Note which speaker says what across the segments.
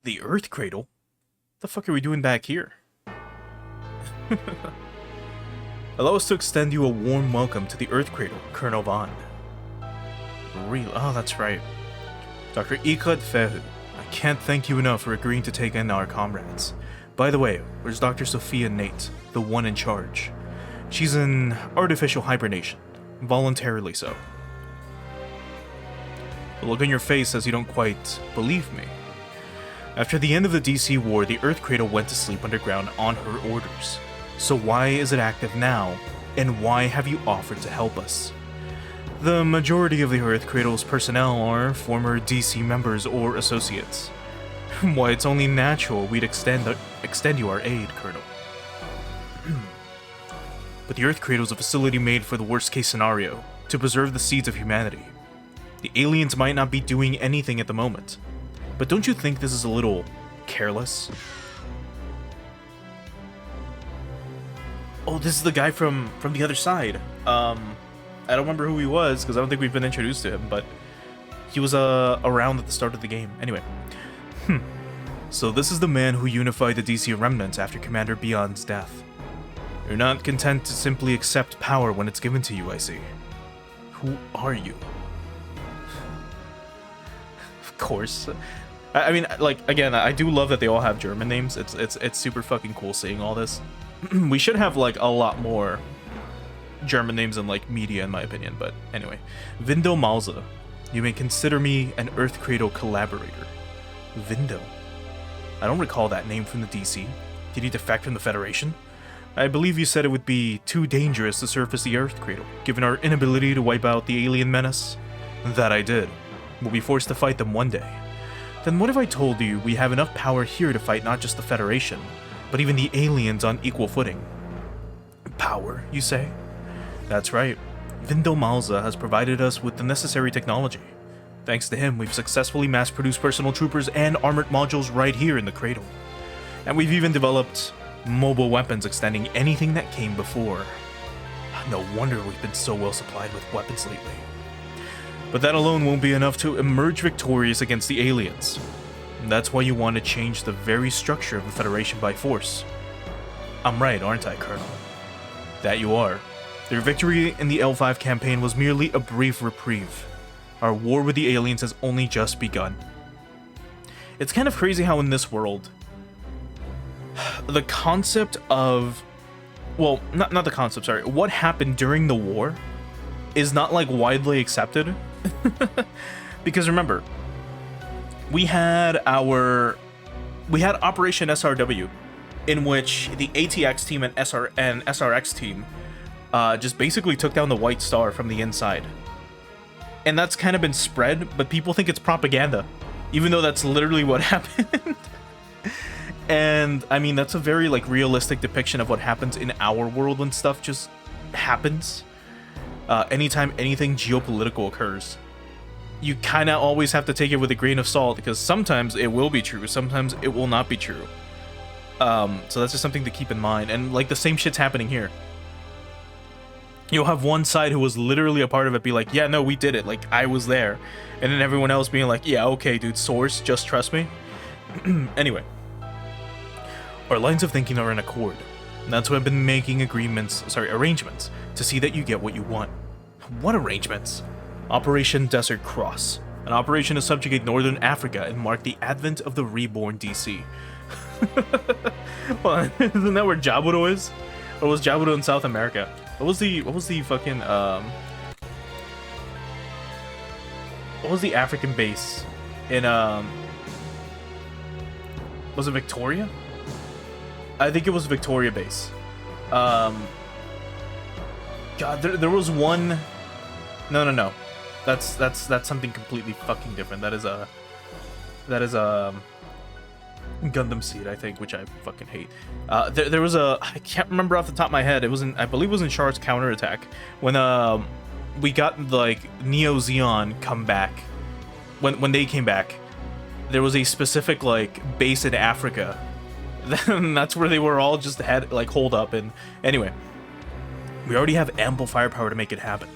Speaker 1: The Earth Cradle? The fuck are we doing back here? Allow us to extend you a warm welcome to the Earth Cradle, Colonel Vaughn. Real? Oh, that's right. Dr. Iqad Fehu. I can't thank you enough for agreeing to take in our comrades. By the way, where's Dr. Sophia Nate, the one in charge? She's in artificial hibernation. Voluntarily so. The look on your face says you don't quite believe me. After the end of the DC war, the Earth Cradle went to sleep underground on her orders. So why is it active now, and why have you offered to help us? The majority of the Earth Cradle's personnel are former DC members or associates. Why, it's only natural we'd extend you our aid, Colonel. But the Earth Cradle is a facility made for the worst-case scenario, to preserve the seeds of humanity. The aliens might not be doing anything at the moment, but don't you think this is a little careless? Oh, this is the guy from the other side. I don't remember who he was, because I don't think we've been introduced to him, but he was around at the start of the game. Anyway. So this is the man who unified the DC remnants after Commander Beyond's death. You're not content to simply accept power when it's given to you, I see. Who are you? Of course. I mean, like, again, I do love that they all have German names. It's super fucking cool seeing all this. We should have, like, a lot more German names in, like, media, in my opinion, but anyway. Vindo Malza. You may consider me an Earth Cradle collaborator. Vindo? I don't recall that name from the DC. Did he defect from the Federation? I believe you said it would be too dangerous to surface the Earth Cradle, given our inability to wipe out the alien menace. That I did. We'll be forced to fight them one day. Then what if I told you we have enough power here to fight not just the Federation, but even the aliens on equal footing? Power, you say? That's right. Vindo Malza has provided us with the necessary technology. Thanks to him, we've successfully mass-produced personal troopers and armored modules right here in the Cradle. And we've even developed mobile weapons extending anything that came before. No wonder we've been so well supplied with weapons lately. But that alone won't be enough to emerge victorious against the aliens. That's why you want to change the very structure of the Federation by force. I'm right, aren't I, Colonel? That you are. Their victory in the L5 campaign was merely a brief reprieve. Our war with the aliens has only just begun. It's kind of crazy how in this world, the concept of... Well, not the concept, sorry. What happened during the war is not, like, widely accepted. Because remember, we had Operation SRW, in which the ATX team and SRX team just basically took down the White Star from the inside. And that's kind of been spread, but people think it's propaganda, even though that's literally what happened. And I mean, that's a very, like, realistic depiction of what happens in our world when stuff just happens. Anytime anything geopolitical occurs, you kind of always have to take it with a grain of salt, because sometimes it will be true, sometimes it will not be true. So that's just something to keep in mind. And, like, the same shit's happening here. You'll have one side who was literally a part of it be like, yeah, no, we did it, like, I was there. And then everyone else being like, yeah, okay, dude, source, just trust me. Anyway. Our lines of thinking are in accord. That's why I've been making arrangements to see that you get what you want. What arrangements? Operation Desert Cross. An operation to subjugate Northern Africa and mark the advent of the reborn DC. Well, isn't that where Jabudo is? Or was Jabudo in South America? What was the fucking what was the African base in was it Victoria? I think it was Victoria base. God, there was one. No. That's something completely fucking different. That is Gundam Seed, I think, which I fucking hate. There was a, I can't remember off the top of my head. It was in, I believe it was in Char's counterattack when we got, like, Neo Zeon come back. When they came back, there was a specific, like, base in Africa. Then that's where they were all just holed up. And anyway, we already have ample firepower to make it happen.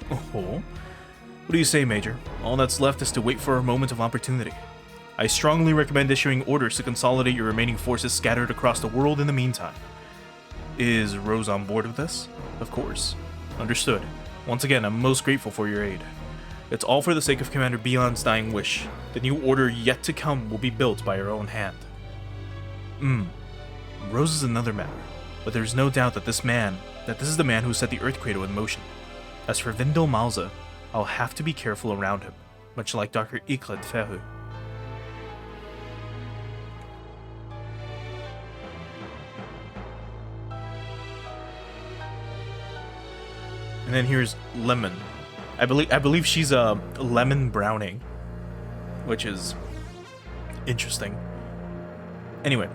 Speaker 1: Oh, what do you say, Major? All that's left is to wait for a moment of opportunity. I strongly recommend issuing orders to consolidate your remaining forces scattered across the world in the meantime. Is Rose on board with this? Of course. Understood. Once again, I'm most grateful for your aid. It's all for the sake of Commander Bion's dying wish. The new order yet to come will be built by her own hand. Rose is another matter, but there's no doubt that this is the man who set the Earth Cradle in motion. As for Vindel Malza, I'll have to be careful around him, much like Dr. Eclat Ferru. And then here's Lemon. I believe she's a lemon browning, which is interesting. Anyway,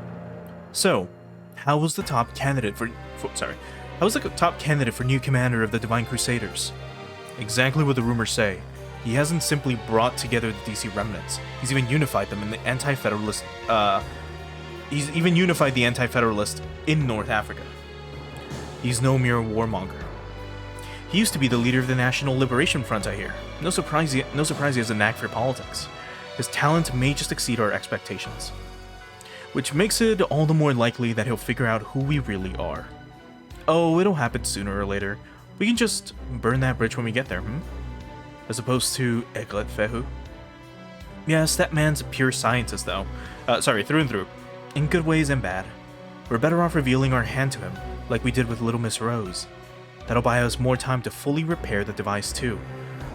Speaker 1: so how was the top candidate for new commander of the Divine Crusaders? Exactly what the rumors say. He hasn't simply brought together the DC remnants. He's even unified them in the anti-federalist. He's even unified the anti-federalist in North Africa. He's no mere warmonger. He used to be the leader of the National Liberation Front, I hear. No surprise he has a knack for politics. His talent may just exceed our expectations. Which makes it all the more likely that he'll figure out who we really are. Oh, it'll happen sooner or later. We can just burn that bridge when we get there, As opposed to Eclat Ferru. Yes, that man's a pure scientist, though. Through and through. In good ways and bad. We're better off revealing our hand to him, like we did with Little Miss Rose. That'll buy us more time to fully repair the device too.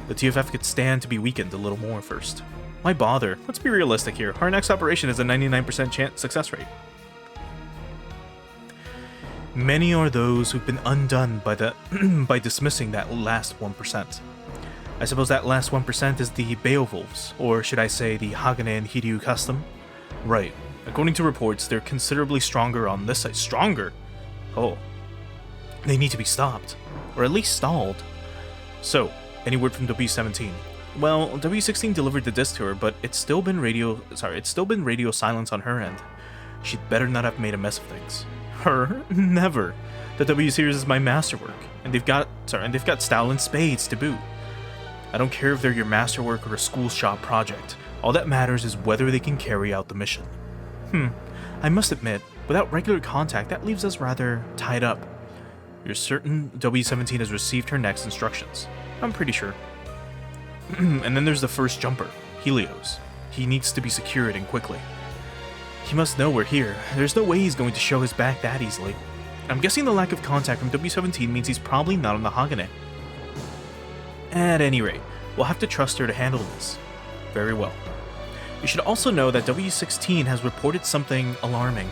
Speaker 1: The TFF could stand to be weakened a little more first. Why bother? Let's be realistic here. Our next operation is a 99% success rate. Many are those who've been undone by dismissing that last 1%. I suppose that last 1% is the Beowulfs, or should I say the Hagane and Hiryu custom? Right. According to reports, they're considerably stronger on this side. Stronger? Oh. They need to be stopped, or at least stalled. So, any word from W17? Well, W16 delivered the disc to her, but it's still been radio silence on her end. She'd better not have made a mess of things. Her? Never. The W series is my masterwork, and they've got style and spades to boot. I don't care if they're your masterwork or a school shop project. All that matters is whether they can carry out the mission. I must admit, without regular contact, that leaves us rather tied up. You're certain W17 has received her next instructions? I'm pretty sure. And then there's the first jumper, Helios. He needs to be secured and quickly. He must know we're here. There's no way he's going to show his back that easily. I'm guessing the lack of contact from W17 means he's probably not on the Hagane. At any rate, we'll have to trust her to handle this. Very well. You should also know that W16 has reported something alarming.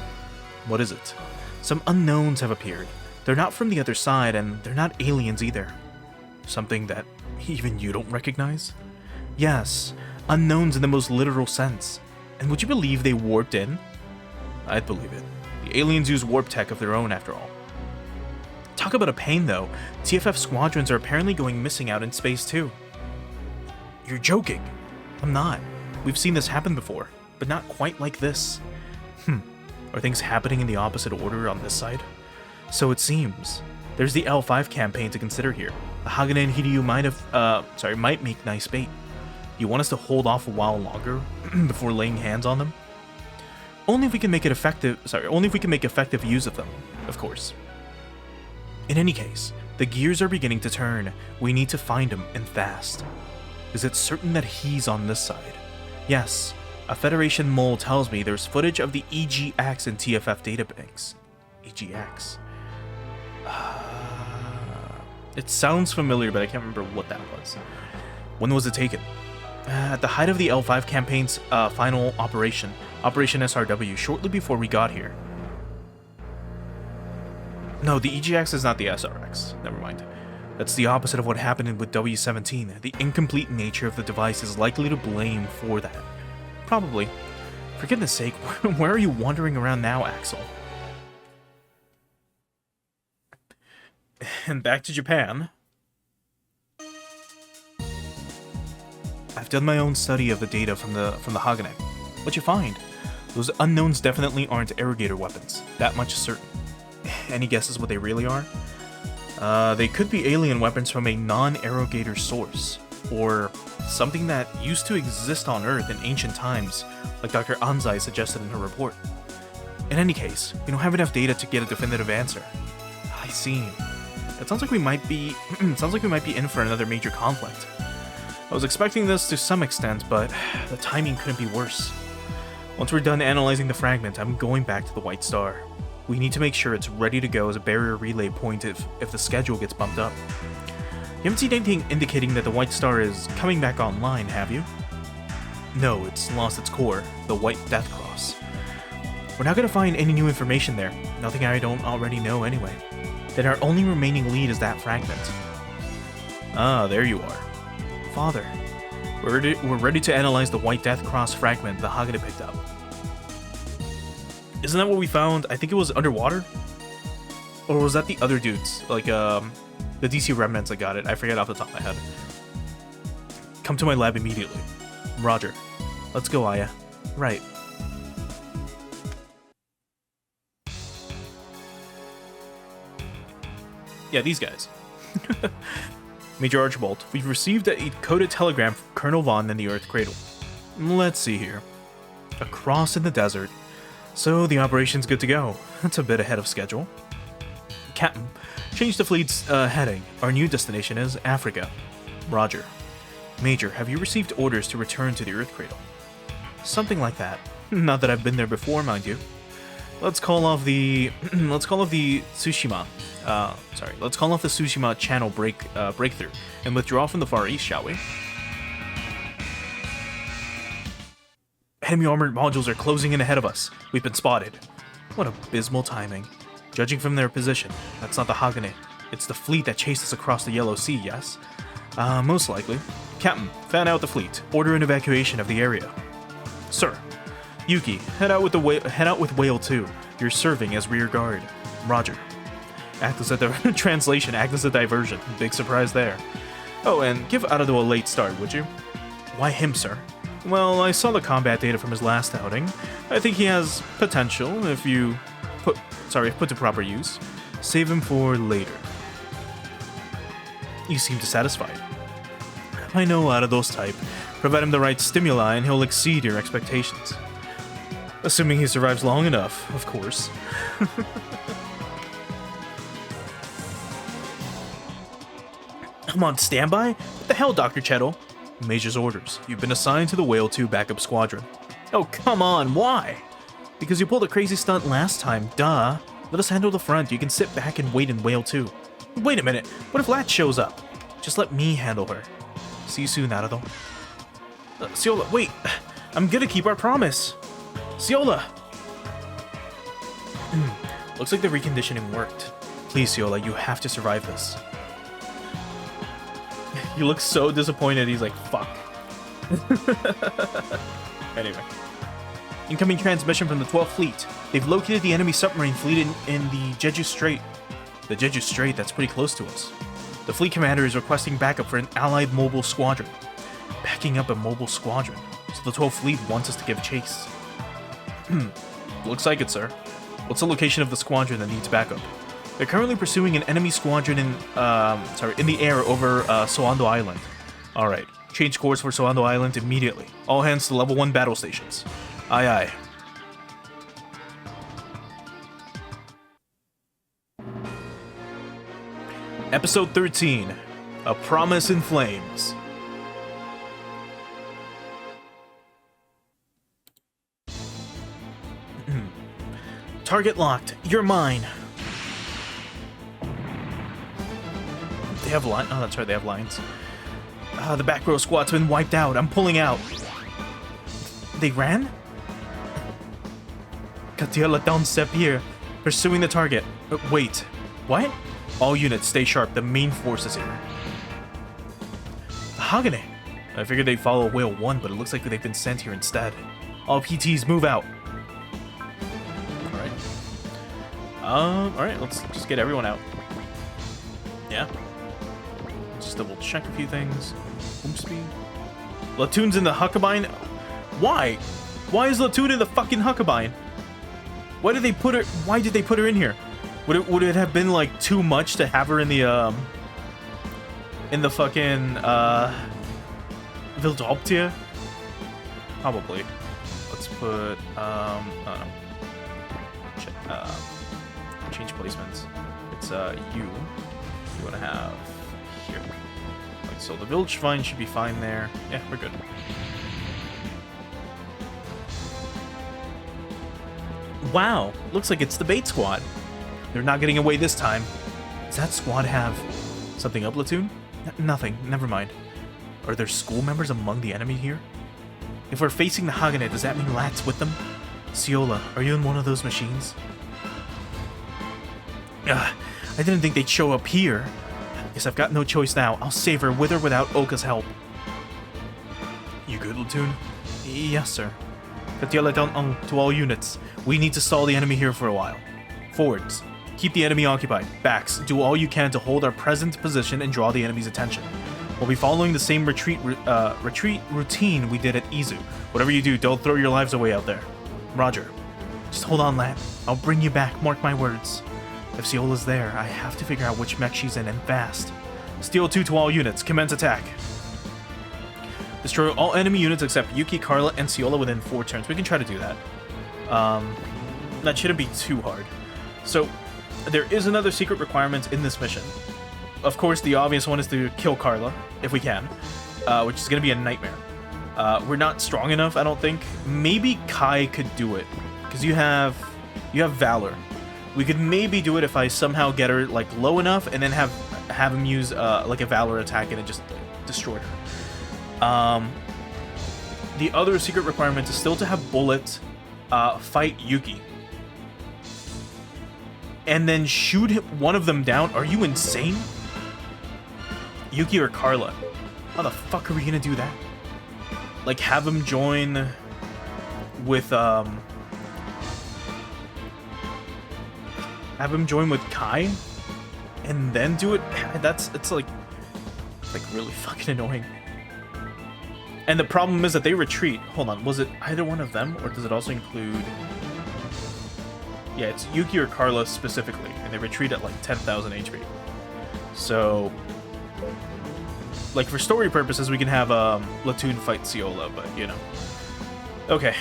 Speaker 1: What is it? Some unknowns have appeared. They're not from the other side, and they're not aliens either. Something that even you don't recognize? Yes, unknowns in the most literal sense. And would you believe they warped in? I'd believe it. The aliens use warp tech of their own, after all. Talk about a pain, though. TFF squadrons are apparently going missing out in space, too. You're joking. I'm not. We've seen this happen before, but not quite like this. Are things happening in the opposite order on this side? So it seems. There's the L5 campaign to consider here. The Hagane and Hiryu might make nice bait. You want us to hold off a while longer before laying hands on them? Only if we can make effective use of them, of course. In any case, the gears are beginning to turn. We need to find him, and fast. Is it certain that he's on this side? Yes. A Federation mole tells me there's footage of the EGX in TFF databanks. EGX. It sounds familiar, but I can't remember what that was. When was it taken? At the height of the L5 campaign's final operation, Operation SRW, shortly before we got here. No, the EGX is not the SRX. Never mind. That's the opposite of what happened with W17. The incomplete nature of the device is likely to blame for that. Probably. For goodness sake, where are you wandering around now, Axel? And back to Japan. I've done my own study of the data from the Hagane. What'd you find? Those unknowns definitely aren't Erogator weapons. That much is certain. Any guesses what they really are? They could be alien weapons from a non-Erogator source, or something that used to exist on Earth in ancient times, like Dr. Anzai suggested in her report. In any case, we don't have enough data to get a definitive answer. I see. It sounds like we might be in for another major conflict. I was expecting this to some extent, but the timing couldn't be worse. Once we're done analyzing the fragment, I'm going back to the White Star. We need to make sure it's ready to go as a barrier relay point if the schedule gets bumped up. You haven't seen anything indicating that the White Star is coming back online, have you? No, it's lost its core, the White Death Cross. We're not going to find any new information there, nothing I don't already know anyway. Then our only remaining lead is that fragment. Ah, there you are. Father, we're ready to analyze the White Death Cross fragment the Hagane picked up. Isn't that what we found? I think it was underwater? Or was that the other dudes? Like, the DC remnants that got it. I forget off the top of my head. Come to my lab immediately. Roger. Let's go, Aya. Right. Yeah, these guys. Major Archibald, we've received a coded telegram from Colonel Vaughn in the Earth Cradle. Let's see here. Across in the desert. So the operation's good to go. That's a bit ahead of schedule. Captain, change the fleet's heading. Our new destination is Africa. Roger. Major, have you received orders to return to the Earth Cradle? Something like that. Not that I've been there before, mind you. Let's call off the Tsushima. Let's call off the Tsushima channel breakthrough and withdraw from the Far East, shall we? Enemy armored modules are closing in ahead of us. We've been spotted. What abysmal timing. Judging from their position, that's not the Hagane. It's the fleet that chased us across the Yellow Sea, yes? Most likely. Captain, fan out the fleet. Order an evacuation of the area. Sir. Yuki, head out with Whale 2. You're serving as rear guard. Roger. Act as a translation, act as a diversion. Big surprise there. Oh, and give Arado a late start, would you? Why him, sir? Well, I saw the combat data from his last outing. I think he has potential if put to proper use. Save him for later. You seem dissatisfied. I know Arado's type. Provide him the right stimuli and he'll exceed your expectations. Assuming he survives long enough, of course. I'm on standby? What the hell, Dr. Chettle? Major's orders. You've been assigned to the Whale 2 backup squadron. Oh, come on, why? Because you pulled a crazy stunt last time, duh. Let us handle the front, you can sit back and wait in Whale 2. Wait a minute, what if Lat shows up? Just let me handle her. See you soon, Arado. Siola, wait! I'm gonna keep our promise! Siola! Looks like the reconditioning worked. Please, Siola, you have to survive this. He looks so disappointed, he's like, fuck. Anyway. Incoming transmission from the 12th Fleet. They've located the enemy submarine fleet in the Jeju Strait. The Jeju Strait, that's pretty close to us. The fleet commander is requesting backup for an allied mobile squadron. Backing up a mobile squadron. So the 12th Fleet wants us to give chase. Looks like it, sir. What's the location of the squadron that needs backup? They're currently pursuing an enemy squadron in the air over Soando Island. Alright, change course for Soando Island immediately. All hands to level 1 battle stations. Aye aye. Episode 13, A Promise in Flames. Target locked. You're mine. They have lines. Oh, that's right. They have lines. The back row squad's been wiped out. I'm pulling out. They ran? Katiela down step here. Pursuing the target. Wait. What? All units, stay sharp. The main force is here. The Hagane. I figured they'd follow Whale 1, but it looks like they've been sent here instead. All PTs, move out. Alright, let's just get everyone out. Yeah. Just double check a few things. Boom speed. Latoon's in the Huckabine? Why? Why is Latoon in the fucking Huckabine? Why did they put her in here? Would it have been like too much to have her in the fucking Wildoptia? Probably. Let's put oh no. Change placements. It's you want to have here. Like so, the village shrine should be fine there. Yeah, we're good. Wow, looks like it's the bait squad. They're not getting away this time. Does that squad have something up, Latoon? Nothing, never mind. Are there school members among the enemy here? If we're facing the Hagane, does that mean Lat's with them? Ciola, are you in one of those machines? I didn't think they'd show up here. Guess I've got no choice now. I'll save her with or without Oka's help. You good, Latoon? Yes, sir. Katiela down to all units. We need to stall the enemy here for a while. Forwards. Keep the enemy occupied. Backs. Do all you can to hold our present position and draw the enemy's attention. We'll be following the same retreat routine we did at Izu. Whatever you do, don't throw your lives away out there. Roger. Just hold on, lad. I'll bring you back, mark my words. If Ciola's there, I have to figure out which mech she's in and fast. Steel 2 to all units. Commence attack. Destroy all enemy units except Yuki, Carla, and Ciola within 4 turns. We can try to do that. That shouldn't be too hard. So, there is another secret requirement in this mission. Of course, the obvious one is to kill Carla, if we can, which is going to be a nightmare. We're not strong enough, I don't think. Maybe Kai could do it, because you have Valor. We could maybe do it if I somehow get her like low enough, and then have him use like a Valor attack and it just destroyed her. The other secret requirement is still to have Bullet fight Yuki. And then shoot one of them down? Are you insane? Yuki or Carla? How the fuck are we gonna do that? Like, have him join with, have him join with Kai? And then do it? It's like really fucking annoying. And the problem is that they retreat. Hold on, was it either one of them? Or does it also include... Yeah, it's Yuki or Carla specifically, and they retreat at like 10,000 HP. So, like for story purposes, we can have Latoon fight Ciola, but you know. Okay.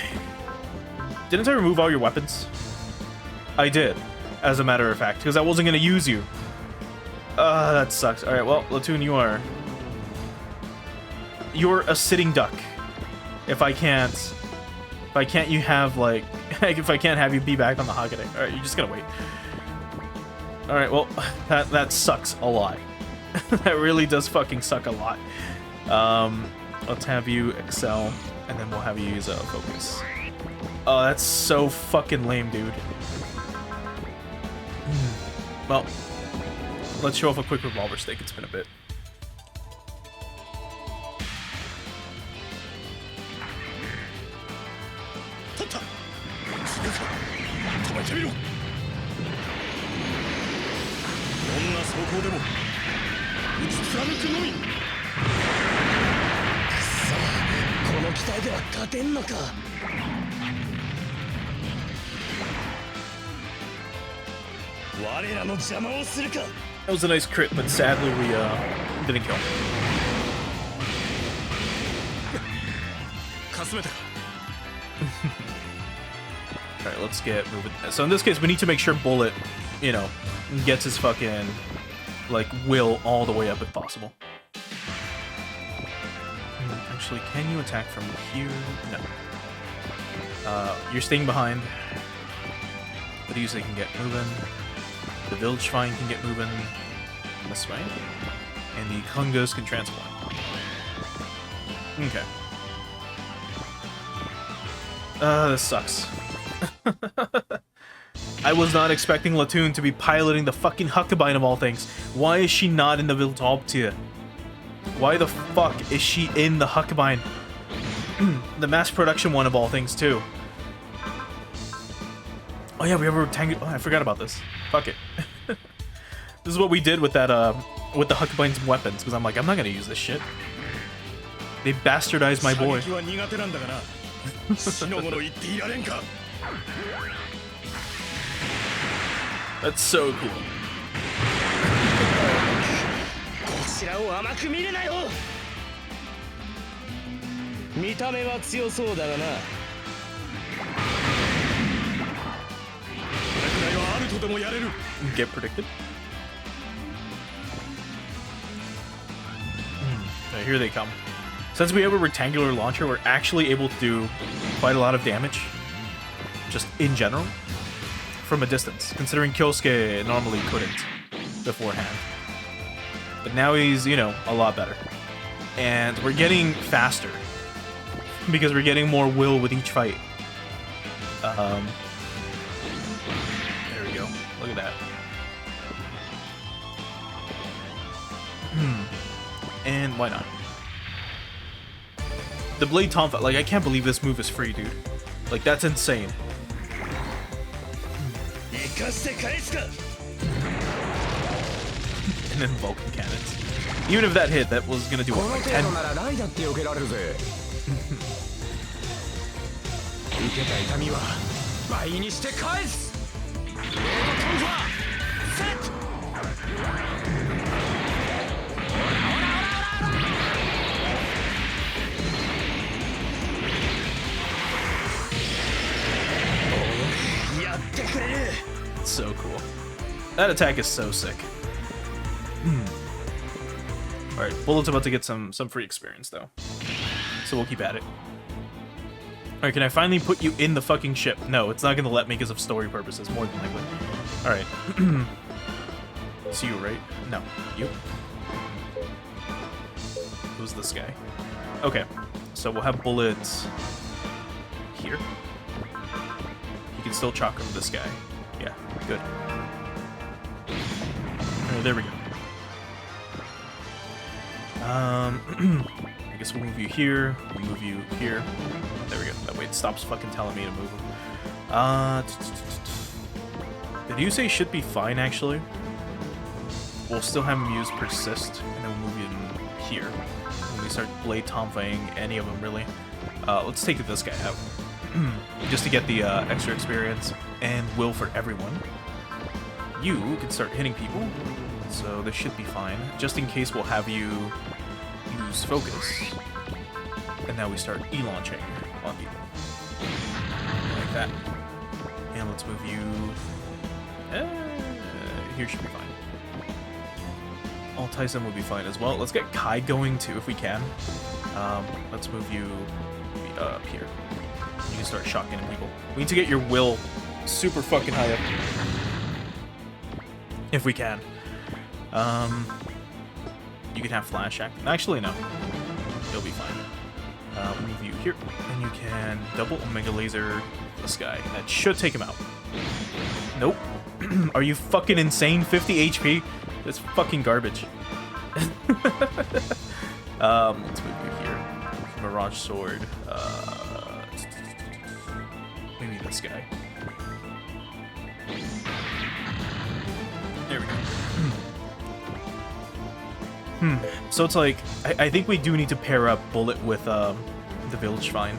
Speaker 1: Didn't I remove all your weapons? I did, as a matter of fact, because I wasn't gonna use you. That sucks. All right, well, Latoon, you're a sitting duck. If I can't you have like. If I can't have you be back on the Hagane. Alright, you're just gonna wait. Alright, well, that sucks a lot. That really does fucking suck a lot. Let's have you excel, and then we'll have you use focus. Oh, that's so fucking lame, dude. Well, let's show off a quick revolver stick. It's been a bit. That was a nice crit, but sadly we didn't kill him. Alright, let's get moving. So in this case, we need to make sure Bullet, you know, gets his fucking, like, will all the way up if possible. Actually, can you attack from here? No. You're staying behind. But usually can get moving. The village shrine can get moving this way. And the Kungos can transform. Okay. This sucks. I was not expecting Latoon to be piloting the fucking Huckabine of all things. Why is she not in the Viltoptia? Why the fuck is she in the Huckabine? The mass production one of all things, too. Oh yeah, we have a rectangular... Oh, I forgot about this. Fuck it. This is what we did with that, with the Huckabine's weapons, because I'm like, I'm not gonna use this shit. They bastardized my boy. That's so cool. Get predicted. Right, here they come. Since we have a rectangular launcher, we're actually able to do quite a lot of damage, just in general, from a distance, considering Kyosuke normally couldn't beforehand. But now he's, you know, a lot better. And we're getting faster, because we're getting more will with each fight. There we go. Look at that. And why not? The Blade Tonfa, like, I can't believe this move is free, dude. Like, that's insane. And then Vulcan cannons. Even if that hit, that was gonna do what, like 10? So cool. That attack is so sick. Alright, Bullet's about to get some free experience, though. So we'll keep at it. Alright, can I finally put you in the fucking ship? No, it's not gonna let me because of story purposes, more than likely. Alright. It's you, right? No. You? Who's this guy? Okay. So we'll have Bullet here. You can still chalk him this guy. Yeah, good. There we go. I guess we'll move you here. We'll move you here. There we go. That way it stops fucking telling me to move him. Did you say should be fine, actually? We'll still have him use Persist, and then we'll move him here. When we start Blade Tomfang any of them, really. Let's take this guy out. Just to get the extra experience and will for everyone. You can start hitting people, so this should be fine. Just in case, we'll have you use Focus. And now we start E-launching on people. Like that. And let's move you... here should be fine. Tyson will be fine as well. Let's get Kai going too, if we can. Let's move you up here. You can start shotgunning people. We need to get your will super fucking high up. If we can. You can have Flash Act. Actually, no. You'll be fine. Move you here. And you can double Omega Laser this guy. That should take him out. Nope. Are you fucking insane? 50 HP? That's fucking garbage. Let's move you here. Mirage Sword. Maybe this guy. There we go. So it's like, I think we do need to pair up Bullet with the Village Shrine.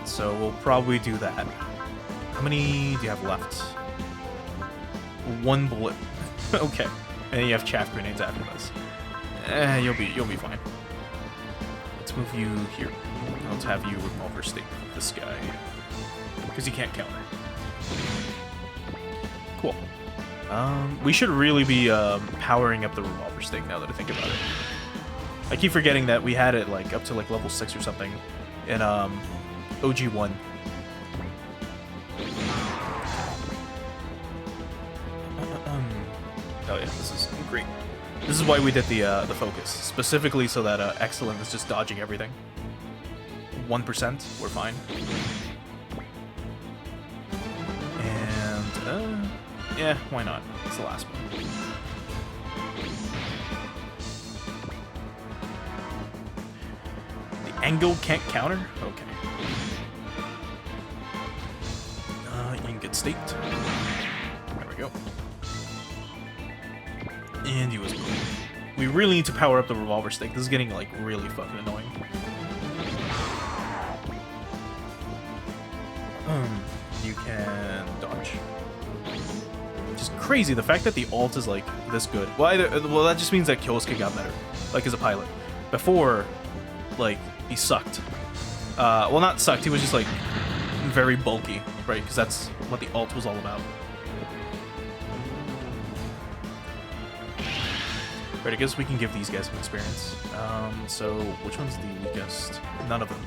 Speaker 1: So we'll probably do that. How many do you have left? 1 bullet. Okay. And then you have chaff grenades after this. You'll be fine. Let's move you here. Let's have you revolver stick this guy. Because he can't counter. Cool. We should really be powering up the revolver stick now that I think about it. I keep forgetting that we had it like up to like level 6 or something in OG1. Oh yeah, this is great. This is why we did the focus, specifically so that Excellent is just dodging everything. 1%, we're fine. And yeah, why not? It's the last one. The angle can't counter? Okay. You can get staked. There we go. And you as well. We really need to power up the revolver stick. This is getting, like, really fucking annoying. You can dodge. Just crazy, the fact that the ult is, like, this good. Well, that just means that Kyosuke got better, like, as a pilot. Before, like, he sucked. Well, not sucked, he was just, like, very bulky, right? Because that's what the ult was all about. Right, I guess we can give these guys some experience. So which one's the weakest? None of them.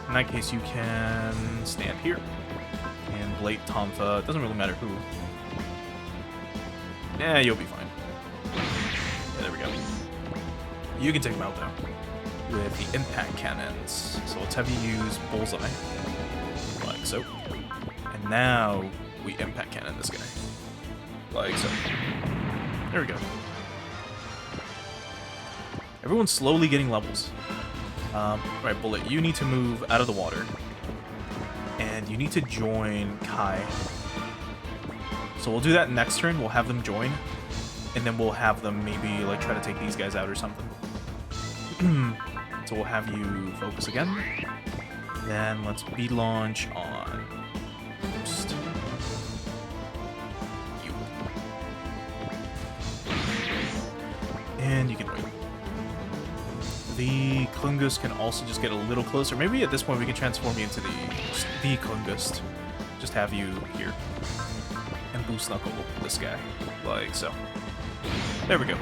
Speaker 1: In that case, you can stand here and blade Tonfa. It doesn't really matter who. Yeah, you'll be fine. Yeah, there we go. You can take him out though with the impact cannons. So let's have you use bullseye, like so. And now we impact cannon this guy, like so. There we go. Everyone's slowly getting levels. Right, Bullet, you need to move out of the water. And you need to join Kai. So we'll do that next turn. We'll have them join. And then we'll have them maybe like try to take these guys out or something. So we'll have you focus again. Then let's bead launch on Boost. You. And you can wait. The Klungust can also just get a little closer. Maybe at this point we can transform you into the Klungust. Just have you here. And boost knuckle this guy. Like so. There we go.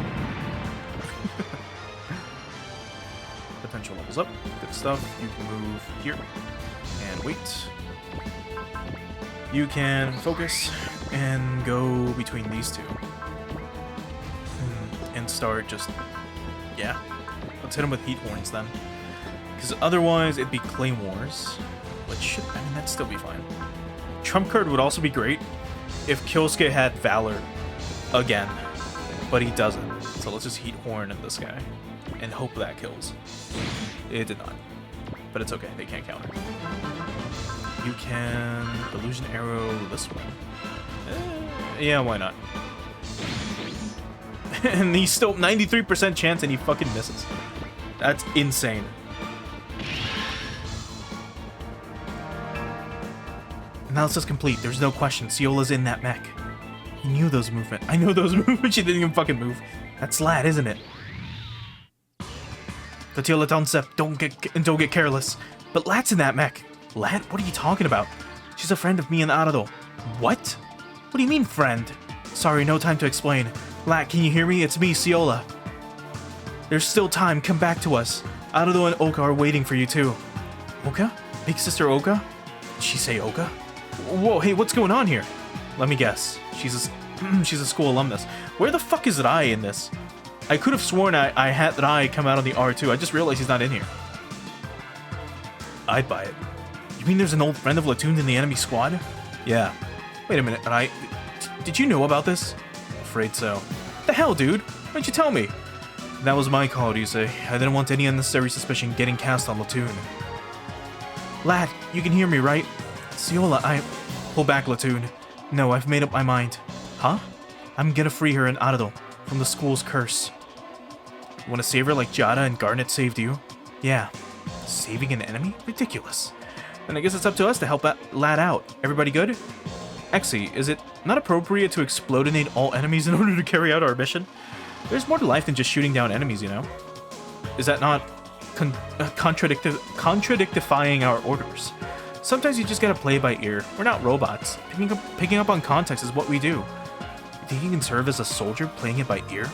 Speaker 1: Potential levels up. Good stuff. You can move here. And wait. You can focus and go between these two. And start just... yeah. Let's hit him with Heat Horns then. Because otherwise it'd be Claymores. Which should... I mean, that'd still be fine. Trump card would also be great if Kyosuke had Valor again. But he doesn't. So let's just Heat Horn at this guy. And hope that kills. It did not. But it's okay. They can't counter. You can... Illusion Arrow this way. Yeah, why not? And he's still 93% chance and he fucking misses. That's insane. Analysis complete. There's no question. Ciola's in that mech. He knew those movements. I know those movements. She didn't even fucking move. That's Lad, isn't it? Tatila Donsep, don't get careless. But Lad's in that mech. Lad? What are you talking about? She's a friend of me and Arado. What? What do you mean, friend? Sorry, no time to explain. Lad, can you hear me? It's me, Ciola. There's still time. Come back to us. Arado and Oka are waiting for you, too. Oka? Big sister Oka? Did she say Oka? Whoa, hey, what's going on here? Let me guess. She's a school alumnus. Where the fuck is Rai in this? I could have sworn I had Rai come out on the R2. I just realized he's not in here. I'd buy it. You mean there's an old friend of Latoon's in the enemy squad? Yeah. Wait a minute, Rai. Did you know about this? Afraid so. The hell, dude? Why'd you tell me? That was my call, do you say? I didn't want any unnecessary suspicion getting cast on Latoon. Lad, you can hear me, right? Ciola, Pull back, Latoon. No, I've made up my mind. Huh? I'm gonna free her and Arado from the school's curse. You wanna save her like Jada and Garnet saved you? Yeah. Saving an enemy? Ridiculous. Then I guess it's up to us to help Lad out. Everybody good? Exy, is it not appropriate to explodinate all enemies in order to carry out our mission? There's more to life than just shooting down enemies, you know? Is that not contradictifying our orders? Sometimes you just gotta play by ear. We're not robots. Picking up on context is what we do. You think you can serve as a soldier playing it by ear?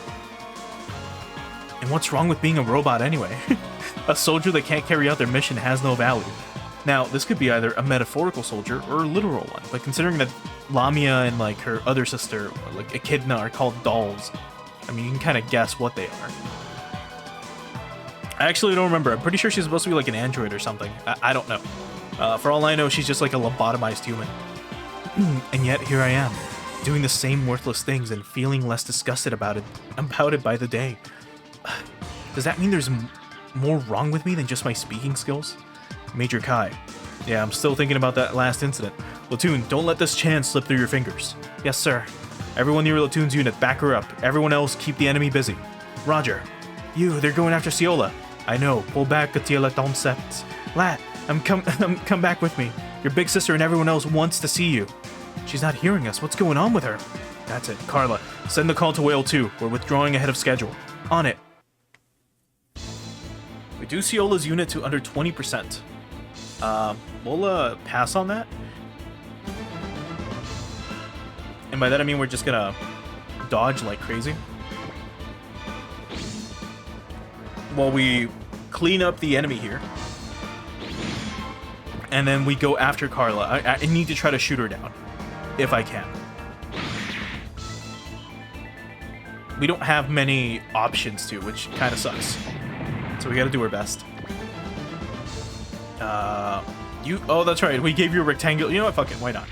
Speaker 1: And what's wrong with being a robot anyway? A soldier that can't carry out their mission has no value. Now, this could be either a metaphorical soldier or a literal one, but considering that Lamia and like her other sister, like Echidna, are called dolls, I mean, you can kind of guess what they are. I actually don't remember. I'm pretty sure she's supposed to be like an android or something. I don't know. For all I know, she's just like a lobotomized human. And yet, here I am, doing the same worthless things and feeling less disgusted about it by the day. Does that mean there's more wrong with me than just my speaking skills? Major Kai. Yeah, I'm still thinking about that last incident. Latoon, don't let this chance slip through your fingers. Yes, sir. Everyone near Latoon's unit, back her up. Everyone else, keep the enemy busy. Roger. They're going after Ciola. I know. Pull back, Atila Tomsept. Lat, come back with me. Your big sister and everyone else wants to see you. She's not hearing us. What's going on with her? That's it. Carla, send the call to Whale 2. We're withdrawing ahead of schedule. On it. Reduce Ciola's unit to under 20%. We'll pass on that. And by that I mean we're just gonna dodge like crazy while we clean up the enemy here. And then we go after Carla. I need to try to shoot her down, if I can. We don't have many options to, which kind of sucks. So we gotta do our best. Oh, that's right. We gave you a rectangle. You know what? Fuck it. Why not?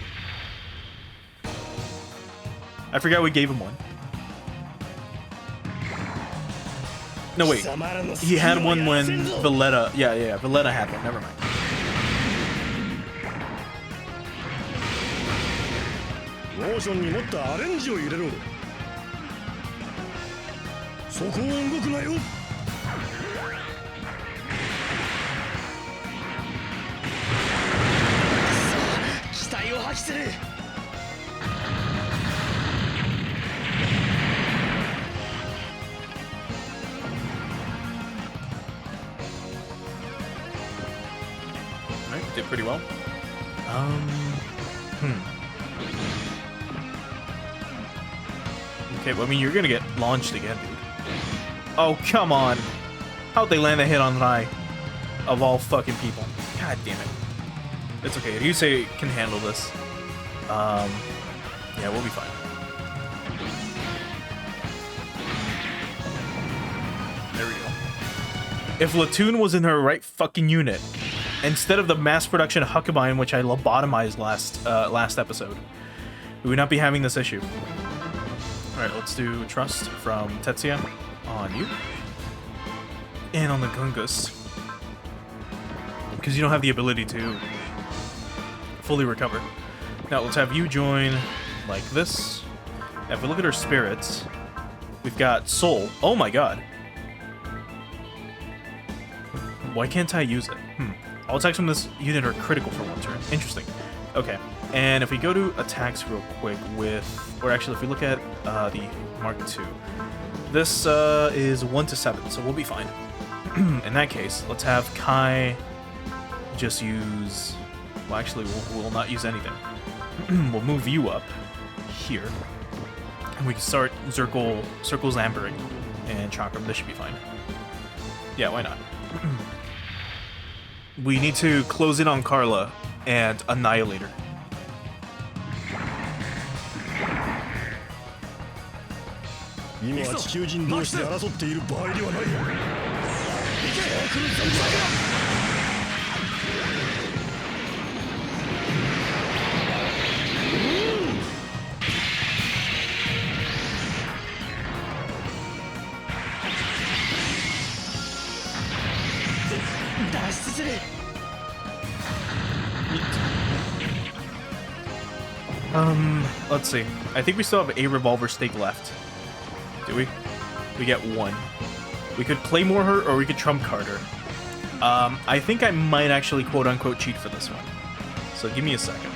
Speaker 1: I forgot we gave him one. No, wait. He had one when Valletta... Yeah. Valletta had one. Never mind. Alright, did pretty well. Okay, well, I mean, you're gonna get launched again, dude. Oh, come on. How'd they land a hit on Rai? Of all fucking people. God damn it. It's okay. Ryusei can handle this. Yeah, we'll be fine. There we go. If Latoon was in her right fucking unit, instead of the mass production Huckabine, which I lobotomized last episode, we would not be having this issue. Alright, let's do Trust from Tetsuya on you. And on the Gungus. Because you don't have the ability to fully recover. Now, let's have you join like this. Now, if we look at our spirits, we've got Soul. Oh my god. Why can't I use it? All attacks from this unit are critical for one turn. Interesting. Okay. And if we go to attacks real quick with... Or actually, if we look at the Mark II, this is 1 to 7, so we'll be fine. In that case, let's have Kai just use... Well, actually, we'll not use anything. We'll move you up here. And we can start Circle Zambering and Chakram. This should be fine. Yeah, why not? We need to close in on Carla and annihilate her. Let's see. I think we still have a revolver stake left. Do we? We get 1. We could Claymore her, or we could trump card her. I think I might actually quote-unquote cheat for this one. So give me a second.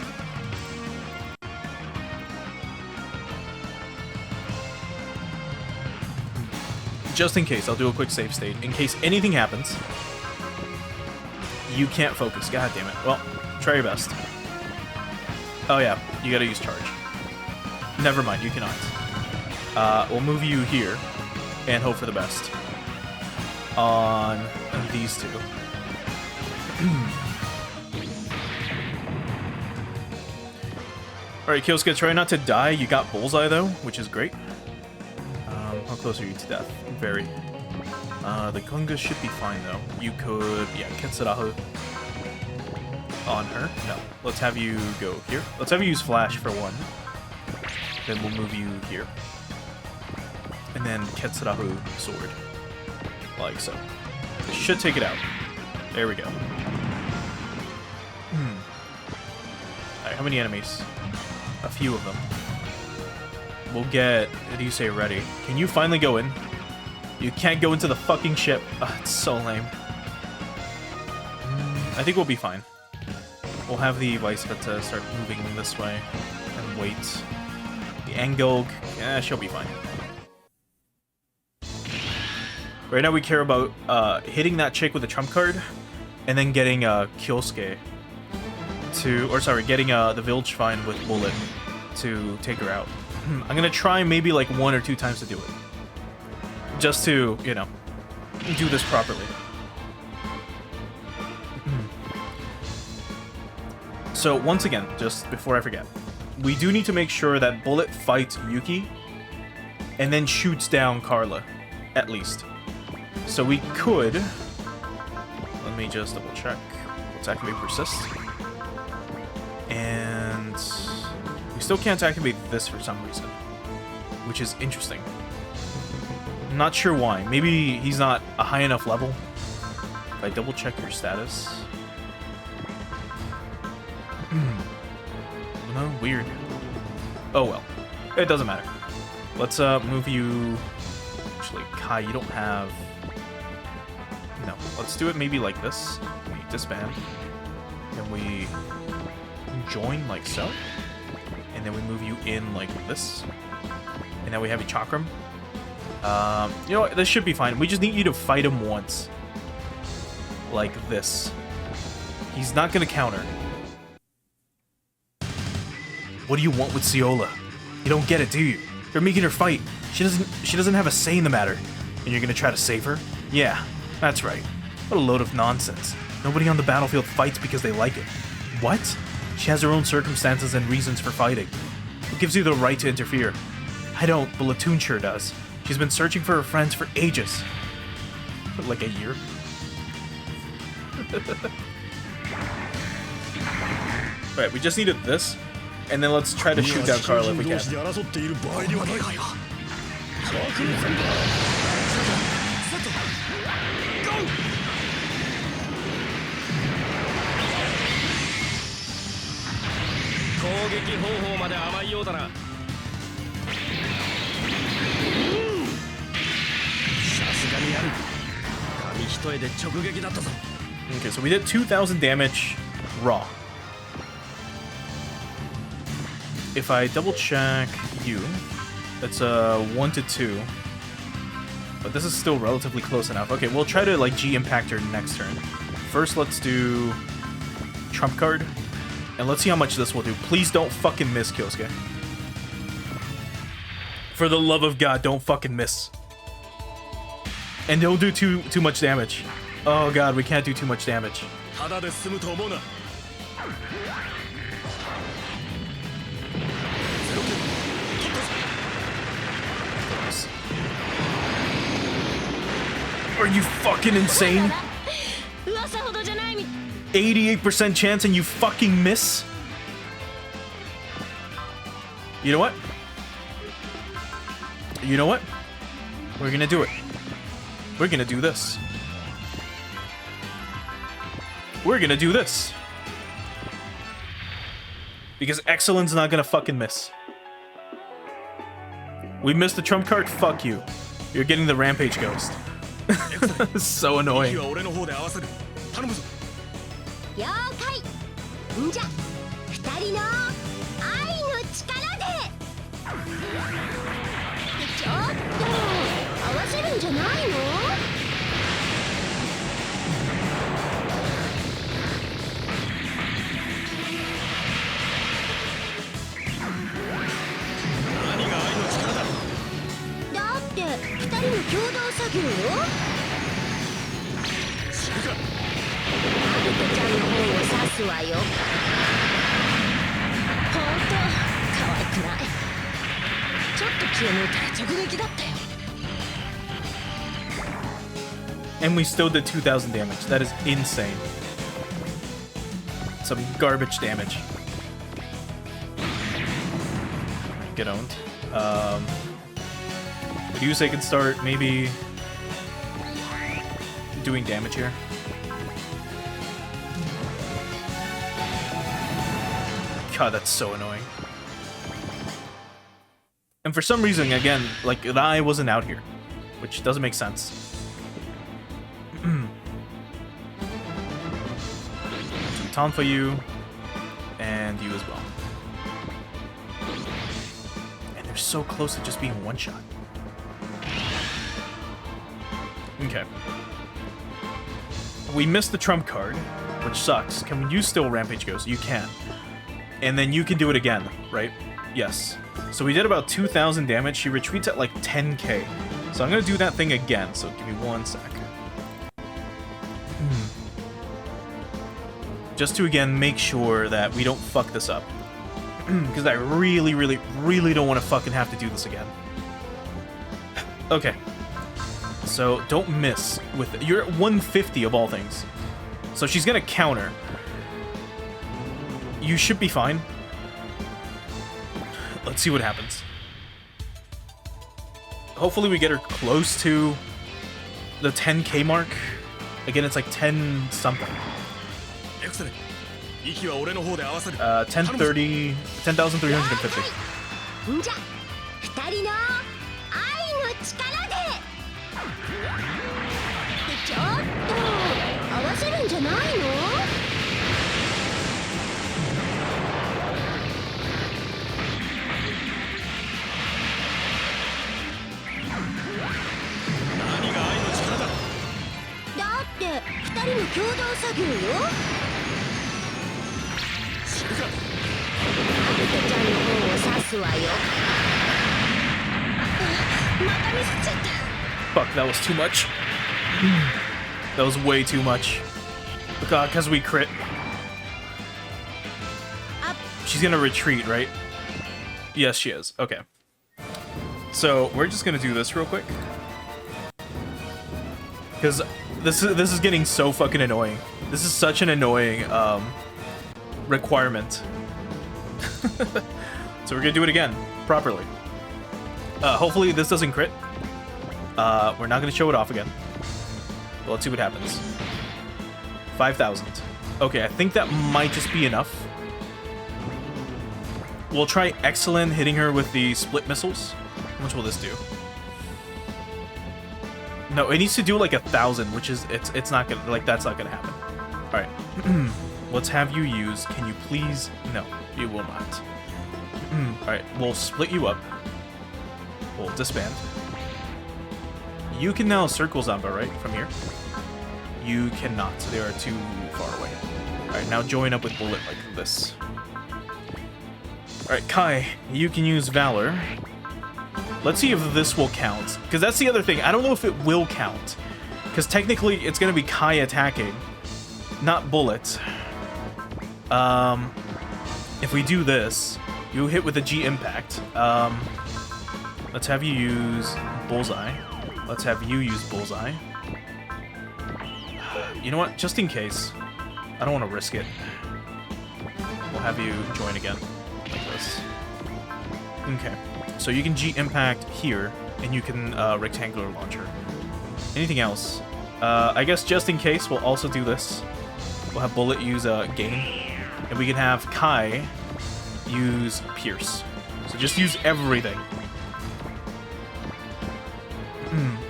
Speaker 1: Just in case, I'll do a quick save state. In case anything happens, you can't focus. God damn it. Well, try your best. Oh yeah, you gotta use charge. Never mind, you cannot. We'll move you here and hope for the best on these two. Alright, Kyosuke, try not to die. You got Bullseye, though, which is great. How close are you to death? Very. The Gunga should be fine, though. You could, yeah, Ketsurahu on her. No, let's have you go here. Let's have you use Flash for 1. Then we'll move you here. And then Ketsurahu Sword. Like so. Should take it out. There we go. Alright, how many enemies? A few of them. We'll get Ryusei ready. Can you finally go in? You can't go into the fucking ship. It's so lame. I think we'll be fine. We'll have the Vaisveta start moving this way and wait. The Angog, she'll be fine. Right now we care about hitting that chick with a trump card and then getting Kyosuke to, or sorry, getting the Village Find with Bullet to take her out. I'm gonna try maybe like 1 or 2 times to do it. Just to, you know, do this properly. So once again, just before I forget, we do need to make sure that Bullet fights Yuki and then shoots down Carla, at least. So we could... Let me just double check. Let's activate Persist. And we still can't activate this for some reason, which is interesting. I'm not sure why. Maybe he's not a high enough level. If I double check your status... No, weird. Oh well. It doesn't matter. Let's move you... Actually, Kai, you don't have... No. Let's do it maybe like this. We disband. And we join like so. And then we move you in like this. And now we have a Chakram. You know what? This should be fine. We just need you to fight him once. Like this. He's not gonna counter. What do you want with Ciola? You don't get it, do you? You're making her fight. She doesn't have a say in the matter. And you're gonna try to save her? Yeah, that's right. What a load of nonsense. Nobody on the battlefield fights because they like it. What? She has her own circumstances and reasons for fighting. Who gives you the right to interfere? I don't, but Latoon sure does. She's been searching for her friends for ages. Like a year? Alright, we just needed this. And then let's try to shoot down Carla if we can. Okay, so we did 2,000 damage raw. If I double check you, that's 1 to 2. But this is still relatively close enough. Okay, we'll try to like G-impact her next turn. First, let's do Trump card. And let's see how much this will do. Please don't fucking miss, Kyosuke. For the love of God, don't fucking miss. And don't do too much damage. Oh god, we can't do too much damage. Are you fucking insane? 88% chance and you fucking miss? You know what? You know what? We're gonna do it. We're gonna do this. We're gonna do this. Because Excellent's not gonna fucking miss. We missed the trump card? Fuck you. You're getting the Rampage Ghost. So annoying. And we still did 2,000 damage. That is insane. Some garbage damage. Get owned. Ryusei can start maybe doing damage here. God, that's so annoying. And for some reason, again, like, Rai wasn't out here, which doesn't make sense. Tonfa you, and you as well. And they're so close to just being one shot. Okay. We missed the trump card, which sucks. Can you still Rampage Ghost? You can. And then you can do it again, right? Yes. So we did about 2,000 damage. She retreats at like 10k. So I'm gonna do that thing again. So give me 1 sec. Just to again make sure that we don't fuck this up. Because I really, really, really don't want to fucking have to do this again. Okay. So don't miss with you're at 150 of all things. So she's gonna counter. You should be fine. Let's see what happens. Hopefully we get her close to the 10k mark. Again, it's like 10 something. 1030, 10,350.
Speaker 2: じゃ二人の愛の力でちょっと合わせるんじゃないの
Speaker 3: 何が愛の力だ
Speaker 2: だって二人の共同作業よ
Speaker 3: 知るか
Speaker 2: ベテちゃんの方を指すわよまたミスっちゃった
Speaker 1: Fuck, that was too much. That was way too much. God, because we crit. She's gonna retreat, right? Yes, she is. Okay. So we're just gonna do this real quick. Because this is getting so fucking annoying. This is such an annoying requirement. So we're gonna do it again properly. Hopefully this doesn't crit. We're not gonna show it off again. But let's see what happens. 5,000. Okay, I think that might just be enough. We'll try Excellent hitting her with the split missiles. How much will this do? No, it needs to do like 1,000, which is it's not gonna like that's not gonna happen. All right, let's have you use. Can you please? No, you will not. All right, we'll split you up. We'll disband. You can now circle Zamba, right, from here? You cannot. They are too far away. Alright, now join up with Bullet like this. Alright, Kai, you can use Valor. Let's see if this will count. Because that's the other thing. I don't know if it will count. Because technically, it's going to be Kai attacking, not Bullet. If we do this, you hit with a G impact. Let's have you use Bullseye. Let's have you use Bullseye. You know what? Just in case. I don't want to risk it. We'll have you join again. Like this. Okay. So you can G-Impact here, and you can Rectangular Launcher. Anything else? I guess just in case, we'll also do this. We'll have Bullet use Gain. And we can have Kai use Pierce. So just use everything.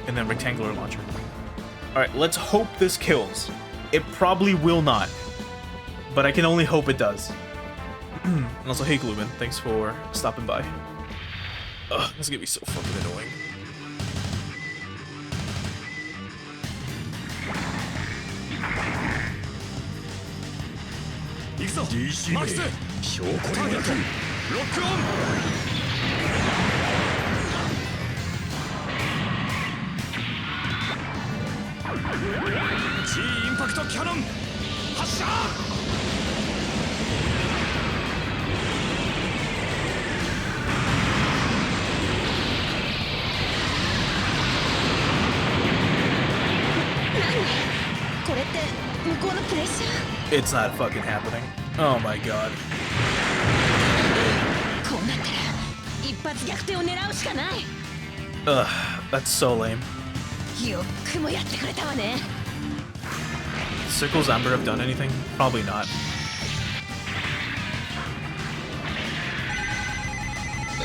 Speaker 1: And then Rectangular Launcher. Alright, let's hope this kills. It probably will not. But I can only hope it does. And also, hey Gloomin, thanks for stopping by. Ugh, this is gonna be so fucking annoying.
Speaker 3: DC 名証拠になるロックオン G インパクトキャノン発射
Speaker 2: これって向こうのプレッシャー
Speaker 1: It's not fucking happening. Oh my god.
Speaker 2: こうなったら一発逆転を狙うしかない
Speaker 1: Ugh, that's so lame.
Speaker 2: よくもやってくれたわね
Speaker 1: Sickles Amber have done anything? Probably not.
Speaker 2: 当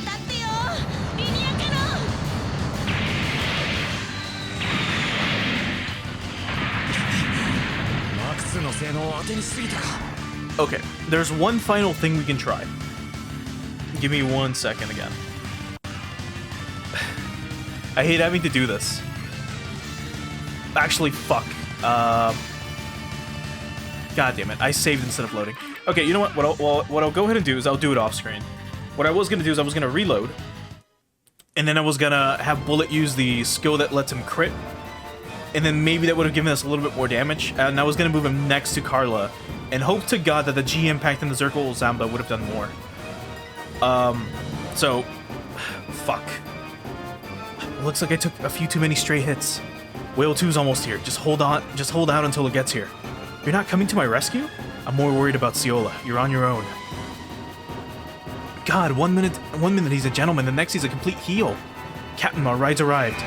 Speaker 2: たってよリニアカノン
Speaker 3: マーク2の性能を当てにしすぎたか
Speaker 1: Okay, there's one final thing we can try. Give me 1 second again. I hate having to do this. Actually, fuck. God damn it. I saved instead of loading. Okay, you know what? What I'll go ahead and do is I'll do it off screen. what I was gonna do is I was gonna reload, and then I was gonna have Bullet use the skill that lets him crit, and then maybe that would have given us a little bit more damage, and I was gonna move him next to Carla, and hope to God that the G impact and the Zirkel Zamba would have done more. So, fuck. Looks like I took a few too many stray hits. Whale 2's almost here. Just hold out until it gets here. You're not coming to my rescue? I'm more worried about Ciola. You're on your own. God, one minute he's a gentleman, the next he's a complete heel. Captain, our ride's arrived.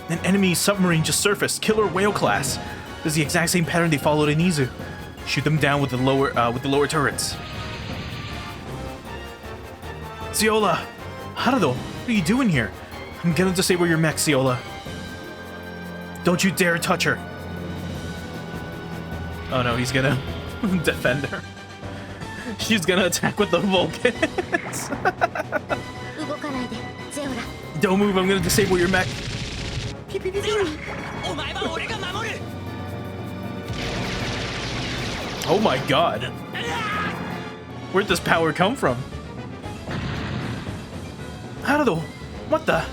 Speaker 1: An enemy submarine just surfaced. Killer whale class. This is the exact same pattern they followed in Izu. Shoot them down with the lower turrets. Ciola! Haruto, what are you doing here? I'm gonna disable your mech, Ciola. Don't you dare touch her. Oh no, he's gonna defend her. She's gonna attack with the Vulcans. Don't move, I'm gonna disable your mech. Oh my god. Where'd this power come from? Haruto! What the?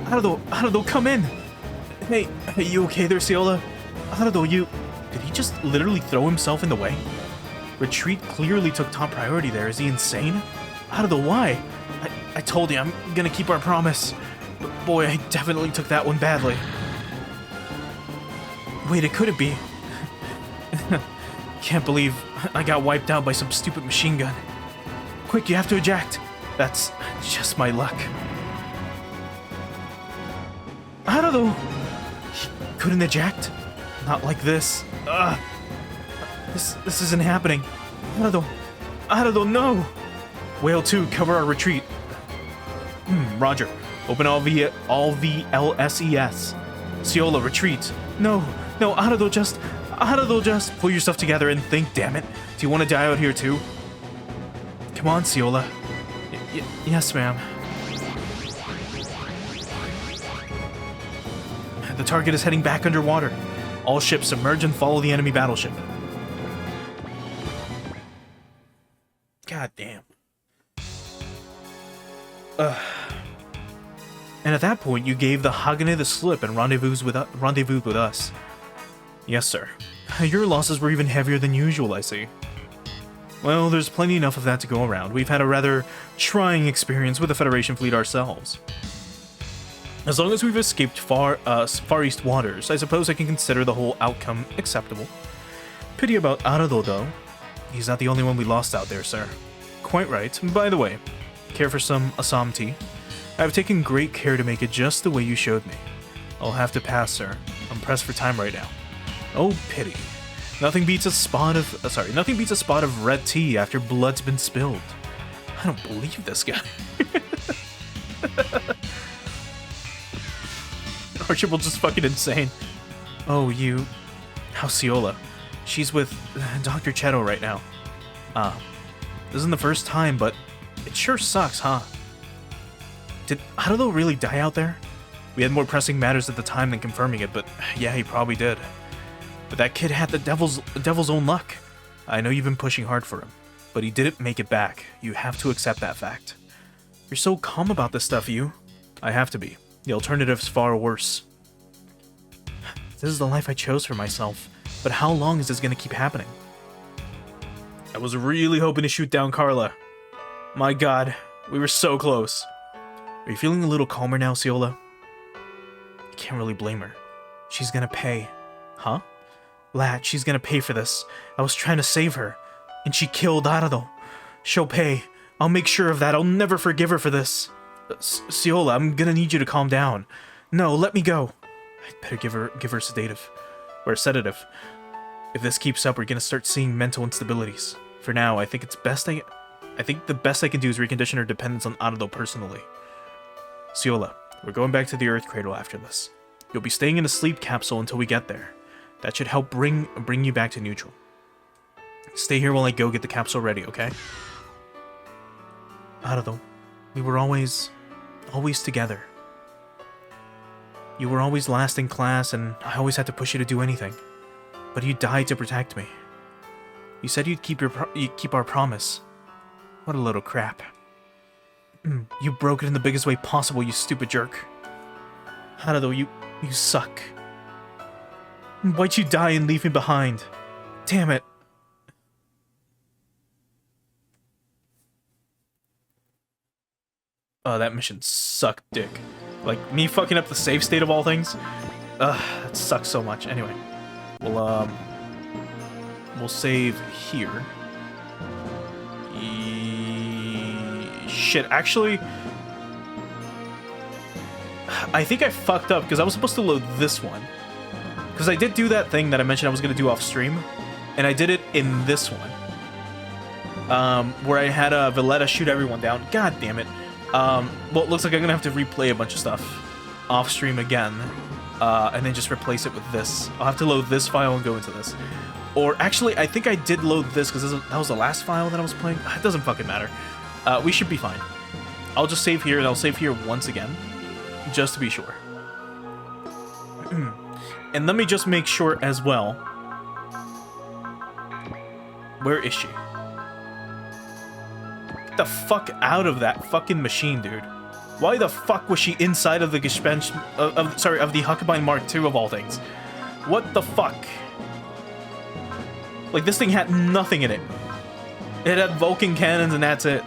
Speaker 1: Haruto, come in! Hey, you okay there, Ciola? Haruto, did he just literally throw himself in the way? Retreat clearly took top priority there. Is he insane? Haruto, why? I told you, I'm gonna keep our promise. But boy, I definitely took that one badly. Wait, it couldn't be. Can't believe I got wiped out by some stupid machine gun. Quick, you have to eject. That's just my luck. Haruto! He couldn't eject? Not like this. This isn't happening. Haruto, no! Whale 2, cover our retreat. Roger. Open all VLSES. Ciola, retreat. No, Haruto, just pull yourself together and think, damn it. Do you want to die out here too? Come on, Ciola. Yes, ma'am. The target is heading back underwater. All ships submerge and follow the enemy battleship. God damn. And at that point, you gave the Hagane the slip and rendezvoused with us. Yes, sir. Your losses were even heavier than usual, I see. Well, there's plenty enough of that to go around. We've had a rather trying experience with the Federation fleet ourselves. As long as we've escaped Far East waters, I suppose I can consider the whole outcome acceptable. Pity about Haruto, though. He's not the only one we lost out there, sir. Quite right. By the way, care for some Assam tea? I've taken great care to make it just the way you showed me. I'll have to pass, sir. I'm pressed for time right now. Oh, pity. Nothing beats a spot of red tea after blood's been spilled. I don't believe this guy. Archibald's just fucking insane. Oh, how's Ciola? She's with Dr. Cheto right now. This isn't the first time, but it sure sucks, huh? Did Haruto really die out there? We had more pressing matters at the time than confirming it, but yeah, he probably did. But that kid had the devil's own luck. I know you've been pushing hard for him, but he didn't make it back. You have to accept that fact. You're so calm about this stuff, I have to be. The alternative's far worse. This is the life I chose for myself, but how long is this gonna keep happening? I was really hoping to shoot down Carla. My god, we were so close. Are you feeling a little calmer now, Ciola? I can't really blame her. She's gonna pay. Huh? Lad, she's gonna pay for this. I was trying to save her, and she killed Haruto. She'll pay. I'll make sure of that. I'll never forgive her for this. Ciola, I'm gonna need you to calm down. No, let me go. I'd better give her sedative. Or a sedative. If this keeps up, we're gonna start seeing mental instabilities. For now, I think the best I can do is recondition her dependence on Haruto personally. Ciola, we're going back to the Earth Cradle after this. You'll be staying in a sleep capsule until we get there. That should help bring you back to neutral. Stay here while I go get the capsule ready, okay? Haruto, we were always together. You were always last in class, and I always had to push you to do anything. But you died to protect me. You said you'd keep our promise. What a little crap. You broke it in the biggest way possible, you stupid jerk. Haruto, you suck. Why'd you die and leave me behind? Damn it. Oh, that mission sucked dick. Like, me fucking up the save state of all things? Ugh, that sucks so much. Anyway, we'll save here. Shit, actually, I think I fucked up because I was supposed to load this one. Because I did do that thing that I mentioned I was going to do off stream, and I did it in this one. Where I had Valletta shoot everyone down. God damn it. Well, it looks like I'm going to have to replay a bunch of stuff off stream again, and then just replace it with this. I'll have to load this file and go into this. Or actually, I think I did load this because that was the last file that I was playing. It doesn't fucking matter. We should be fine. I'll just save here, and I'll save here once again, just to be sure. And let me just make sure as well. Where is she? Get the fuck out of that fucking machine, dude. Why the fuck was she inside of the Gespenst... of the Huckleberry Mark II of all things? What the fuck? Like, this thing had nothing in it. It had Vulcan cannons and that's it.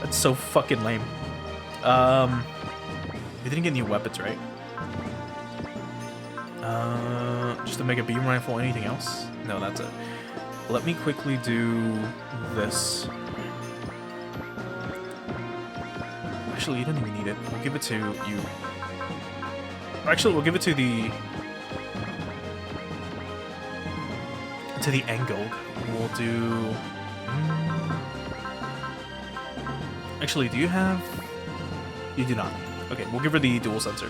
Speaker 1: That's so fucking lame. We didn't get new weapons, right? Just a Mega Beam Rifle, anything else? No, that's it. Let me quickly do this. Actually, you don't even need it. We'll give it to you. Actually, we'll give it to the Engold. We'll do... Actually, do you have... You do not. Okay, we'll give her the dual sensor.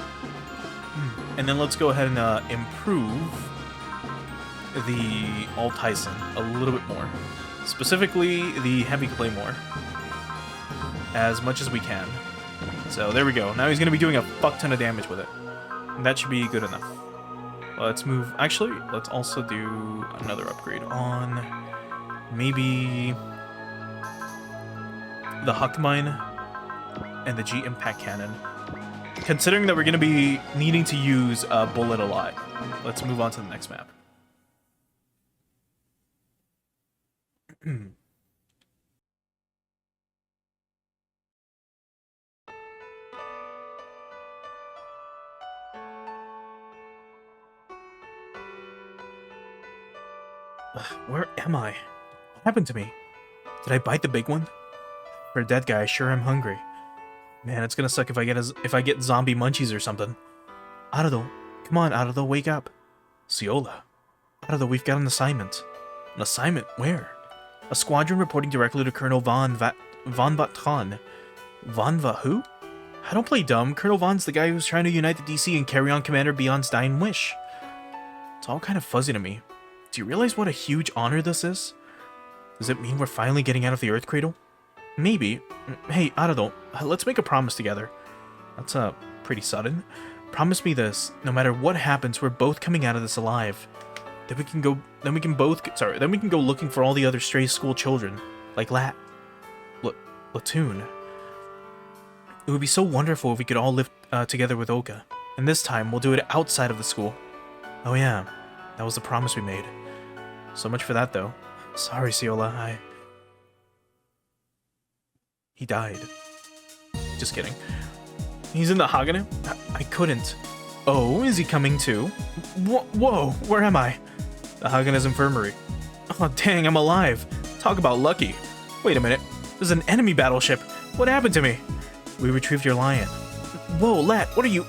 Speaker 1: And then let's go ahead and improve the Alt-Tyson a little bit more. Specifically, the Heavy Claymore. As much as we can. So, there we go. Now he's going to be doing a fuck ton of damage with it. And that should be good enough. Let's move... Actually, let's also do another upgrade on... Maybe... the Huckmine and the G-Impact Cannon. Considering that we're going to be needing to use a bullet a lot. Let's move on to the next map. Where am I? What happened to me? Did I bite the big one? For a dead guy, I sure am hungry. Man, it's gonna suck if I get zombie munchies or something. Haruto, come on, Haruto, wake up. Ciola. Haruto, we've got an assignment. An assignment? Where? A squadron reporting directly to Colonel Von Vatron. Von Va who? I don't play dumb. Colonel Von's the guy who's trying to unite the DC and carry on Commander Beyond's dying wish. It's all kind of fuzzy to me. Do you realize what a huge honor this is? Does it mean we're finally getting out of the Earth Cradle? Maybe. Hey, Haruto, let's make a promise together. That's pretty sudden. Promise me this. No matter what happens, we're both coming out of this alive. Then we can go looking for all the other stray school children, like Latoon. It would be so wonderful if we could all live together with Oka. And this time, we'll do it outside of the school. Oh yeah, that was the promise we made. So much for that, though. Sorry, Ciola, He died. Just kidding. He's in the Hagane? I couldn't. Oh, is he coming too? Whoa, where am I? The Hagane's infirmary. Oh, dang, I'm alive. Talk about lucky. Wait a minute. There's an enemy battleship. What happened to me? We retrieved your lion. Whoa, Lat, what are you...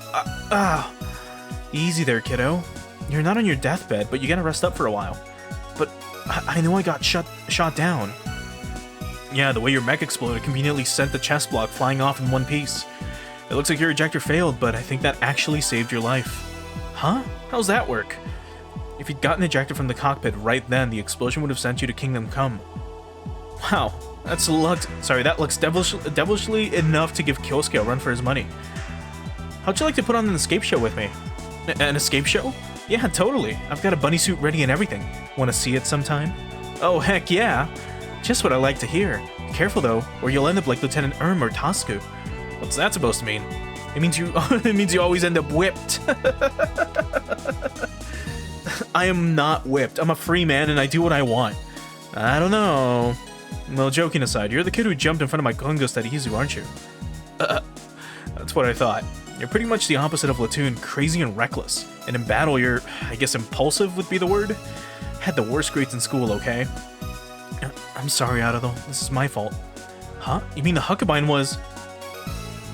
Speaker 1: Easy there, kiddo. You're not on your deathbed, but you gotta rest up for a while. But I know I got shot down. Yeah, the way your mech exploded conveniently sent the chest block flying off in one piece. It looks like your ejector failed, but I think that actually saved your life. Huh? How's that work? If you'd gotten ejected from the cockpit right then, the explosion would have sent you to Kingdom Come. Wow, that looks devilishly enough to give Kyosuke a run for his money. How'd you like to put on an escape show with me? An escape show? Yeah, totally. I've got a bunny suit ready and everything. Want to see it sometime? Oh, heck yeah. Just what I like to hear. Careful though, or you'll end up like Lieutenant Erm or Tasku. What's that supposed to mean? It means you it means you always end up whipped. I am not whipped. I'm a free man and I do what I want. I don't know. Well, joking aside, you're the kid who jumped in front of my Gungos at Izu, aren't you? That's what I thought. You're pretty much the opposite of Latoon, crazy and reckless. And in battle, you're, I guess impulsive would be the word? Had the worst grades in school, okay? I'm sorry, Arudo. This is my fault. Huh? You mean the Huckabine was...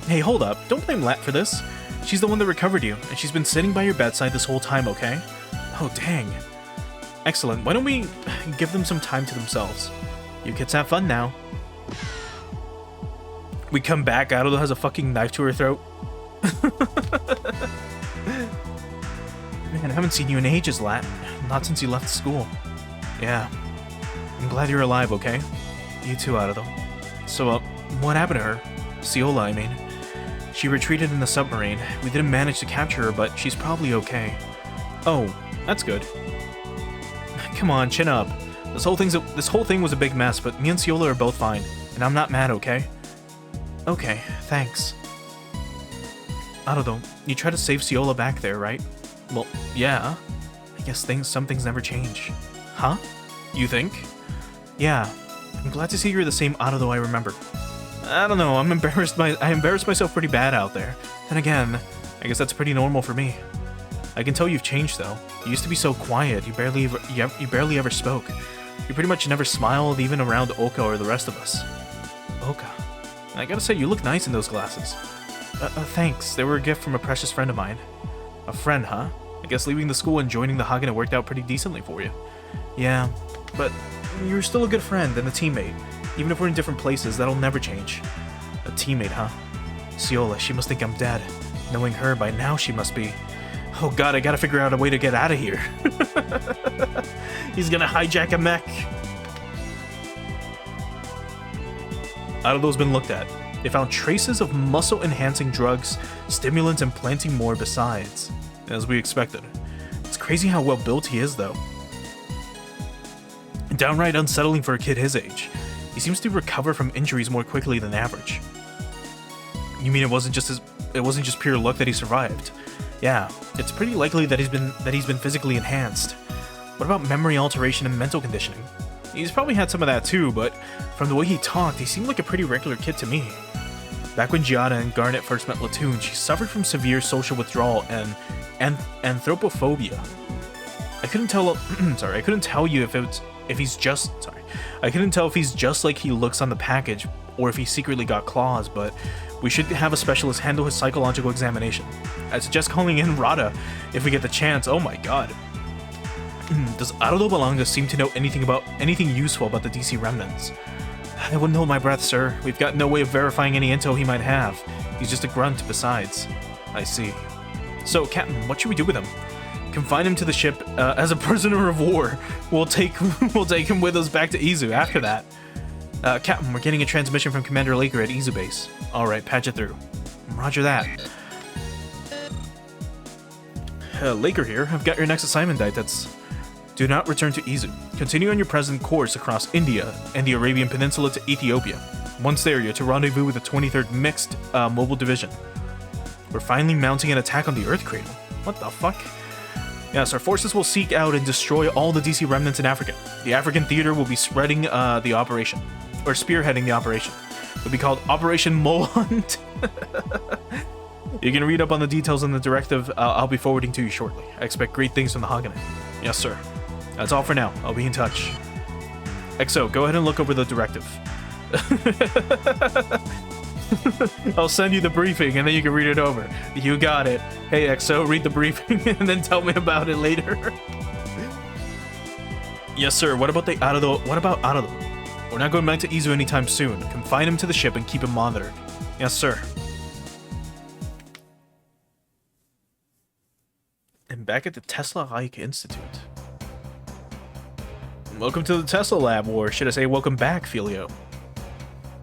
Speaker 1: Hey, hold up. Don't blame Lat for this. She's the one that recovered you, and she's been sitting by your bedside this whole time, okay? Oh, dang. Excellent. Why don't we give them some time to themselves? You kids have fun now. We come back, Arudo has a fucking knife to her throat. Man, I haven't seen you in ages, Lat. Not since you left school. Yeah. I'm glad you're alive, okay? You too, Arudo. So, what happened to her? Ciola, I mean. She retreated in the submarine. We didn't manage to capture her, but she's probably okay. Oh, that's good. Come on, chin up. This whole thing was a big mess, but me and Ciola are both fine. And I'm not mad, okay? Okay, thanks. Arudo, you tried to save Ciola back there, right? Well, yeah. I guess some things never change. Huh? You think? Yeah. I'm glad to see you're the same Arudo I remember. I don't know, I embarrassed myself pretty bad out there. Then again, I guess that's pretty normal for me. I can tell you've changed though. You used to be so quiet, you barely ever spoke. You pretty much never smiled even around Oka or the rest of us. Oka. I gotta say, you look nice in those glasses. Thanks. They were a gift from a precious friend of mine. A friend, huh? I guess leaving the school and joining the Hagane worked out pretty decently for you. Yeah, but you're still a good friend and a teammate. Even if we're in different places, that'll never change. A teammate, huh? Ciola, she must think I'm dead. Knowing her, by now she must be... Oh god, I gotta figure out a way to get out of here. He's gonna hijack a mech. Arudo's been looked at. They found traces of muscle-enhancing drugs, stimulants, and plenty more besides. As we expected. It's crazy how well built he is, though. Downright unsettling for a kid his age. He seems to recover from injuries more quickly than average. You mean it wasn't just pure luck that he survived? Yeah, it's pretty likely that he's been physically enhanced. What about memory alteration and mental conditioning? He's probably had some of that too, but from the way he talked, he seemed like a pretty regular kid to me. Back when Giada and Garnet first met Latoon, she suffered from severe social withdrawal and anthropophobia. I couldn't tell. I couldn't tell you if he's just like he looks on the package, or if he secretly got claws. But we should have a specialist handle his psychological examination. I suggest calling in Rada if we get the chance. Oh my god. Does Arudo Balanga seem to know anything useful about the DC remnants? I wouldn't hold my breath, sir. We've got no way of verifying any intel he might have. He's just a grunt besides. I see. So, Captain, what should we do with him? Confine him to the ship as a prisoner of war. We'll take him with us back to Izu after that. Captain, we're getting a transmission from Commander Laker at Izu base. Alright, patch it through. Roger that. Laker here. I've got your next assignment, Daitets. Do not return to Izu. Continue on your present course across India and the Arabian Peninsula to Ethiopia. Once there, you're to rendezvous with the 23rd Mixed Mobile Division. We're finally mounting an attack on the Earth Cradle. What the fuck? Yes, our forces will seek out and destroy all the DC remnants in Africa. The African theater will be spreading the operation, or spearheading the operation. It'll be called Operation Mole Hunt. You can read up on the details in the directive I'll be forwarding to you shortly. I expect great things from the Hagane. Yes, sir. That's all for now. I'll be in touch. XO, go ahead and look over the directive. I'll send you the briefing and then you can read it over. You got it. Hey, XO, read the briefing and then tell me about it later. Yes, sir. What about Arudo? We're not going back to Izu anytime soon. Confine him to the ship and keep him monitored. Yes, sir. And back at the Tesla Reich Institute. Welcome to the Tesla Lab, or should I say welcome back, Filio.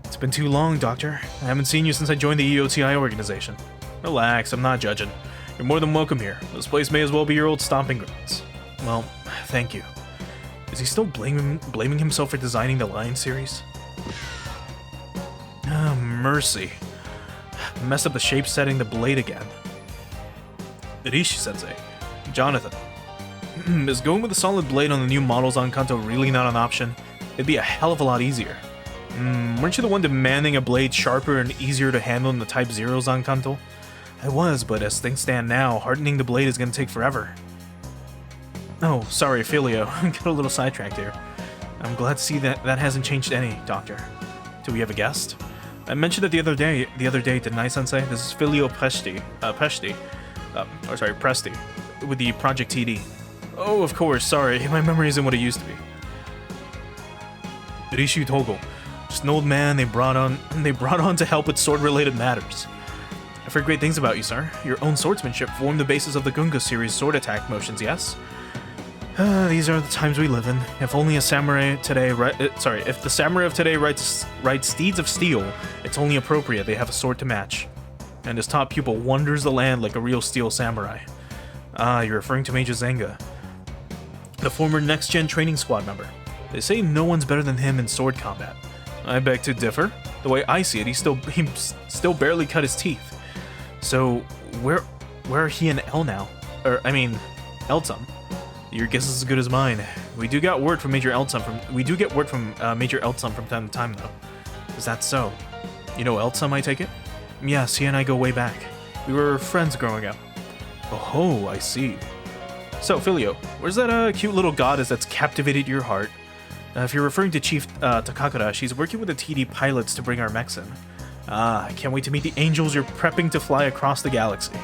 Speaker 1: It's been too long, Doctor. I haven't seen you since I joined the EOTI organization. Relax, I'm not judging. You're more than welcome here. This place may as well be your old stomping grounds. Well, thank you. Is he still blaming himself for designing the Lion series? Ah, mercy. Messed up the shape setting the blade again. Irishi-sensei. Jonathan. Is going with a solid blade on the new models on Kanto really not an option? It'd be a hell of a lot easier. Weren't you the one demanding a blade sharper and easier to handle than the Type Zeros on Kanto? I was, but as things stand now, hardening the blade is going to take forever. Oh, sorry, Filio. Got a little sidetracked here. I'm glad to see that hasn't changed any, Doctor. Do we have a guest? I mentioned it the other day, didn't I, Sensei? This is Filio Presti, with the Project TD. Oh, of course, sorry, my memory isn't what it used to be. Rishi Togo, just an old man they brought on to help with sword-related matters. I've heard great things about you, sir. Your own swordsmanship formed the basis of the Gunga series sword attack motions, yes? These are the times we live in. If only a samurai today, if the samurai of today writes steeds of steel, it's only appropriate they have a sword to match. And his top pupil wanders the land like a real steel samurai. Ah, you're referring to Major Zenga, the former next-gen training squad member. They say no one's better than him in sword combat. I beg to differ. The way I see it, he still barely cut his teeth. So, where are he and El now? Eltsum. Your guess is as good as mine. We do get word from Major Eltsum from time to time, though. Is that so? You know Eltsum, I take it? Yes, he and I go way back. We were friends growing up. Oh, I see. So, Filio, where's that cute little goddess that's captivated your heart? If you're referring to Chief Takakura, she's working with the TD pilots to bring our mechs in. Ah, I can't wait to meet the angels you're prepping to fly across the galaxy.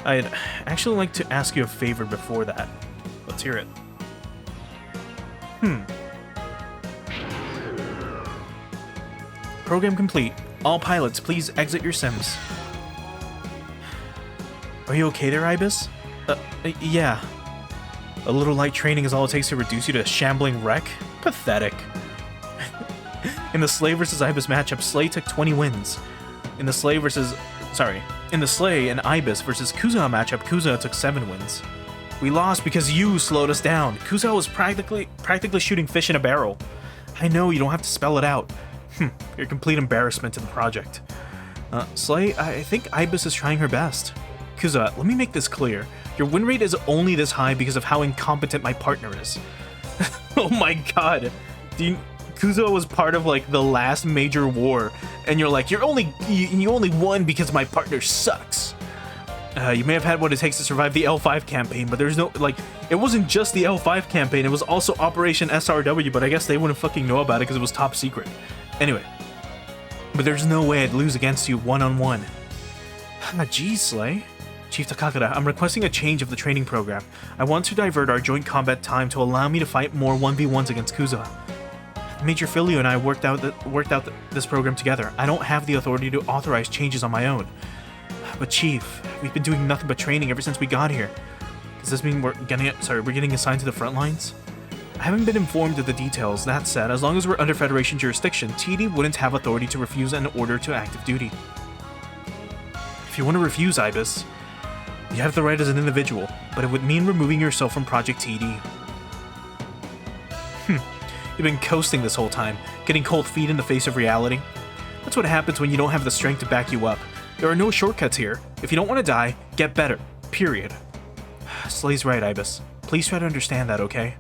Speaker 1: I'd actually like to ask you a favor before that. Let's hear it. Program complete. All pilots, please exit your sims. Are you okay there, Ibis? Yeah. A little light training is all it takes to reduce you to a shambling wreck? Pathetic. In the Slay vs. Ibis matchup, Slay took 20 wins. In the Slay and Ibis vs. Kuza matchup, Kuza took 7 wins. We lost because you slowed us down. Kuza was practically shooting fish in a barrel. I know, you don't have to spell it out. You're a complete embarrassment to the project. Slay, I think Ibis is trying her best. Kuza, let me make this clear. Your win rate is only this high because of how incompetent my partner is. Oh my god. Kuzo was part of like the last major war, and you're like, you only won because my partner sucks. You may have had what it takes to survive the L5 campaign, but there's no, like, it wasn't just the L5 campaign, it was also Operation SRW, but I guess they wouldn't fucking know about it because it was top secret. Anyway, but there's no way I'd lose against you one-on-one. Geez, Slay. Chief Takakura, I'm requesting a change of the training program. I want to divert our joint combat time to allow me to fight more 1v1s against Kuza. Major Filio and I worked out this program together. I don't have the authority to authorize changes on my own. But Chief, we've been doing nothing but training ever since we got here. Does this mean we're getting assigned to the front lines? I haven't been informed of the details. That said, as long as we're under Federation jurisdiction, TD wouldn't have authority to refuse an order to active duty. If you want to refuse, Ibis, you have the right as an individual, but it would mean removing yourself from Project TD. You've been coasting this whole time, getting cold feet in the face of reality. That's what happens when you don't have the strength to back you up. There are no shortcuts here. If you don't want to die, get better. Period. Slay's right, Ibis. Please try to understand that, okay?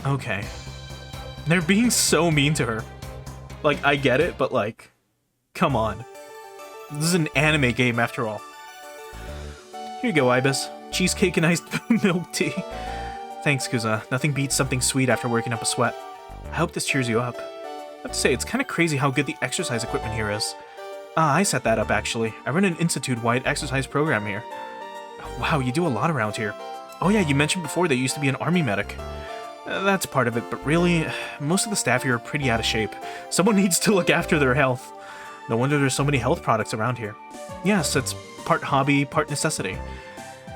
Speaker 1: Okay. They're being so mean to her. Like, I get it, but like, come on. This is an anime game after all. Here you go, Ibis. Cheesecake and iced milk tea. Thanks, Kuza. Nothing beats something sweet after working up a sweat. I hope this cheers you up. I have to say, it's kind of crazy how good the exercise equipment here is. I set that up, actually. I run an institute-wide exercise program here. Wow, you do a lot around here. Oh yeah, you mentioned before that you used to be an army medic. That's part of it, but really, most of the staff here are pretty out of shape. Someone needs to look after their health. No wonder there's so many health products around here. Yes, it's part hobby, part necessity.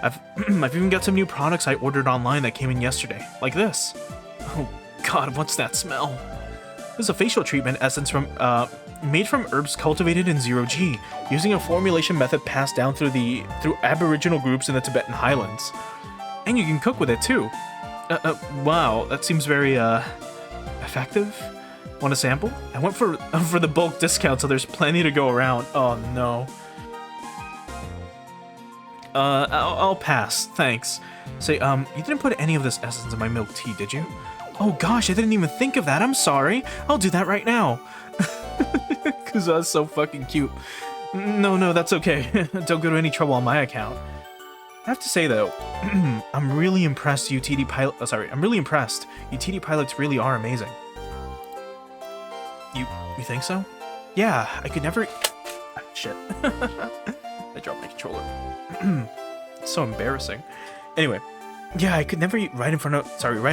Speaker 1: I've even got some new products I ordered online that came in yesterday, like this. Oh god, what's that smell? This is a facial treatment essence from Made from herbs cultivated in zero-G, using a formulation method passed down through Aboriginal groups in the Tibetan highlands. And you can cook with it too. Wow, that seems very, effective. Want a sample? I went for the bulk discount, so there's plenty to go around. Oh no. I'll pass, thanks. Say, you didn't put any of this essence in my milk tea, did you? Oh gosh, I didn't even think of that, I'm sorry. I'll do that right now. Kuza's so fucking cute. No, that's okay. Don't go to any trouble on my account. I have to say though, I'm really impressed UTD pilot. I'm really impressed. UTD pilots really are amazing. You think so? Yeah, I could never. Shit. I dropped my controller. It's so embarrassing. Anyway, yeah, I could never eat right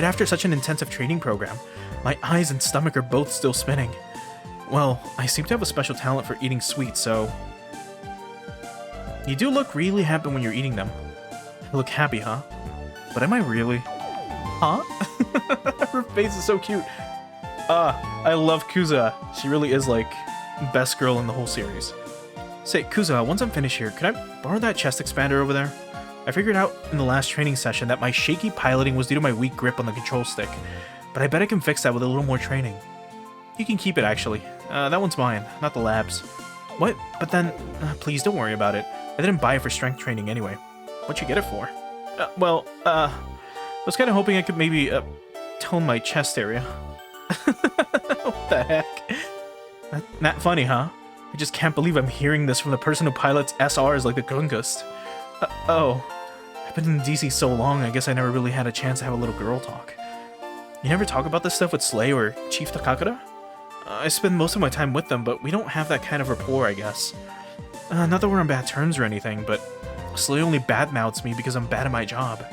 Speaker 1: after such an intensive training program. My eyes and stomach are both still spinning. Well, I seem to have a special talent for eating sweets, so... You do look really happy when you're eating them. You look happy, huh? But am I really? Huh? Her face is so cute. I love Kuza. She really is, like, best girl in the whole series. Say, Kuza, once I'm finished here, could I borrow that chest expander over there? I figured out in the last training session that my shaky piloting was due to my weak grip on the control stick, but I bet I can fix that with a little more training. You can keep it, actually. That one's mine, not the lab's. What? But then, please don't worry about it. I didn't buy it for strength training anyway. What'd you get it for? I was kind of hoping I could maybe, tone my chest area. What the heck? Not funny, huh? I just can't believe I'm hearing this from the person who pilots SRs like the Gungust. I've been in DC so long, I guess I never really had a chance to have a little girl talk. You never talk about this stuff with Slay or Chief Takakura? I spend most of my time with them, but we don't have that kind of rapport, I guess. Not that we're on bad terms or anything, but Slay only badmouths me because I'm bad at my job.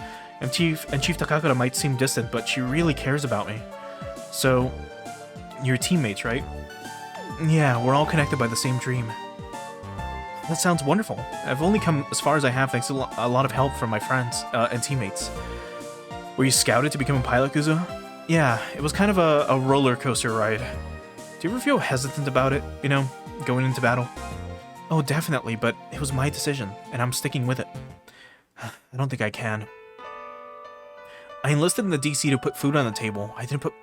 Speaker 1: And Chief Takakura might seem distant, but she really cares about me. So, you're teammates, right? Yeah, we're all connected by the same dream. That sounds wonderful. I've only come as far as I have thanks to a lot of help from my friends and teammates. Were you scouted to become a pilot, Kuza? Yeah, it was kind of a roller coaster ride. Do you ever feel hesitant about it, you know, going into battle? Oh, definitely, but it was my decision, and I'm sticking with it. I don't think I can. I enlisted in the DC to put food on the table. I didn't put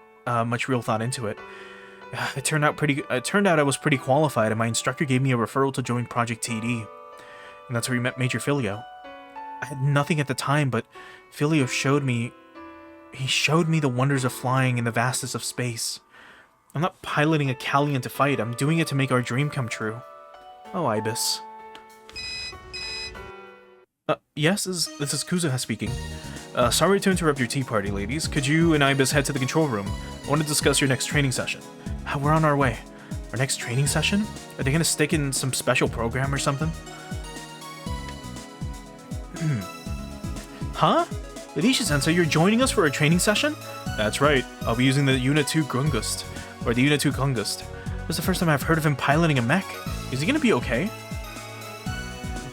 Speaker 1: much real thought into it. It turned out I was pretty qualified, and my instructor gave me a referral to join Project TD. And that's where we met Major Filio. I had nothing at the time, but Filio showed me the wonders of flying in the vastness of space. I'm not piloting a Callian to fight, I'm doing it to make our dream come true. Oh, Ibis. Yes, this is Kuzuha speaking. Sorry to interrupt your tea party, ladies. Could you and Ibis head to the control room? I want to discuss your next training session. We're on our way. Our next training session? Are they gonna stick in some special program or something? Huh? Irishi-sensei, you're joining us for a training session? That's right. I'll be using the Unit 2 Gungust. Or the Unit 2 Gungust. This is the first time I've heard of him piloting a mech. Is he gonna be okay?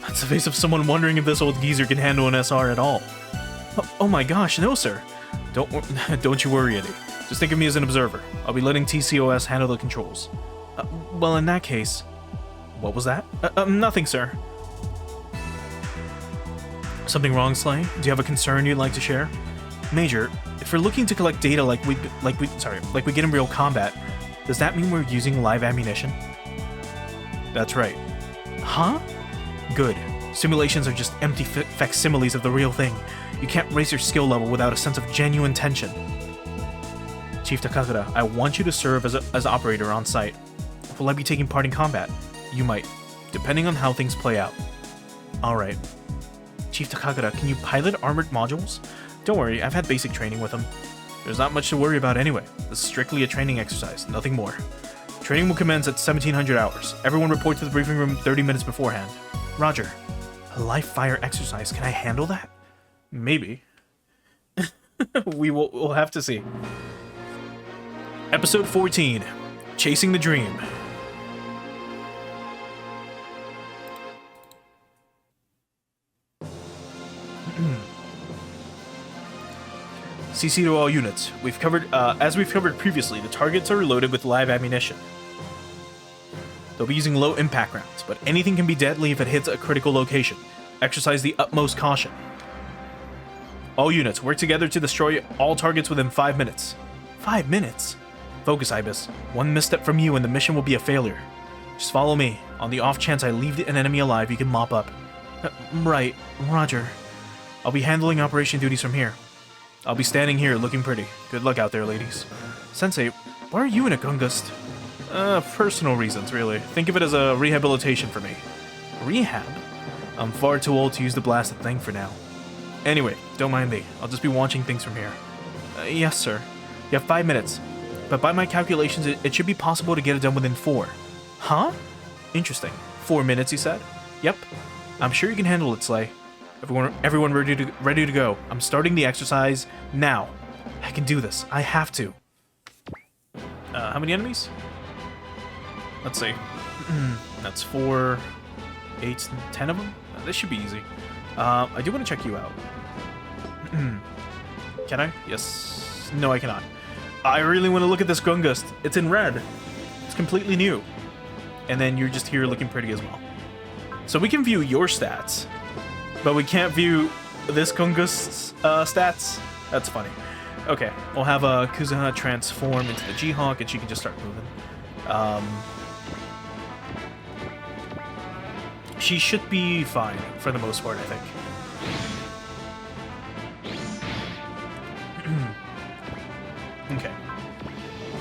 Speaker 1: That's the face of someone wondering if this old geezer can handle an SR at all. Oh my gosh, no sir. Don't you worry, Eddie. Just think of me as an observer. I'll be letting TCOS handle the controls. Well, in that case... What was that? Nothing, sir. Something wrong, Slay? Do you have a concern you'd like to share? Major, if we're looking to collect data like we get in real combat, does that mean we're using live ammunition? That's right. Huh? Good. Simulations are just empty facsimiles of the real thing. You can't raise your skill level without a sense of genuine tension. Chief Takakura, I want you to serve as operator on site. Will I be taking part in combat? You might, depending on how things play out. Alright. Chief Takakura, can you pilot armored modules? Don't worry, I've had basic training with them. There's not much to worry about anyway. This is strictly a training exercise, nothing more. Training will commence at 1700 hours. Everyone report to the briefing room 30 minutes beforehand. Roger. A live fire exercise, can I handle that? Maybe. We'll have to see. Episode 14, Chasing the Dream. CC to all units. As we've covered previously, the targets are reloaded with live ammunition. They'll be using low impact rounds, but anything can be deadly if it hits a critical location. Exercise the utmost caution. All units, work together to destroy all targets within 5 minutes. 5 minutes? Focus, Ibis. One misstep from you and the mission will be a failure. Just follow me. On the off chance I leave an enemy alive, you can mop up. Right. Roger. I'll be handling operation duties from here. I'll be standing here looking pretty. Good luck out there, ladies. Sensei, why are you in a Gungust? Personal reasons, really. Think of it as a rehabilitation for me. Rehab? I'm far too old to use the blasted thing for now. Anyway, don't mind me. I'll just be watching things from here. Yes, sir. You have 5 minutes. But by my calculations, it should be possible to get it done within 4. Huh? Interesting. 4 minutes, you said? Yep. I'm sure you can handle it, Slay. Everyone ready to go. I'm starting the exercise now. I can do this. I have to. How many enemies? Let's see. That's 4, 8, 10 of them? This should be easy. I do want to check you out. Can I? Yes. No, I cannot. I really want to look at this Gungust. It's in red. It's completely new. And then you're just here looking pretty as well. So we can view your stats, but we can't view this Gungust's stats. That's funny. Okay, we'll have Kuzuha transform into the G-Hawk, and she can just start moving. She should be fine for the most part, I think. Okay.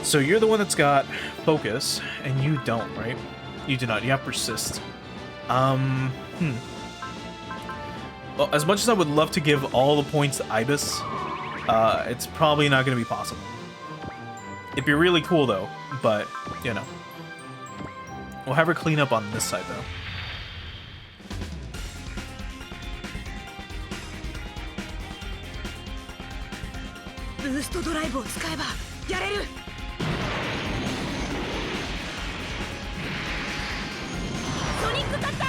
Speaker 1: So you're the one that's got focus, and you don't, right? You do not. You have persist. Well, as much as I would love to give all the points to Ibis, it's probably not going to be possible. It'd be really cool, though, but, you know. We'll have her clean up on this side, though.
Speaker 2: Boost drive を使えばやれる。ソニックカッター、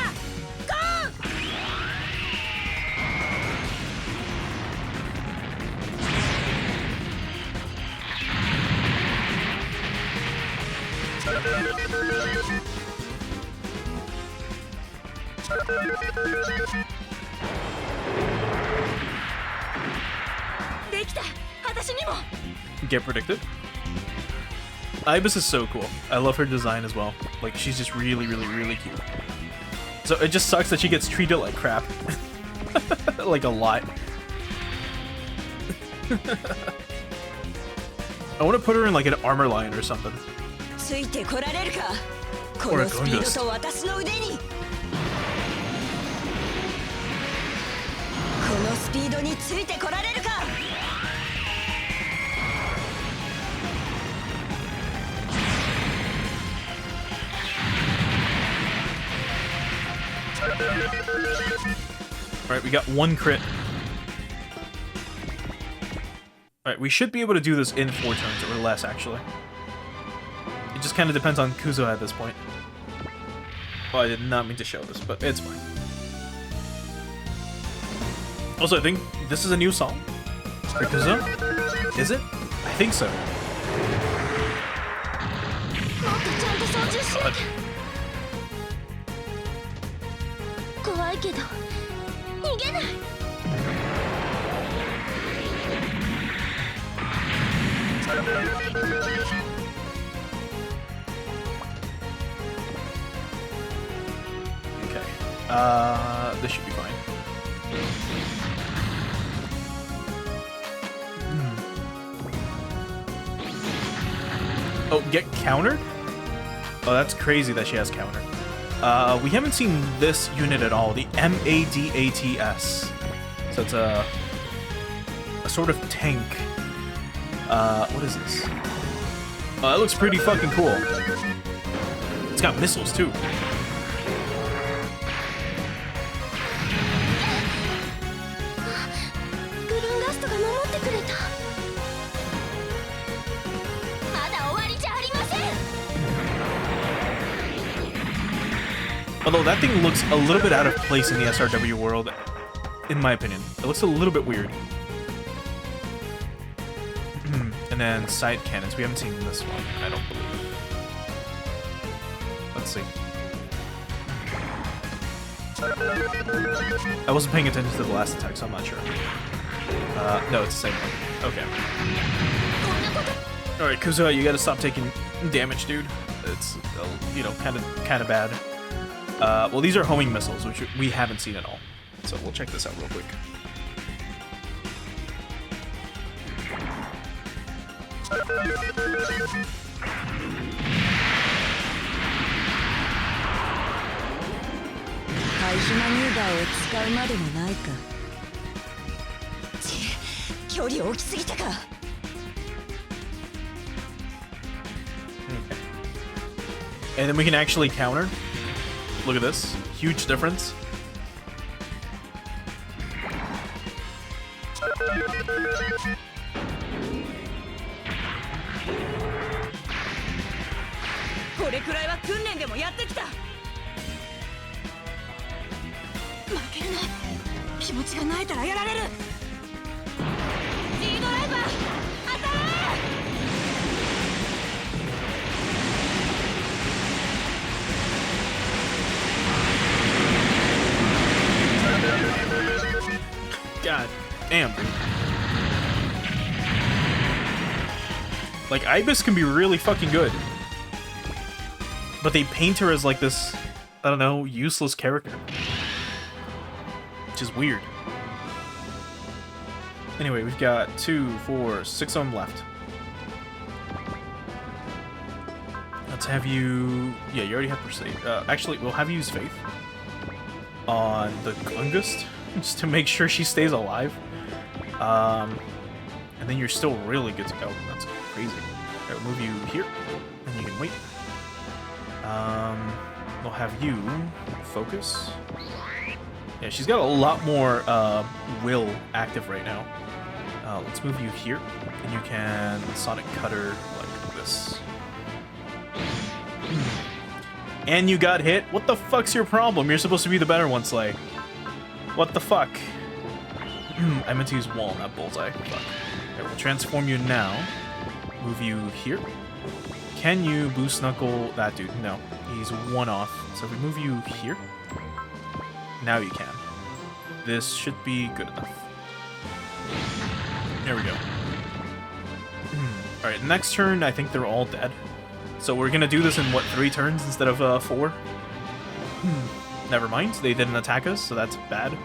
Speaker 2: ゴー！できた。私にも。
Speaker 1: Get predicted. Ibis is so cool. I love her design as well. Like, she's just really, really, really cute. So it just sucks that she gets treated like crap. Like a lot. I want to put her in like an armor line or something. Or a Gungust. Alright, we got 1 crit. Alright, we should be able to do this in 4 turns or less, actually. It just kind of depends on Kuzuha at this point. Oh, I did not mean to show this, but it's fine. Also, I think this is a new song for Kuzuha. Is it? I think so. God. Okay. This should be fine. Oh, get countered? Oh, that's crazy that she has counter. We haven't seen this unit at all, the MADATS. So it's a sort of tank. What is this? Oh, that looks pretty fucking cool. It's got missiles too. Although that thing looks a little bit out of place in the SRW world, in my opinion. It looks a little bit weird. And then side cannons. We haven't seen this one, I don't believe. Let's see. I wasn't paying attention to the last attack, so I'm not sure. No, it's the same one. Okay. Alright, Kuzuha, you gotta stop taking damage, dude. It's, you know, kind of bad. Well, these are homing missiles, which we haven't seen at all. So we'll check this out real quick. And then we can actually counter. Look at this. Huge difference. God damn, dude. Like, Ibis can be really fucking good. But they paint her as like this, I don't know, useless character. Which is weird. Anyway, we've got 2, 4, 6 of them left. Let's have you... Yeah, you already have Persuade. Actually, we'll have you use Faith on the Glungust, just to make sure she stays alive. And then you're still really good to go. That's crazy. Alright, we'll move you here, and you can wait. We'll have you focus. Yeah, she's got a lot more will active right now. Let's move you here, and you can Sonic Cutter like this. And you got hit? What the fuck's your problem? You're supposed to be the better one, Slay. What the fuck? I meant to use wall, not bullseye. Fuck. Okay, we'll transform you now. Move you here. Can you boost Knuckle that dude? No. He's one off. So if we move you here, now you can. This should be good enough. There we go. Alright, next turn, I think they're all dead. So we're gonna do this in, what, 3 turns instead of 4? Never mind, they didn't attack us, so that's bad.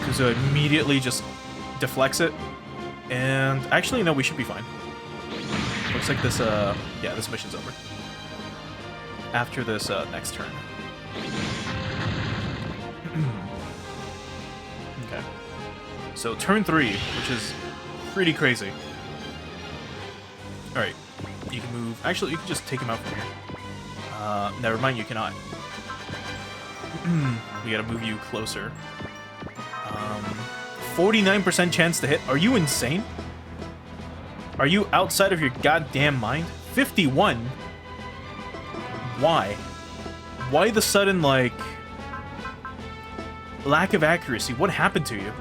Speaker 1: Kuzuha immediately just deflects it. And actually, no, we should be fine. Looks like this, yeah, this mission's over. After this next turn. Okay. So turn 3, which is pretty crazy. Alright, you can move... Actually, you can just take him out from here. Never mind, you cannot. We gotta move you closer. 49% chance to hit. Are you insane? Are you outside of your goddamn mind? 51? Why? Why the sudden, like... lack of accuracy? What happened to you?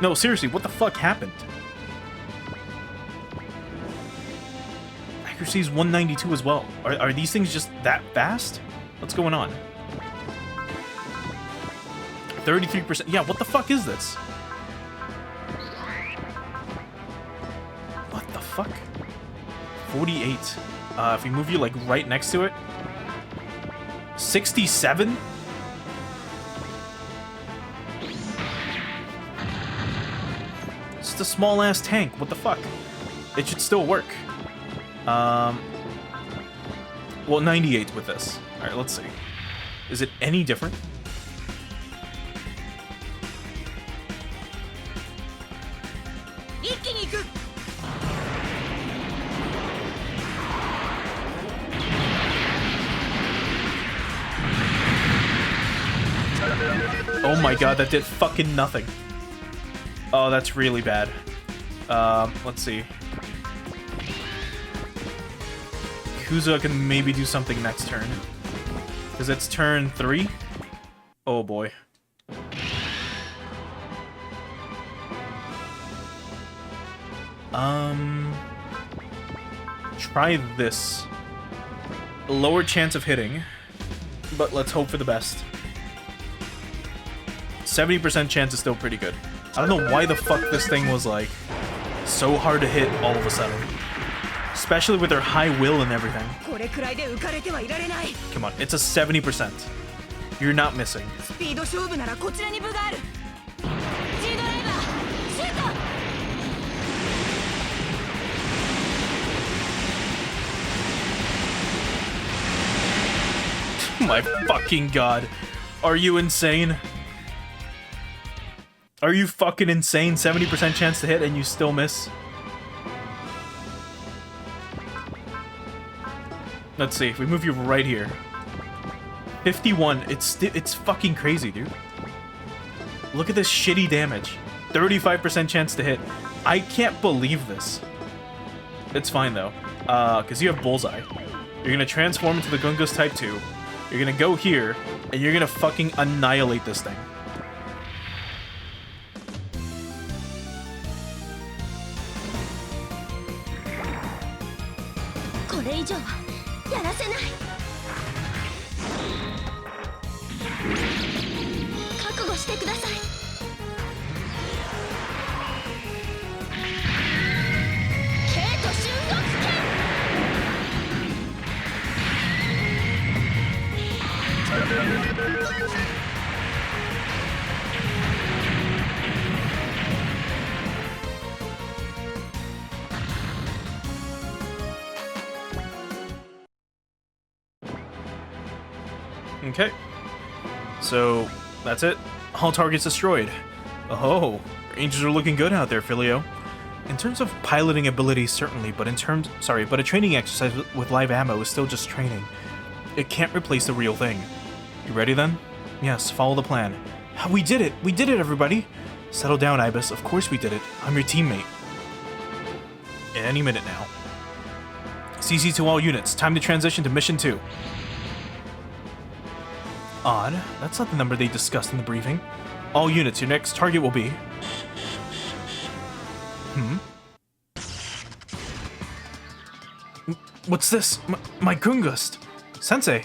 Speaker 1: No, seriously, what the fuck happened? Accuracy is 192 as well. Are these things just that fast? What's going on? 33%. Yeah, what the fuck is this? What the fuck? 48. If we move you, like, right next to it. 67? It's just a small-ass tank. What the fuck? It should still work. Well, 98 with this. Alright, let's see. Is it any different? Oh my god, that did fucking nothing. Oh, that's really bad. Let's see. Kuzuha can maybe do something next turn. Because it's turn 3. Oh boy. try this. Lower chance of hitting, but let's hope for the best. 70% chance is still pretty good. I don't know why the fuck this thing was like so hard to hit all of a sudden. Especially with their high will and everything. Come on, it's a 70%. You're not missing. My fucking god. Are you insane? Are you fucking insane? 70% chance to hit and you still miss? Let's see, if we move you right here. 51, it's fucking crazy, dude. Look at this shitty damage. 35% chance to hit. I can't believe this. It's fine though, because you have Bullseye. You're gonna transform into the Gungus Type 2. You're gonna go here, and you're gonna fucking annihilate this thing. Okay, so that's it. All targets destroyed. Oh, Rangers are looking good out there, Filio. In terms of piloting abilities, certainly, but a training exercise with live ammo is still just training. It can't replace the real thing. You ready then? Yes, follow the plan. We did it! We did it, everybody! Settle down, Ibis. Of course we did it. I'm your teammate. Any minute now. CC to all units. Time to transition to Mission 2. Odd. That's not the number they discussed in the briefing. All units, your next target will be... What's this? My Gungust. Sensei.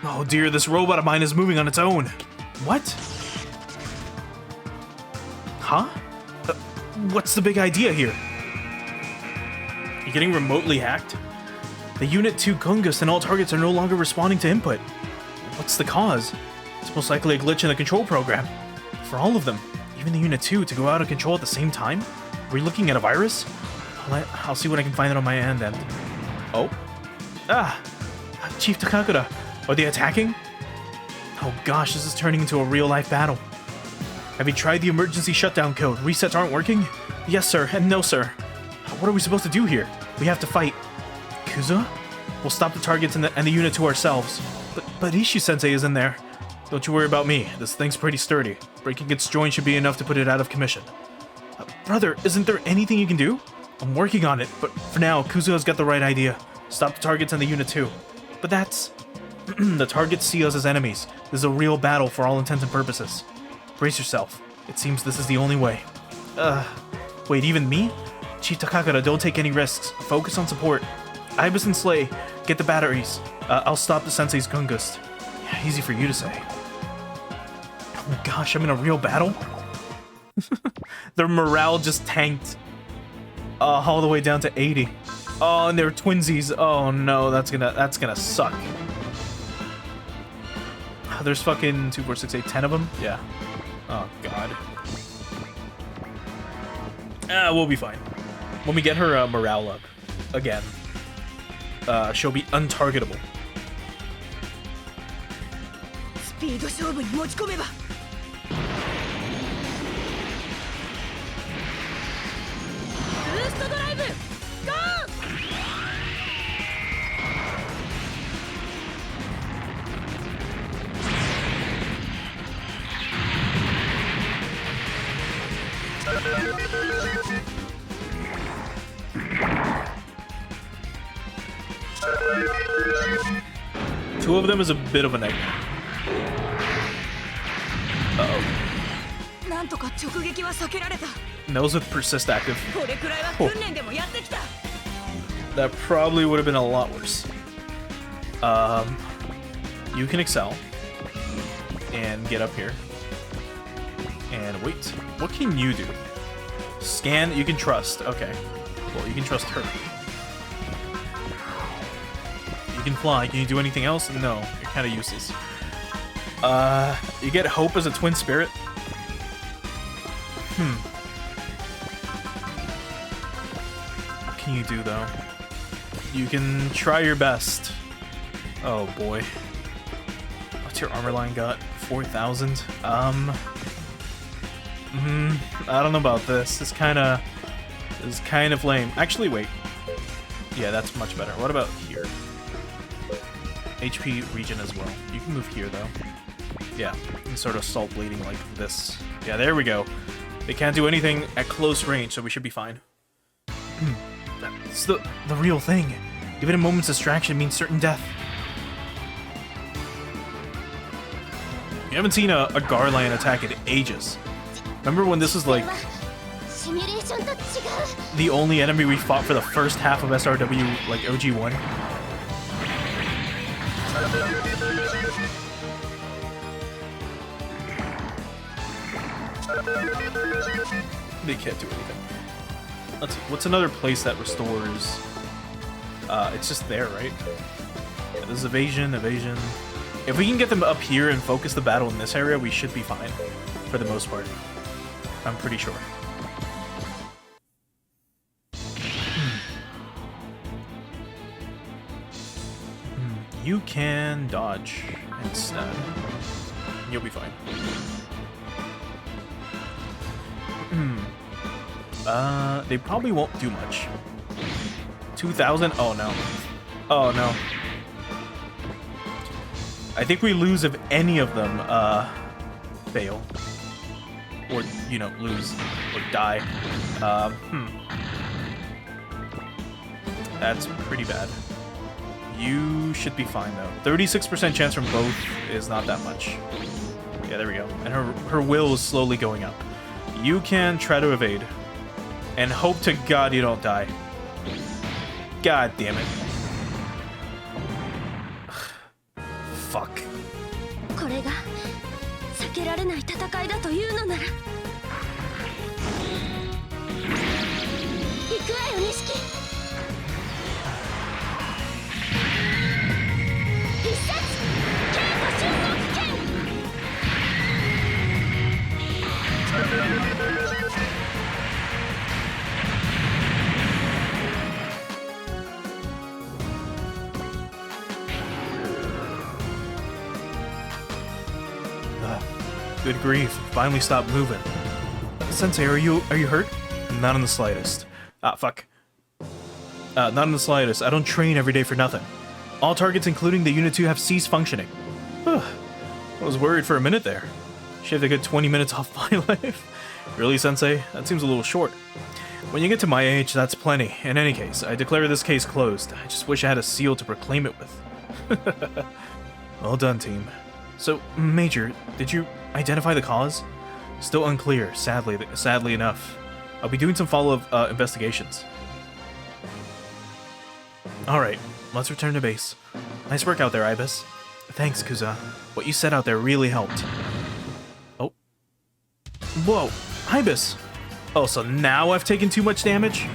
Speaker 1: Oh dear, this robot of mine is moving on its own. What? Huh? What's the big idea here? You're getting remotely hacked? The Unit 2 Gungus and all targets are no longer responding to input. What's the cause? It's most likely a glitch in the control program. For all of them, even the Unit 2, to go out of control at the same time? Are we looking at a virus? I'll see what I can find on my end and... Oh? Ah! Chief Takakura, are they attacking? Oh gosh, this is turning into a real-life battle. Have you tried the emergency shutdown code? Resets aren't working? Yes, sir, and no, sir. What are we supposed to do here? We have to fight. Kuzo? We'll stop the targets and the Unit 2 ourselves. But Ishu-sensei is in there. Don't you worry about me. This thing's pretty sturdy. Breaking its joint should be enough to put it out of commission. Brother, isn't there anything you can do? I'm working on it, but for now, Kuzo has got the right idea. Stop the targets and the Unit 2. But that's... the targets see us as enemies. This is a real battle for all intents and purposes. Brace yourself. It seems this is the only way. Wait, even me? Chief Takakura, don't take any risks. Focus on support. Ibis and Slay, get the batteries. I'll stop the Sensei's Gungust. Yeah, easy for you to say. Oh gosh, I'm in a real battle? Their morale just tanked all the way down to 80. Oh, and they're twinsies. Oh no, that's gonna suck. There's fucking 2, 4, 6, 8, 10 of them? Yeah. Oh god. We'll be fine. When we get her morale up again, she'll be untargetable. Two of them is a bit of a nightmare. Uh-oh.
Speaker 4: なんとか直撃は避けられた。
Speaker 1: Those with persist active.
Speaker 4: これくらいは訓練でもやってきた。
Speaker 1: That probably would have been a lot worse. You can excel and get up here and wait. What can you do? Scan. You can trust. Okay. Well, you can trust her. You can fly. Can you do anything else? No. You're kind of useless. You get hope as a twin spirit. What can you do though? You can try your best. Oh boy. What's your armor line got? 4,000? I don't know about this. This is kind of lame. Actually, wait. Yeah, that's much better. What about here? HP region as well. You can move here though. Yeah, and sort of salt bleeding like this. Yeah, there we go. They can't do anything at close range, so we should be fine. It's the real thing. Even a moment's distraction means certain death. You haven't seen a Garland attack in ages. Remember when this was like
Speaker 2: シミュレーションと違う。
Speaker 1: the only enemy we fought for the first half of SRW, like OG1? They can't do anything. Let's see. What's another place that restores? It's just there, right? Yeah, this is evasion, evasion. If we can get them up here and focus the battle in this area, we should be fine. For the most part. I'm pretty sure. You can dodge instead. You'll be fine. They probably won't do much. 2,000? Oh no. Oh no. I think we lose if any of them fail. Or, you know, lose. Or die. That's pretty bad. You should be fine though. 36% chance from both is not that much. Yeah, there we go. And her will is slowly going up. You can try to evade. And hope to God you don't die. God damn it. Fuck.
Speaker 2: これが避けられない戦いだというのなら。行くわよ、錦。必殺稽古瞬足剣。
Speaker 1: Good grief, finally stopped moving. Sensei, are you hurt? Not in the slightest. Ah, fuck. Not in the slightest. I don't train every day for nothing. All targets, including the Unit 2, have ceased functioning. I was worried for a minute there. Shaved a good 20 minutes off my life. Really, Sensei? That seems a little short. When you get to my age, that's plenty. In any case, I declare this case closed. I just wish I had a seal to proclaim it with. Well done, team. So, Major, did you identify the cause? Still unclear, sadly enough. I'll be doing some follow-up investigations. Alright, let's return to base. Nice work out there, Ibis. Thanks, Kuza. What you said out there really helped. Oh. Whoa, Ibis! Oh, so now I've taken too much damage?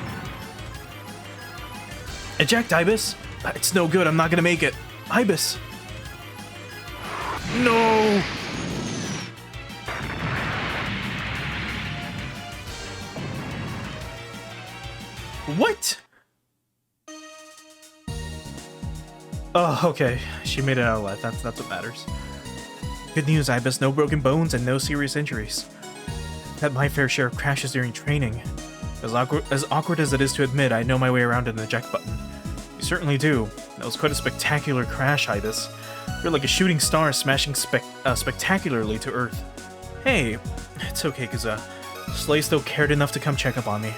Speaker 1: Eject, Ibis! It's no good, I'm not gonna make it. Ibis! No! What? Oh, okay. She made it out alive. That's what matters. Good news, Ibis. No broken bones and no serious injuries. Had my fair share of crashes during training. As awkward as it is to admit, I know my way around an eject button. You certainly do. That was quite a spectacular crash, Ibis. You're like a shooting star smashing spectacularly to Earth. Hey, it's okay, Kuza. Slay still cared enough to come check up on me.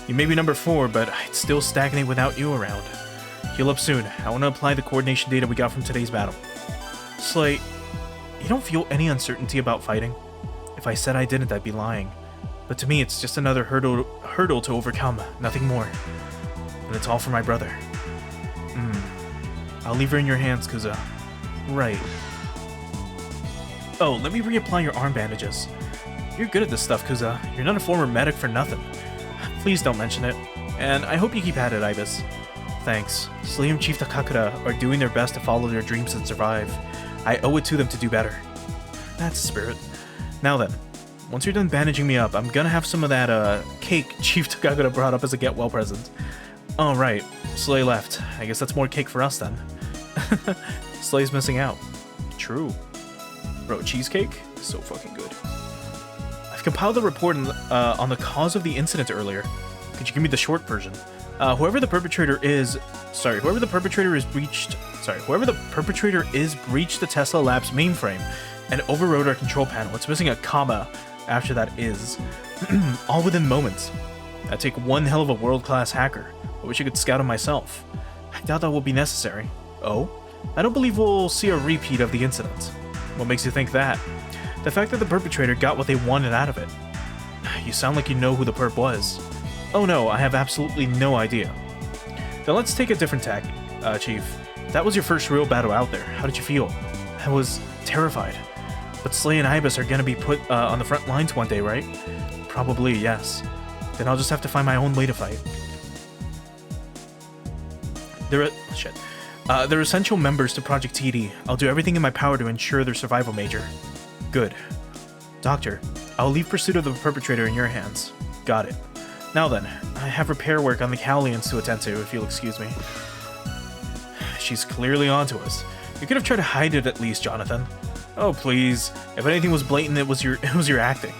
Speaker 1: You may be number 4, but I'd still stagnate without you around. Heal up soon. I want to apply the coordination data we got from today's battle. Slay, you don't feel any uncertainty about fighting? If I said I didn't, I'd be lying. But to me, it's just another hurdle to overcome, nothing more. And it's all for my brother. I'll leave her in your hands, Kuza. Right. Oh, let me reapply your arm bandages. You're good at this stuff, Kuza. You're not a former medic for nothing. Please don't mention it. And I hope you keep at it, Ibis. Thanks. Slayum and Chief Takakura are doing their best to follow their dreams and survive. I owe it to them to do better. That's the spirit. Now then, once you're done bandaging me up, I'm gonna have some of that, cake Chief Takakura brought up as a get-well present. Oh, right. Slay left. I guess that's more cake for us, then. Slay's missing out. True. Bro, cheesecake? So fucking good. I've compiled a report on the cause of the incident earlier. Could you give me the short version? Whoever the perpetrator is breached the Tesla Labs mainframe and overrode our control panel. It's missing a comma after that is. All within moments. That'd take one hell of a world-class hacker. I wish I could scout him myself. I doubt that will be necessary. Oh? I don't believe we'll see a repeat of the incident. What makes you think that? The fact that the perpetrator got what they wanted out of it. You sound like you know who the perp was. Oh no, I have absolutely no idea. Then let's take a different tack, Chief. That was your first real battle out there. How did you feel? I was terrified. But Slay and Ibis are gonna be put on the front lines one day, right? Probably, yes. Then I'll just have to find my own way to fight. They're essential members to Project TD. I'll do everything in my power to ensure their survival, Major. Good. Doctor, I'll leave pursuit of the perpetrator in your hands. Got it. Now then, I have repair work on the Calians to attend to, if you'll excuse me. She's clearly onto us. You could have tried to hide it at least, Jonathan. Oh, please. If anything was blatant, it was your acting.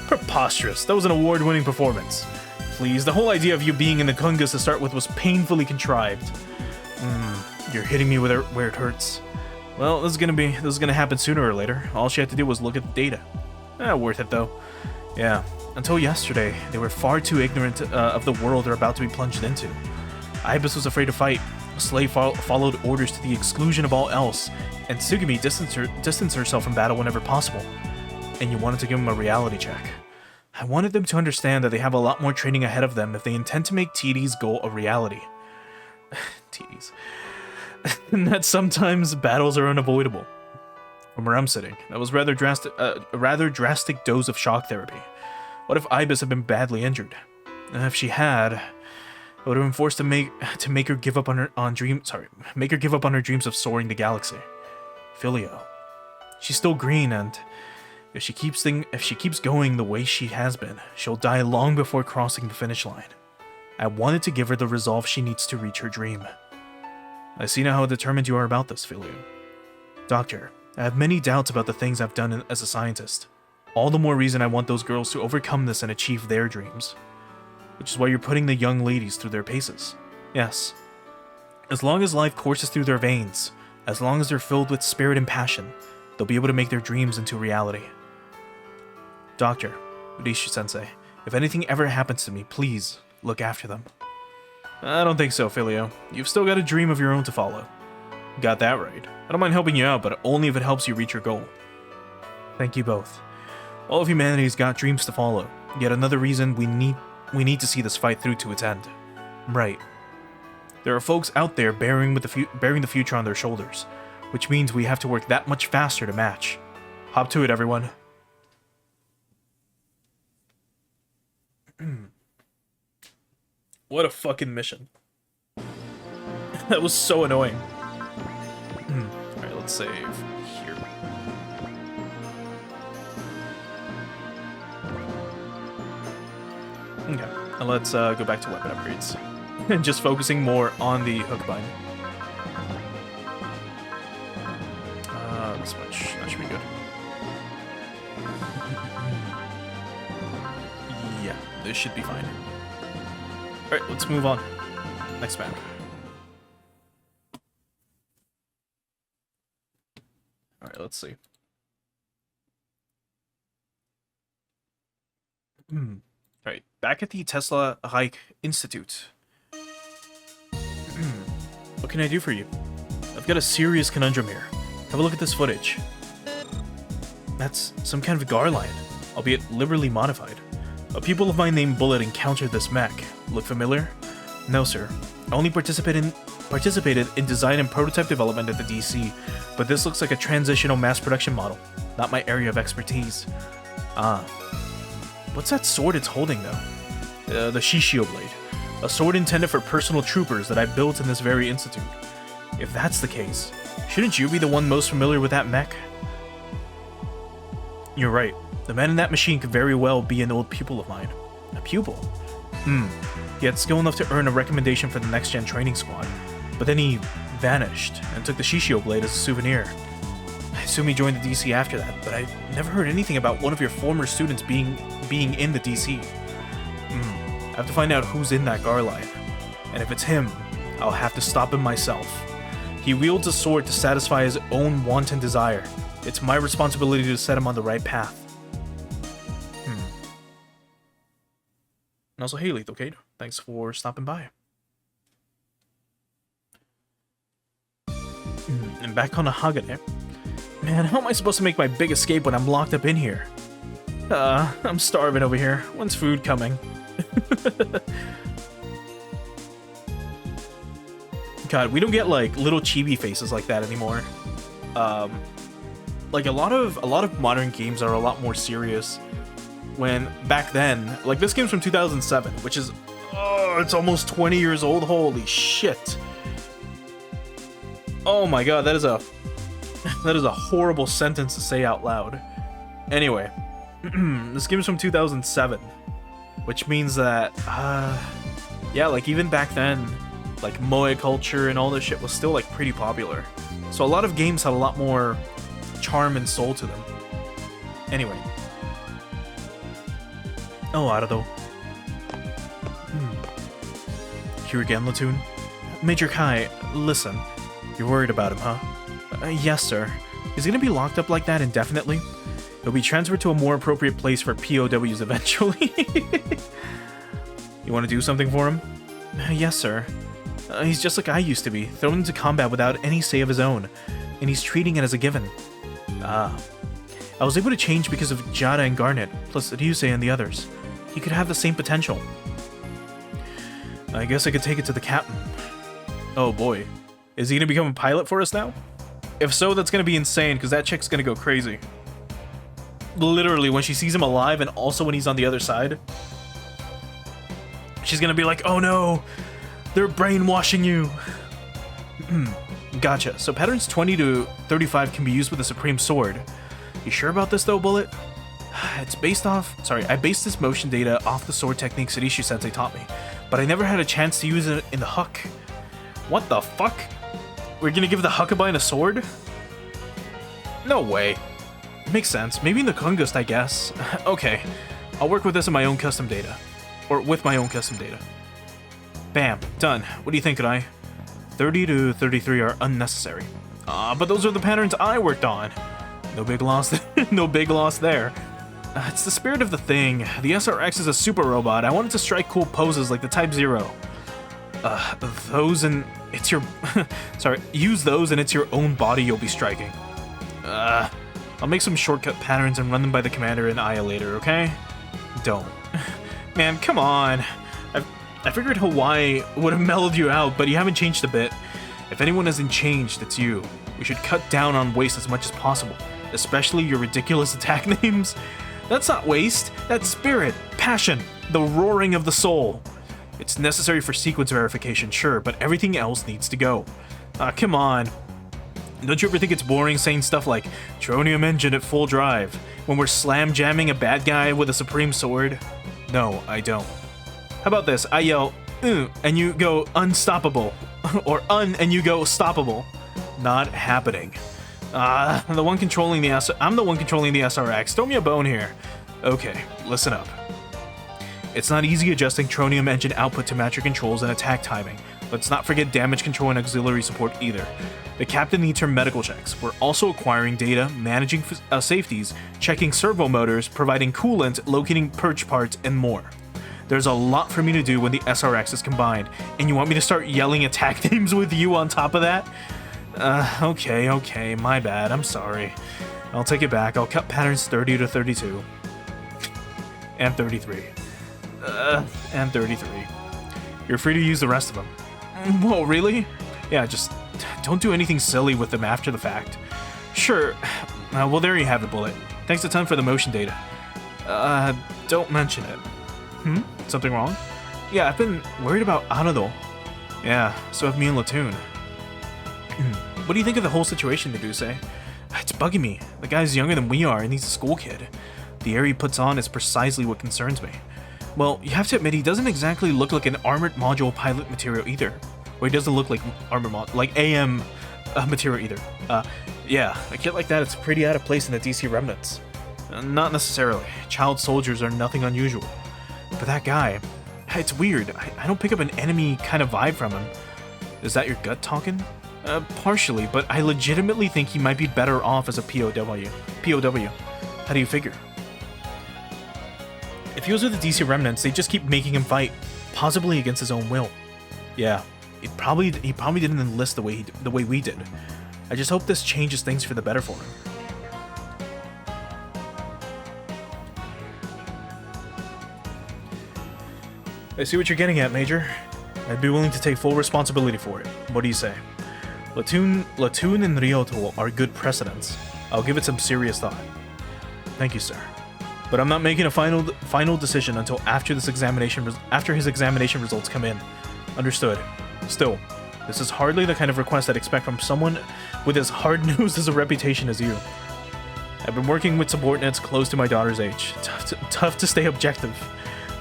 Speaker 1: Preposterous. That was an award-winning performance. Please, the whole idea of you being in the Kungas to start with was painfully contrived. You're hitting me where it hurts. Well, this is gonna happen sooner or later. All she had to do was look at the data. Worth it though. Yeah. Until yesterday, they were far too ignorant of the world they're about to be plunged into. Ibis was afraid to fight. Slay followed orders to the exclusion of all else, and Tsugumi distanced herself from battle whenever possible. And you wanted to give them a reality check. I wanted them to understand that they have a lot more training ahead of them if they intend to make TD's goal a reality. TD's. And that sometimes battles are unavoidable. From where I'm sitting, that was a rather drastic dose of shock therapy. What if Ibis had been badly injured? And if she had, I would have been forced to make her give up on her dreams of soaring the galaxy. Filio. She's still green, and if she keeps going the way she has been, she'll die long before crossing the finish line. I wanted to give her the resolve she needs to reach her dream. I see now how determined you are about this, Filio. Doctor, I have many doubts about the things I've done as a scientist. All the more reason I want those girls to overcome this and achieve their dreams. Which is why you're putting the young ladies through their paces. Yes. As long as life courses through their veins, as long as they're filled with spirit and passion, they'll be able to make their dreams into reality. Doctor, Rishi-sensei, if anything ever happens to me, please look after them. I don't think so, Filio. You've still got a dream of your own to follow. Got that right. I don't mind helping you out, but only if it helps you reach your goal. Thank you both. All of humanity's got dreams to follow. Yet another reason we need to see this fight through to its end. Right. There are folks out there bearing the future on their shoulders, which means we have to work that much faster to match. Hop to it, everyone. What a fucking mission. That was so annoying. Alright, let's save here. Okay, and let's go back to weapon upgrades. And just focusing more on the hookbind. Switch. That should be good. Yeah, this should be fine. Alright, let's move on. Next map. Alright, let's see. Alright, back at the Tesla Reich Institute. What can I do for you? I've got a serious conundrum here. Have a look at this footage. That's some kind of Garlion. albeit liberally modified. A pupil of mine named Bullet encountered this mech. Look familiar? No, sir. I only participated in design and prototype development at the DC, but this looks like a transitional mass production model. Not my area of expertise. Ah. What's that sword it's holding, though? The Shishio Blade. A sword intended for personal troopers that I built in this very institute. If that's the case, shouldn't you be the one most familiar with that mech? You're right. The man in that machine could very well be an old pupil of mine. A pupil? He had skill enough to earn a recommendation for the next-gen training squad, but then he vanished and took the Shishio Blade as a souvenir. I assume he joined the DC after that, but I never heard anything about one of your former students being in the DC. I have to find out who's in that Garline, and if it's him, I'll have to stop him myself. He wields a sword to satisfy his own wanton desire. It's my responsibility to set him on the right path. And also, hey, Lethal Kate, thanks for stopping by. And back on the Hagane. Man, how am I supposed to make my big escape when I'm locked up in here? I'm starving over here. When's food coming? God, we don't get like little chibi faces like that anymore. Like a lot of modern games are a lot more serious. When back then, like this game's from 2007, which is, it's almost 20 years old. Holy shit! Oh my god, that is a horrible sentence to say out loud. Anyway, this game's from 2007, which means that, yeah, like even back then, like moe culture and all this shit was still like pretty popular. So a lot of games had a lot more charm and soul to them. Anyway. Oh, Arado. Here again, Latoon. Major Kai, listen. You're worried about him, huh? Yes, sir. Is he gonna be locked up like that indefinitely? He'll be transferred to a more appropriate place for POWs eventually. You want to do something for him? Yes, sir. He's just like I used to be, thrown into combat without any say of his own, and he's treating it as a given. Ah. I was able to change because of Jada and Garnet, plus Ryusei and the others. He could have the same potential. I guess I could take it to the captain. Oh boy. Is he gonna become a pilot for us now? If so, that's gonna be insane, because that chick's gonna go crazy. Literally, when she sees him alive and also when he's on the other side, she's gonna be like, oh no, they're brainwashing you. Gotcha. So patterns 20 to 35 can be used with the Supreme Sword. You sure about this though, Bullet? It's based off... Sorry, I based this motion data off the sword techniques that Ishu-sensei taught me, but I never had a chance to use it in the Huck. What the fuck? We're gonna give the Huckabine a sword? No way. Makes sense. Maybe in the Kungust, I guess. Okay. I'll work with this in my own custom data. Or with my own custom data. Bam. Done. What do you think, Rai? 30 to 33 are unnecessary. But those are the patterns I worked on. No big loss. No big loss there. It's the spirit of the thing. The SRX is a super robot. I wanted to strike cool poses like the Type 0. Those and it's your... Sorry, use those and it's your own body you'll be striking. I'll make some shortcut patterns and run them by the commander and Aya later, okay? Don't. Man, come on. I figured Hawaii would have mellowed you out, but you haven't changed a bit. If anyone hasn't changed, it's you. We should cut down on waste as much as possible, especially your ridiculous attack names. That's not waste, that's spirit, passion, the roaring of the soul. It's necessary for sequence verification, sure, but everything else needs to go. Come on. Don't you ever think it's boring saying stuff like Tronium engine at full drive when we're slam jamming a bad guy with a supreme sword? No, I don't. How about this? I yell, and you go unstoppable. Or and you go stoppable. Not happening. I'm the one controlling the SRX. Throw me a bone here. Okay, listen up. It's not easy adjusting Tronium engine output to match your controls and attack timing. Let's not forget damage control and auxiliary support either. The captain needs her medical checks. We're also acquiring data, managing safeties, checking servo motors, providing coolant, locating perch parts, and more. There's a lot for me to do when the SRX is combined, and you want me to start yelling attack names with you on top of that? Okay, my bad, I'm sorry. I'll take it back, I'll cut patterns 30 to 32. And 33. And 33. You're free to use the rest of them. Whoa, really? Yeah, just don't do anything silly with them after the fact. Sure. Well, there you have it, Bullet. Thanks a ton for the motion data. Don't mention it. Something wrong? Yeah, I've been worried about Anado. Yeah, so have me and Latoon. What do you think of the whole situation, Naduse? It's bugging me. The guy's younger than we are, and he's a school kid. The air he puts on is precisely what concerns me. Well, you have to admit, he doesn't exactly look like an armored module pilot material either. Or he doesn't look like AM material either. Yeah, a kid like that is pretty out of place in the DC Remnants. Not necessarily. Child soldiers are nothing unusual. But that guy, it's weird. I don't pick up an enemy kind of vibe from him. Is that your gut talking? Partially, but I legitimately think he might be better off as a POW. How do you figure? If he was with the DC Remnants, they just keep making him fight, possibly against his own will. Yeah, he probably didn't enlist the way we did. I just hope this changes things for the better for him. I see what you're getting at, Major. I'd be willing to take full responsibility for it. What do you say? Latoon and Ryoto are good precedents. I'll give it some serious thought. Thank you, sir. But I'm not making a final decision until after his examination results come in. Understood. Still, this is hardly the kind of request I'd expect from someone with as hard-nosed as a reputation as you. I've been working with subordinates close to my daughter's age. Tough to stay objective.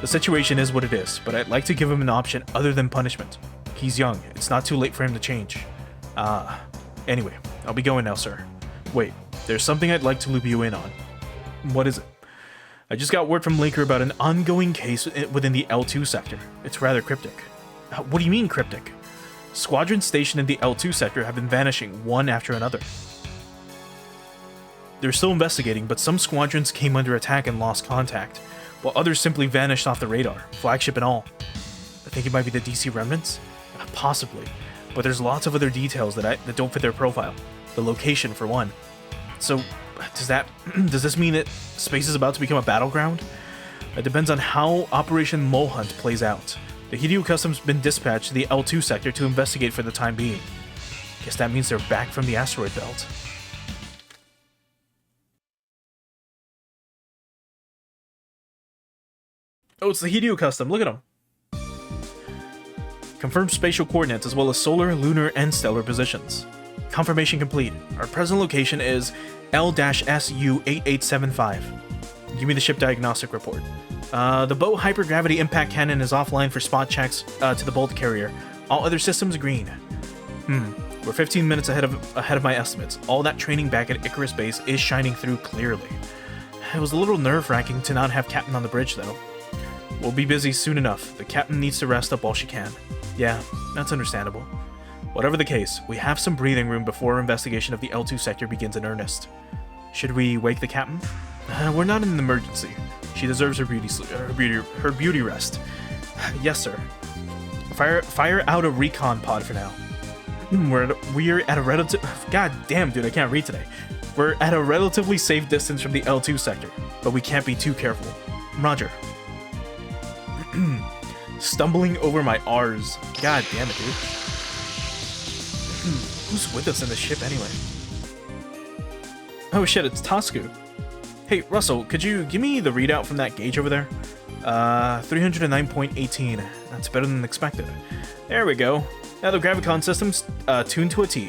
Speaker 1: The situation is what it is, but I'd like to give him an option other than punishment. He's young. It's not too late for him to change. Anyway, I'll be going now, sir. Wait, there's something I'd like to loop you in on. What is it? I just got word from Laker about an ongoing case within the L2 sector. It's rather cryptic. What do you mean cryptic? Squadrons stationed in the L2 sector have been vanishing one after another. They're still investigating, but some squadrons came under attack and lost contact, while others simply vanished off the radar, flagship and all. I think it might be the DC Remnants? Possibly, but there's lots of other details that don't fit their profile. The location, for one. So, does this mean that space is about to become a battleground? It depends on how Operation Mole Hunt plays out. The Hideo Customs been dispatched to the L2 sector to investigate for the time being. Guess that means they're back from the asteroid belt. Oh, it's the Hideo Custom. Look at him. Confirmed spatial coordinates as well as solar, lunar, and stellar positions. Confirmation complete. Our present location is L-SU-8875. Give me the ship diagnostic report. The boat hypergravity impact cannon is offline for spot checks to the bolt carrier. All other systems green. We're 15 minutes ahead of my estimates. All that training back at Icarus Base is shining through clearly. It was a little nerve-wracking to not have Captain on the bridge, though. We'll be busy soon enough. The Captain needs to rest up while she can. Yeah, that's understandable. Whatever the case, we have some breathing room before our investigation of the L2 sector begins in earnest. Should we wake the Captain? We're not in an emergency. She deserves her beauty rest. Yes, sir. Fire out a recon pod for now. We're at a relative. God damn, dude, I can't read today. We're at a relatively safe distance from the L2 sector, but we can't be too careful. Roger. Stumbling over my R's. God damn it, dude. Who's with us in the ship anyway? Oh shit, it's Tasku. Hey, Russell, could you give me the readout from that gauge over there? 309.18. That's better than expected. There we go. Now the Gravicon system's tuned to a T.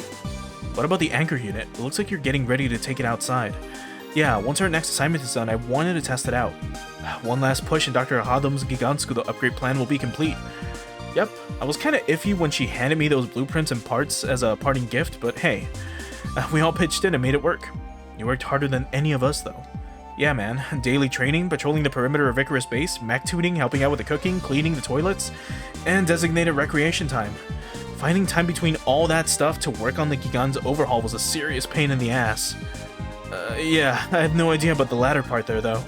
Speaker 1: What about the anchor unit? It looks like you're getting ready to take it outside. Yeah, once our next assignment is done, I wanted to test it out. One last push and Dr. Hadom's Gigantskudo upgrade plan will be complete. Yep, I was kinda iffy when she handed me those blueprints and parts as a parting gift, but hey, we all pitched in and made it work. You worked harder than any of us, though. Yeah, man, daily training, patrolling the perimeter of Icarus Base, mech tuning, helping out with the cooking, cleaning the toilets, and designated recreation time. Finding time between all that stuff to work on the Gigan's overhaul was a serious pain in the ass. Yeah, I had no idea about the latter part there, though.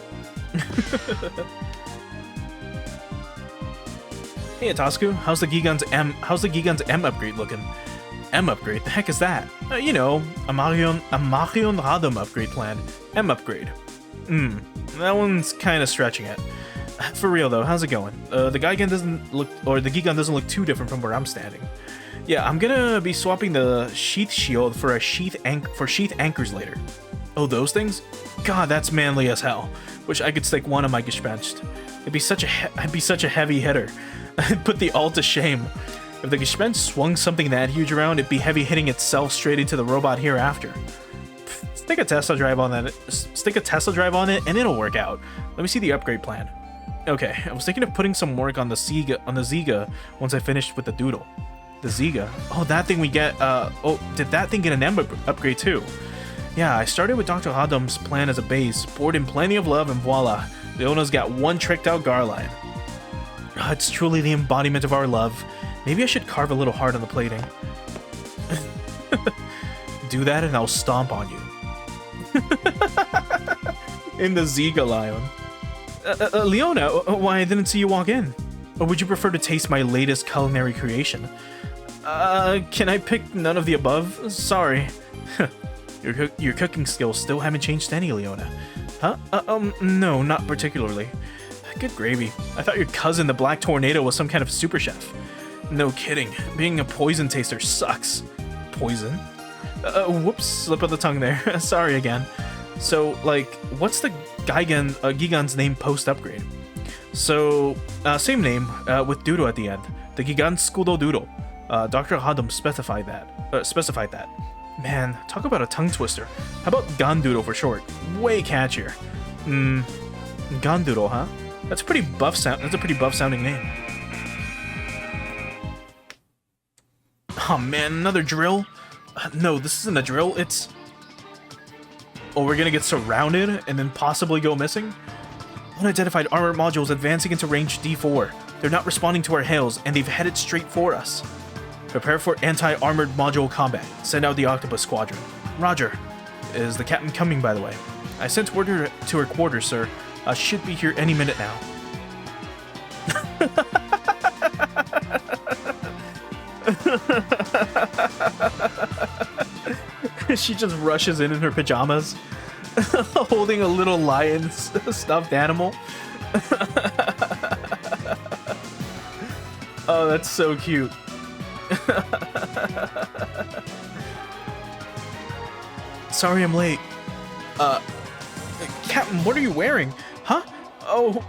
Speaker 1: Hey, Atasku, how's the Gigan's M upgrade looking? M upgrade? The heck is that? You know, a Marion Radom upgrade plan. M upgrade. That one's kinda stretching it. For real though, how's it going? The Gigan doesn't look too different from where I'm standing. Yeah, I'm gonna be swapping the sheath shield for a sheath anchors later. Oh, those things? God, that's manly as hell. Wish I could stick one on my Gespenst. I'd be such a heavy hitter. I'd put the all to shame. If the Gespenst swung something that huge around, it'd be heavy hitting itself straight into the robot hereafter. Stick a Tesla drive on it, and it'll work out. Let me see the upgrade plan. Okay, I was thinking of putting some work on the Ziga once I finished with the Doodle. The Ziga? Oh, that thing we get, oh, did that thing get an M upgrade too? Yeah, I started with Dr. Hadam's plan as a base, poured in plenty of love, and voila, Leona's got one tricked out Garline. It's truly the embodiment of our love. Maybe I should carve a little heart on the plating. Do that and I'll stomp on you. In the Ziga Lion. Leona, why I didn't see you walk in? Or would you prefer to taste my latest culinary creation? Can I pick none of the above? Sorry. Your cooking skills still haven't changed any, Leona. Huh? No, not particularly. Good gravy. I thought your cousin, the Black Tornado, was some kind of super chef. No kidding. Being a poison taster sucks. Poison? Whoops, slip of the tongue there. Sorry again. So, like, what's the Gigan's name post-upgrade? So, same name, with Doodle at the end. The Gigan Scudo Doodle. Dr. Hadam specified that. Man, talk about a tongue twister. How about Gandoodle for short? Way catchier. Gandoodle, huh? That's a pretty buff sounding name. Oh man, another drill? No, this isn't a drill, it's... Oh, we're gonna get surrounded and then possibly go missing? Unidentified armored modules advancing into range D4. They're not responding to our hails, and they've headed straight for us. Prepare for anti-armored module combat. Send out the Octopus Squadron. Roger. Is the captain coming, by the way? I sent word to her quarters, sir. Should be here any minute now. She just rushes in her pajamas, holding a little lion stuffed animal. Oh, that's so cute. Sorry I'm late. Captain, what are you wearing? Huh? Oh.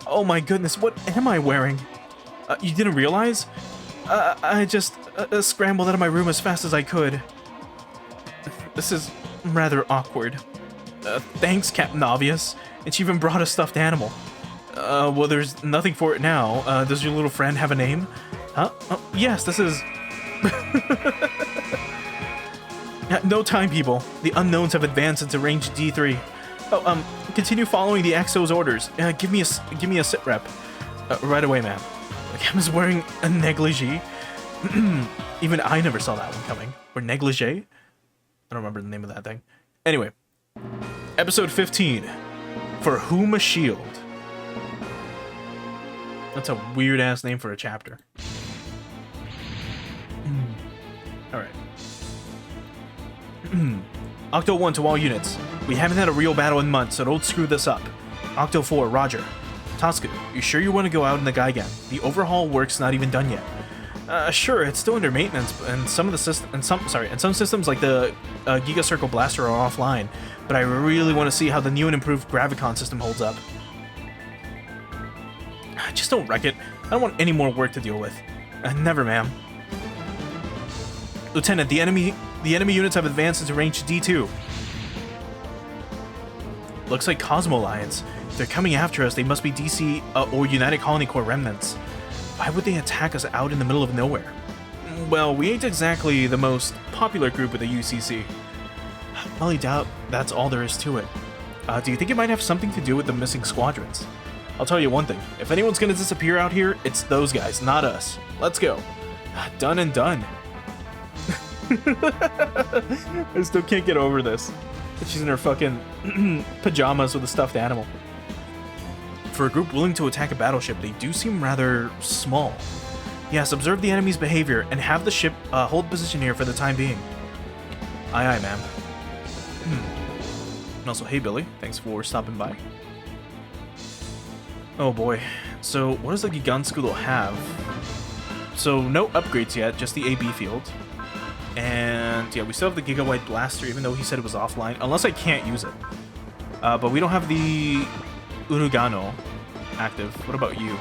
Speaker 1: Oh my goodness, what am I wearing? You didn't realize? I just scrambled out of my room as fast as I could. This is rather awkward. Thanks, Captain Obvious. And she even brought a stuffed animal. Well, there's nothing for it now. Does your little friend have a name? Huh? Oh, yes, this is... No time, people. The unknowns have advanced into range D3. Oh, continue following the XO's orders. Give me a sit rep. Right away, ma'am. Cam is wearing a negligee. Even I never saw that one coming. Or negligee? I don't remember the name of that thing. Anyway, episode 15. For Whom a Shield. That's a weird ass name for a chapter. Alright. Octo 1 to all units. We haven't had a real battle in months, so don't screw this up. Octo 4, Roger. Tosca, you sure you want to go out in the Gigan? The overhaul work's not even done yet. Sure, it's still under maintenance, and some systems like the Giga Circle Blaster are offline, but I really want to see how the new and improved Gravicon system holds up. Just don't wreck it. I don't want any more work to deal with. Never, ma'am. Lieutenant, the enemy units have advanced into range D2. Looks like Cosmo Lions. If they're coming after us, they must be DC or United Colony Corps remnants. Why would they attack us out in the middle of nowhere? Well, we ain't exactly the most popular group with the UCC. I highly doubt that's all there is to it. Do you think it might have something to do with the missing squadrons? I'll tell you one thing. If anyone's gonna disappear out here, it's those guys, not us. Let's go. Done and done. I still can't get over this. She's in her fucking pajamas with a stuffed animal. For a group willing to attack a battleship, they do seem rather small. Yes, observe the enemy's behavior and have the ship hold position here for the time being. Aye aye, ma'am. And also, hey Billy, thanks for stopping by. Oh boy. So what does the Gigantskudo have? So no upgrades yet, just the AB field. And yeah, we still have the Gigabyte Blaster, even though he said it was offline, unless I can't use it. But we don't have the Urugano active. What about you?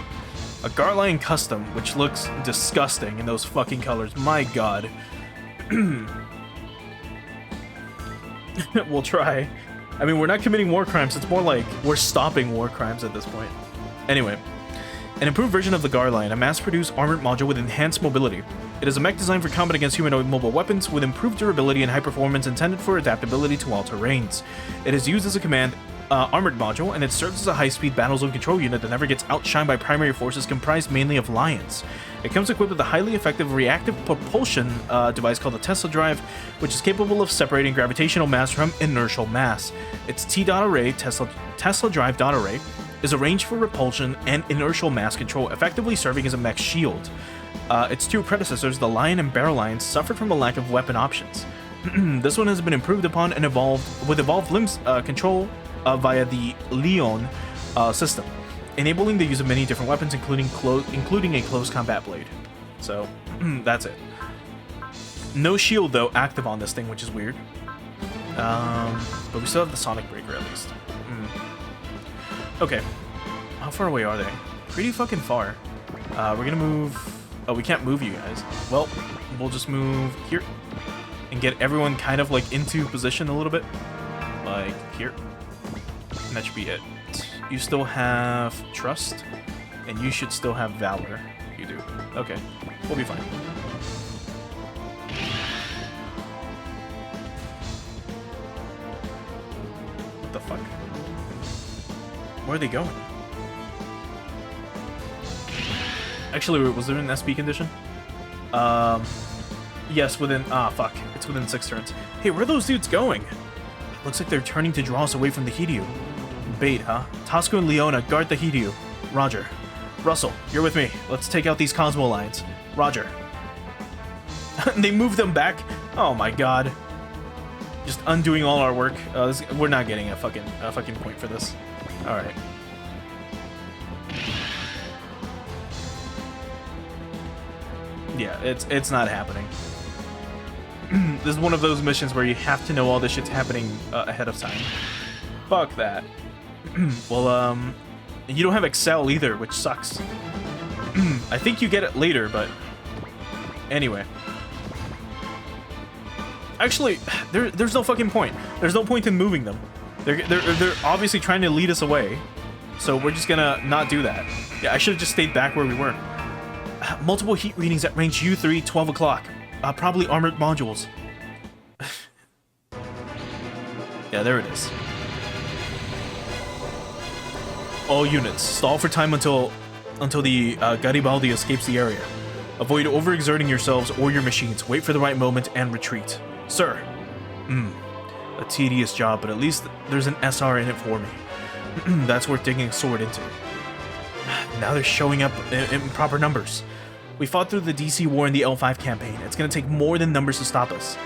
Speaker 1: A Garlion Custom, which looks disgusting in those fucking colors. My god. We'll try. I mean, we're not committing war crimes. It's more like we're stopping war crimes at this point. Anyway, an improved version of the Garline, a mass-produced armored module with enhanced mobility. It is a mech designed for combat against humanoid mobile weapons with improved durability and high performance intended for adaptability to all terrains. It is used as a command armored module, and it serves as a high-speed battle zone control unit that never gets outshined by primary forces comprised mainly of Lions. It comes equipped with a highly effective reactive propulsion device called the Tesla Drive, which is capable of separating gravitational mass from inertial mass. Its T-dot array, Tesla Drive dot array, is arranged for repulsion and inertial mass control, effectively serving as a mech shield. Its two predecessors, the Lion and Barrel Lion, suffered from a lack of weapon options. This one has been improved upon and evolved with evolved limbs control via the Leon system, enabling the use of many different weapons, including a close combat blade. So that's it. No shield though active on this thing, which is weird. But we still have the Sonic Breaker at least. Okay, how far away are they? Pretty fucking far. We're gonna move. Oh, we can't move you guys. Well, we'll just move here and get everyone kind of like into position a little bit, like here. And that should be it. You still have Trust, and you should still have Valor. You do. Okay, we'll be fine. What the fuck? Where are they going? Actually, was there an SP condition? Yes, within... Ah, fuck. It's within 6 turns. Hey, where are those dudes going? Looks like they're turning to draw us away from the Hiryu. Bait, huh? Tasco and Leona, guard the Hiryu. Roger. Russell, you're with me. Let's take out these Cosmo lines. Roger. They moved them back? Oh my god. Just undoing all our work. We're not getting a fucking point for this. Alright. Yeah, it's not happening. This is one of those missions where you have to know all this shit's happening ahead of time. Fuck that. Well, you don't have Excel either, which sucks. I think you get it later, but anyway. Actually, there's no fucking point. There's no point in moving them. They're obviously trying to lead us away, so we're just gonna not do that. Yeah, I should have just stayed back where we were. Multiple heat readings at range U3, 12 o'clock. Probably armored modules. Yeah, there it is. All units, stall for time until the Garibaldi escapes the area. Avoid overexerting yourselves or your machines. Wait for the right moment and retreat. Sir. A tedious job, but at least there's an SR in it for me. That's worth digging a sword into. Now they're showing up in proper numbers. We fought through the DC war and the L5 campaign. It's gonna take more than numbers to stop us.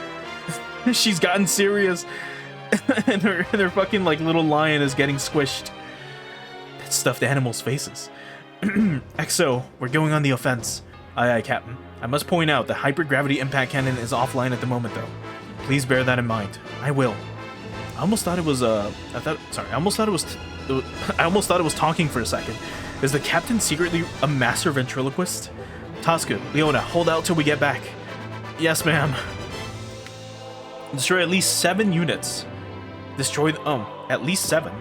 Speaker 1: She's gotten serious. And her fucking like little lion is getting squished. That stuffed animal's faces. XO, we're going on the offense. Aye, aye, Captain. I must point out the hypergravity impact cannon is offline at the moment, though. Please bear that in mind. I will. I almost thought it was I almost thought it was talking for a second. Is the captain secretly a master ventriloquist? Tasku, Leona, hold out till we get back. Yes, ma'am. Destroy at least 7 units. Destroy at least 7.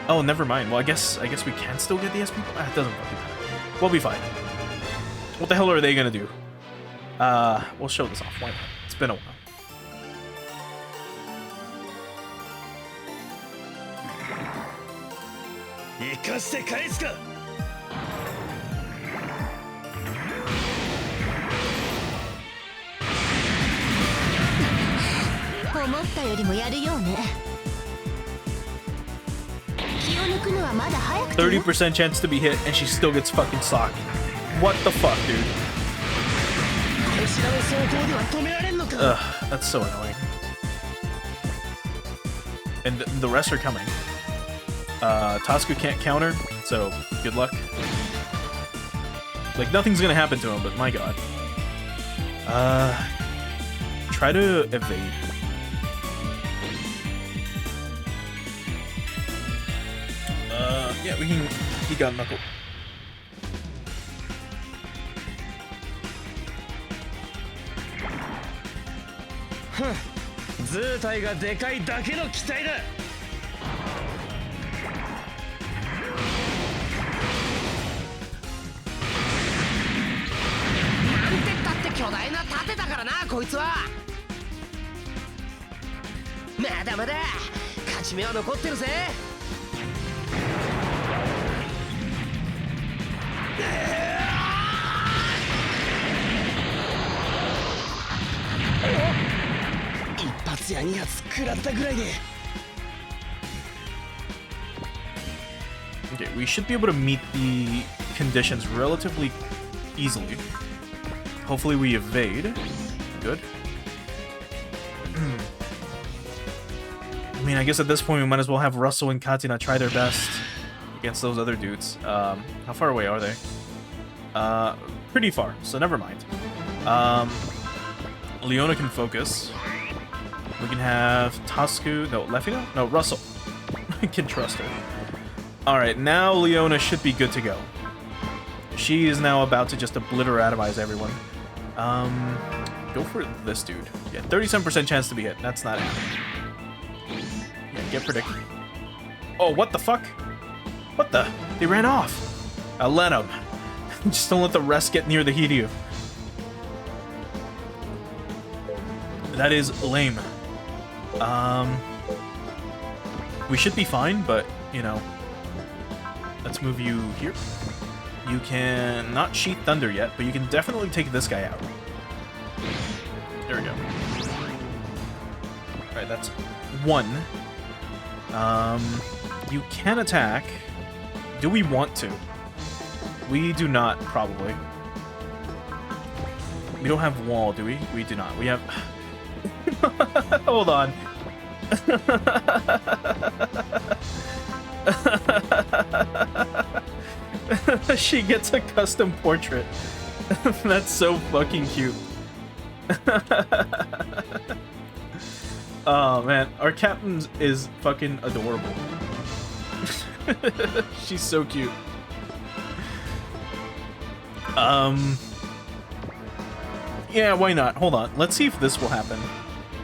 Speaker 1: Oh, never mind. Well, I guess we can still get the SP. It doesn't fucking matter. We'll be fine. What the hell are they gonna do? We'll show this off. Why not? It's been a while.
Speaker 2: 思ったよりもやるようね。気を抜くのはまだ早くてよ。
Speaker 1: 30% chance to be hit, and she still gets fucking socked. What the fuck, dude? Ugh, that's so annoying. And the rest are coming. Tasku can't counter, So, good luck. Like, nothing's gonna happen to him, but my god. Try to evade. Yeah, we can... He got Knuckle.
Speaker 3: 図体がでかいだけの機体だ。
Speaker 5: なんてったって巨大な盾だからな、こいつは。まだまだ勝ち目は残ってるぜ。一発や二発食らったぐらいで。
Speaker 1: Okay, we should be able to meet the conditions relatively easily. Hopefully we evade. Good. I mean, I guess at this point we might as well have Russell and Katina try their best against those other dudes. How far away are they? Pretty far, so never mind. Leona can focus. We can have Tasku... No, Lefina? No, Russell. I can trust her. Alright, now Leona should be good to go. She is now about to just obliteratomize everyone. Go for this dude. Yeah, 37% chance to be hit. That's not it. Yeah, get predicted. Oh, what the fuck? What the? They ran off. I'll let them. Just don't let the rest get near the heat of you. That is lame. We should be fine, but, you know. Let's move you here. You can not Sheath Thunder yet, but you can definitely take this guy out. There we go. Alright, that's one. You can attack. Do we want to? We do not, probably. We don't have wall, do we? We do not. We have... Hold on. She gets a custom portrait. That's so fucking cute. Oh man, our captain is fucking adorable. She's so cute. Yeah, why not? Hold on. Let's see if this will happen.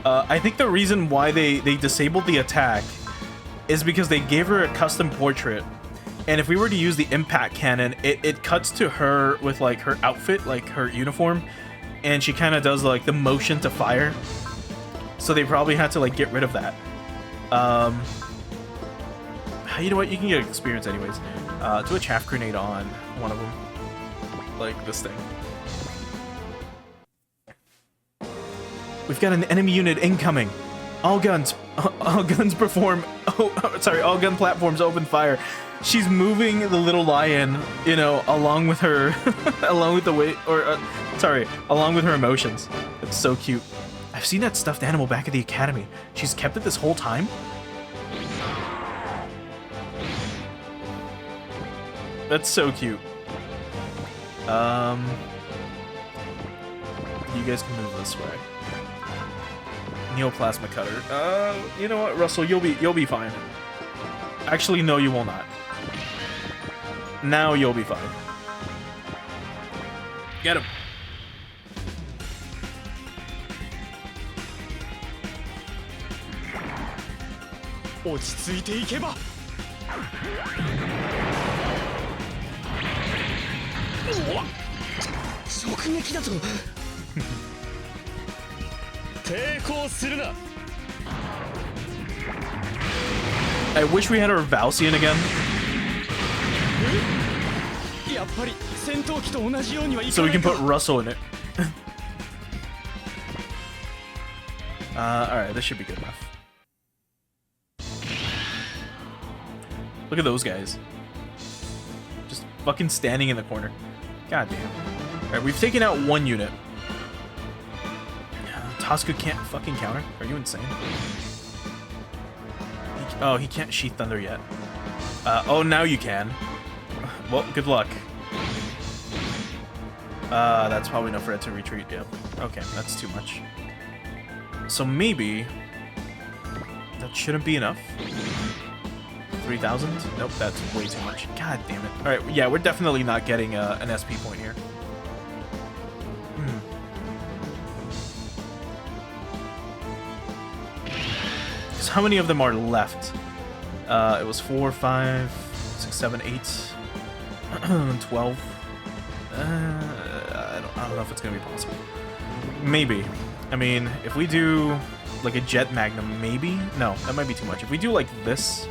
Speaker 1: I think the reason why they disabled the attack is because they gave her a custom portrait. And if we were to use the impact cannon, it cuts to her with like her outfit, like her uniform, and she kind of does like the motion to fire. So they probably had to like get rid of that. You know what? You can get experience anyways. Do a chaff grenade on one of them, like this thing. We've got an enemy unit incoming. All guns perform. Oh, sorry. All gun platforms open fire. She's moving the little lion, you know, along with her, along with the weight, or sorry, along with her emotions. It's so cute. I've seen that stuffed animal back at the academy. She's kept it this whole time. That's so cute. You guys can move this way. Neoplasma cutter. You know what, Russell, you'll be fine. Actually, no, you will not. Now you'll be fine. Get him. I wish we had our Valsian again. So we can put Russell in it. Alright, this should be good enough. Look at those guys. Just fucking standing in the corner. God damn. Alright, we've taken out one unit. Tasku can't fucking counter? Are you insane? Oh, he can't Sheath Thunder yet. Oh, now you can. well, good luck. That's probably enough for it to retreat, yeah. Okay, that's too much. So maybe... that shouldn't be enough. 3,000? Nope, that's way too much. God damn it. Alright, yeah, we're definitely not getting an SP point here. So how many of them are left? It was 4, 5, 6, 7, 8, 12. I don't know if it's gonna be possible. Maybe. I mean, if we do like a Jet Magnum, maybe? No, that might be too much. If we do like this,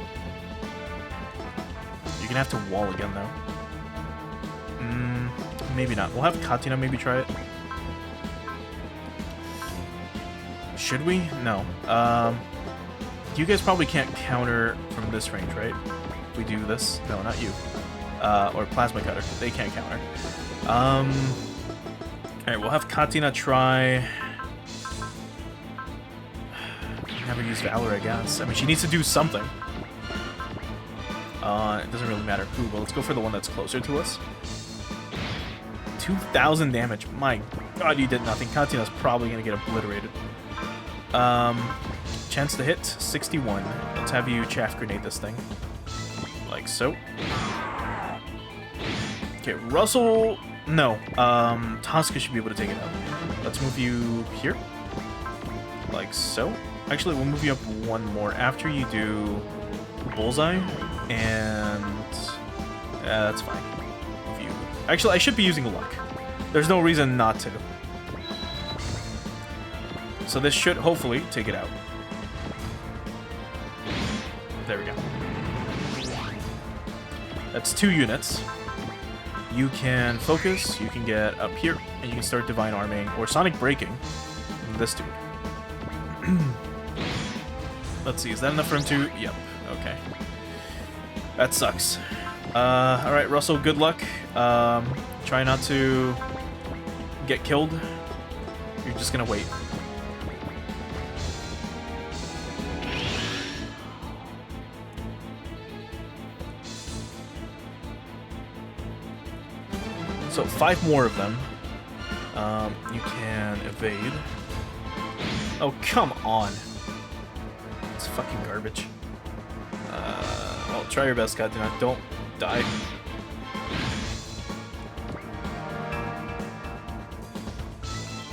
Speaker 1: you're gonna have to wall again though. Maybe not. We'll have Katina maybe try it. Should we? No. You guys probably can't counter from this range, right? If we do this? No, not you. Or Plasma Cutter. They can't counter. Alright, we'll have Katina try... Never use Valor, I guess. I mean, she needs to do something. It doesn't really matter who, but let's go for the one that's closer to us. 2,000 damage. My god, you did nothing. Katina's probably gonna get obliterated. Chance to hit, 61. Let's have you chaff grenade this thing. Like so. Okay, Russell... No. Tosca should be able to take it out. Let's move you here. Like so. Actually, we'll move you up one more after you do Bullseye. And... that's fine. Move you... Actually, I should be using Luck. There's no reason not to. So this should hopefully take it out. There we go. That's 2 units. You can focus, you can get up here, and you can start Divine Arming or Sonic Braking this dude. Let's see, is that enough for him to... Yep, okay. That sucks. Alright, Russell, good luck. Try not to get killed. You're just gonna wait. So 5 more of them. You can evade. Oh, come on. It's fucking garbage. Well, try your best, Katina. Don't die.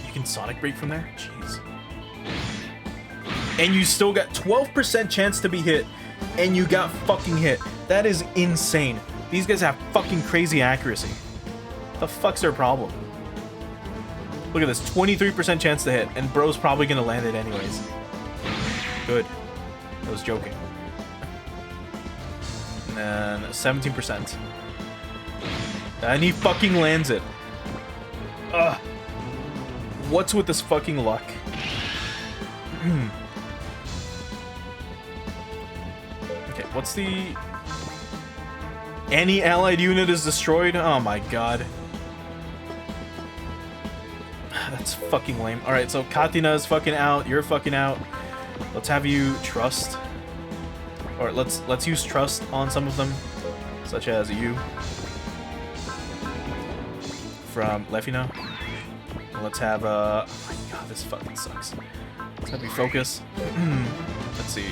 Speaker 1: You can Sonic Break from there? Jeez. And you still got 12% chance to be hit, and you got fucking hit. That is insane. These guys have fucking crazy accuracy. The fuck's their problem? Look at this, 23% chance to hit, and bro's probably gonna land it anyways. Good. I was joking. And then 17%. And he fucking lands it. Ugh. What's with this fucking luck? Okay, what's the... Any allied unit is destroyed? Oh my god. That's fucking lame. Alright, so Katina's fucking out. You're fucking out. Let's have you trust. Or let's use trust on some of them. Such as you. From Lefina. And let's have oh my god, this fucking sucks. Let's have you focus. Let's see.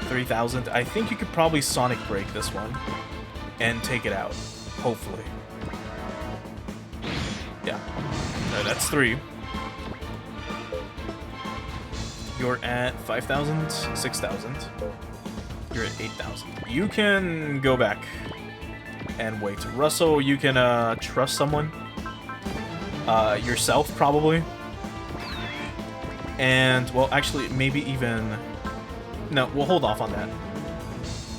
Speaker 1: 3,000. I think you could probably Sonic Break this one. And take it out. Hopefully. Yeah. That's 3. You're at 5,000, 6,000. You're at 8,000. You can go back and wait. Russell, you can trust someone. Yourself, probably. And, well, actually, maybe even... No, we'll hold off on that.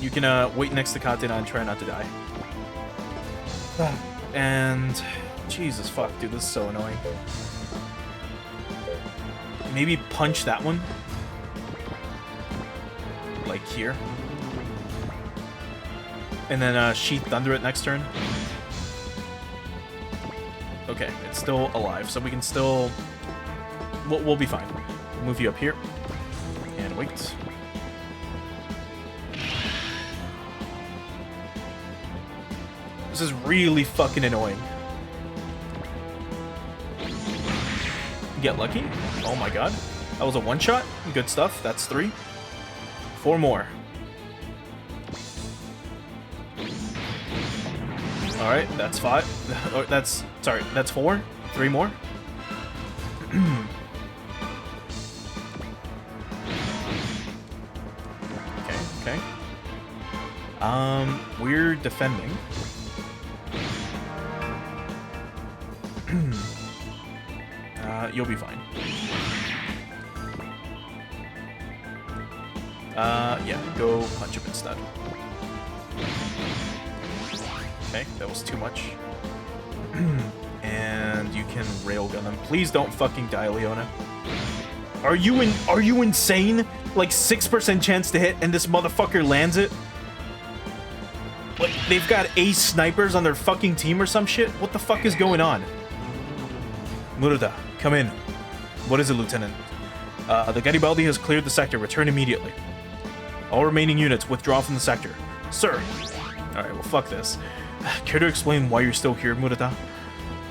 Speaker 1: You can wait next to Katina and try not to die. And... Jesus fuck, dude, this is so annoying. Maybe punch that one. Like here. And then Sheath Thunder it next turn. Okay, it's still alive, so we can still... We'll be fine. We'll move you up here. And wait. This is really fucking annoying. Get lucky. Oh my god. That was a one-shot. Good stuff. That's 3. 4 more. Alright, that's 5. Oh, that's... Sorry, that's 4. 3 more. Okay. We're defending. You'll be fine. Yeah, go punch him instead. Okay, that was too much. And you can railgun him. Please don't fucking die, Leona. Are you insane? Like 6% chance to hit and this motherfucker lands it? Like, they've got ace snipers on their fucking team or some shit? What the fuck is going on? Murata, come in. What is it, Lieutenant? The Garibaldi has cleared the sector. Return immediately. All remaining units withdraw from the sector. Sir! Alright, well fuck this. Care to explain why you're still here, Murata?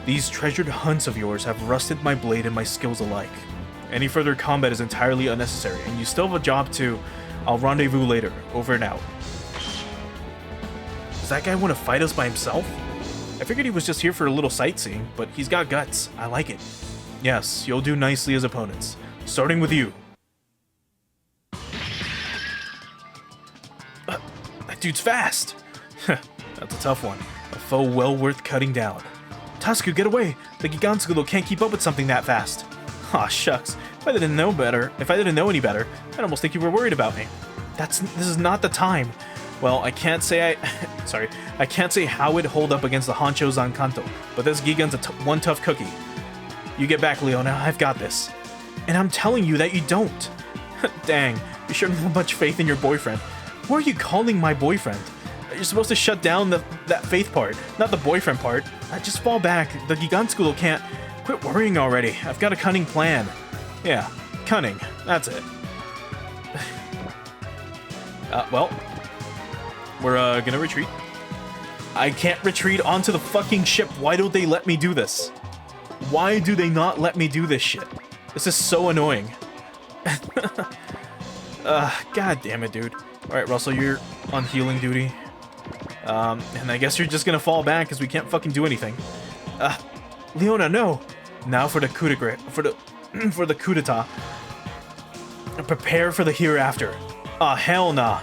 Speaker 1: These treasured hunts of yours have rusted my blade and my skills alike. Any further combat is entirely unnecessary, and you still have a job to... I'll rendezvous later. Over and out. Does that guy want to fight us by himself? I figured he was just here for a little sightseeing, but he's got guts. I like it. Yes, you'll do nicely as opponents. Starting with you. That dude's fast! That's a tough one. A foe well worth cutting down. Tasuku, get away! The Gigantskudo can't keep up with something that fast. Aw, shucks. If I didn't know any better, I'd almost think you were worried about me. This is not the time. Well, I can't say I can't say how it'd hold up against the Honcho Zankanto, but this Gigan's one tough cookie. You get back, Leona. I've got this. And I'm telling you that you don't. Dang, you sure have much faith in your boyfriend. Who are you calling my boyfriend? You're supposed to shut down that faith part, not the boyfriend part. Just fall back. The Gigantskudo can't... Quit worrying already. I've got a cunning plan. Yeah, cunning. That's it. Well, we're gonna retreat. I can't retreat onto the fucking ship. Why don't they let me do this? Why do they not let me do this shit? This is so annoying. God damn it, dude. Alright, Russell, you're on healing duty. And I guess you're just gonna fall back because we can't fucking do anything. Leona, no! Now for the coup de grace, for the coup d'etat. Prepare for the hereafter. Hell nah.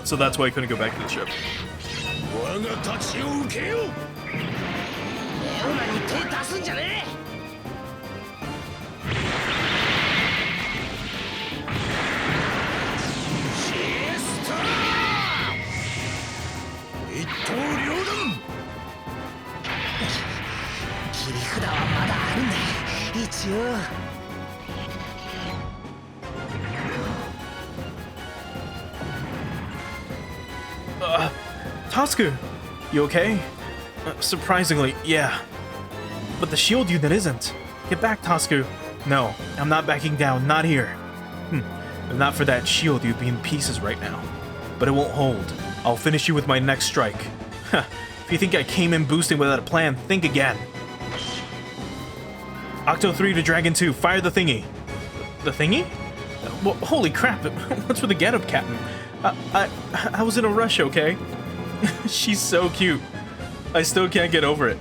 Speaker 1: So that's why I couldn't go back to the ship.
Speaker 3: 我が太刀を受けよう。
Speaker 5: レオナに手出すんじゃねえ。シエスター。一刀両断。切り札はまだあるんだ。一応。
Speaker 1: Tasuku, you okay? Surprisingly, yeah. But the shield unit isn't. Get back, Tasuku. No, I'm not backing down, not here. If not for that shield, you'd be in pieces right now. But it won't hold. I'll finish you with my next strike. If you think I came in boosting without a plan, think again. Octo 3 to Dragon 2, fire the thingy. The thingy? Well, holy crap, what's with the getup, Captain? I was in a rush, okay? She's so cute. I still can't get over it.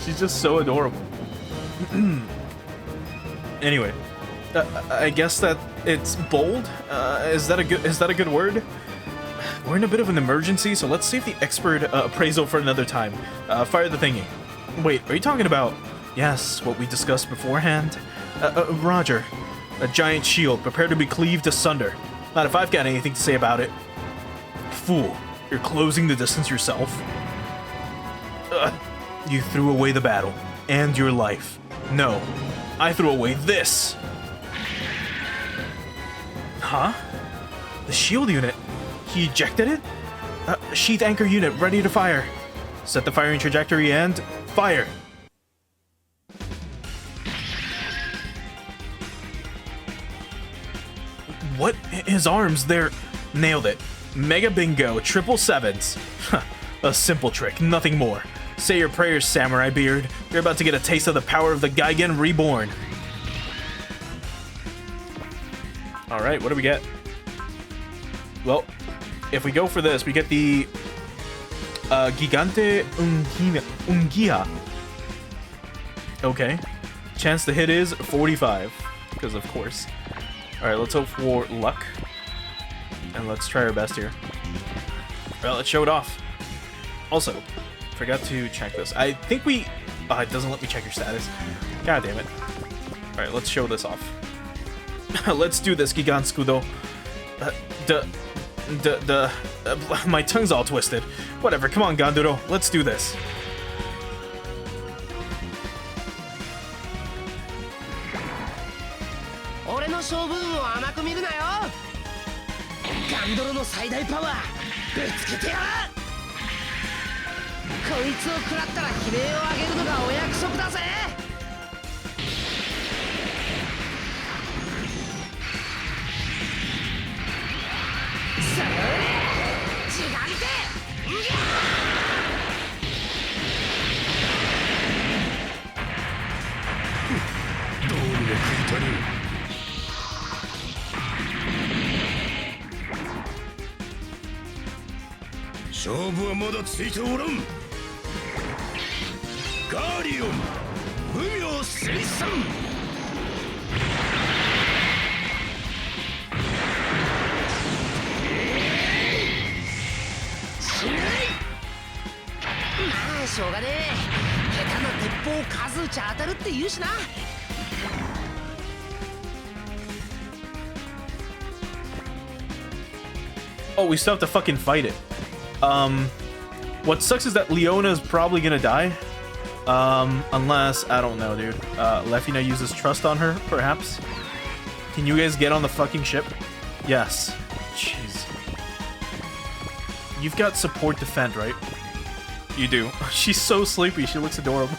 Speaker 1: She's just so adorable. Anyway, I guess that it's bold. Is that a good word? We're in a bit of an emergency, so let's save the expert appraisal for another time. Fire the thingy. Wait, are you talking about? Yes, what we discussed beforehand. Roger. A giant shield, prepare to be cleaved asunder. Not if I've got anything to say about it. Fool, you're closing the distance yourself. You threw away the battle, and your life. No, I threw away this! Huh? The shield unit? He ejected it? Sheath anchor unit, ready to fire. Set the firing trajectory and... fire! What? His arms, they're... Nailed it. Mega bingo, triple sevens. A simple trick, nothing more. Say your prayers, Samurai Beard. You're about to get a taste of the power of the Gigan Reborn. Alright, what do we get? Well, if we go for this, we get the Gigante Ungia. Okay. Chance to hit is 45, because of course. Alright, let's hope for luck. And let's try our best here. Well, let's show it off. Also, forgot to check this. I think we... Oh, it doesn't let me check your status. God damn it. Alright, let's show this off. Let's do this, Giganskudo. My tongue's all twisted. Whatever, come on, Ganduro. Let's do this. Oh, we still have to fucking fight it. What sucks is that Leona's probably gonna die. Unless, I don't know, dude. Lefina uses trust on her, perhaps. Can you guys get on the fucking ship? Yes. Jeez. You've got support defend, right? You do. She's so sleepy, she looks adorable.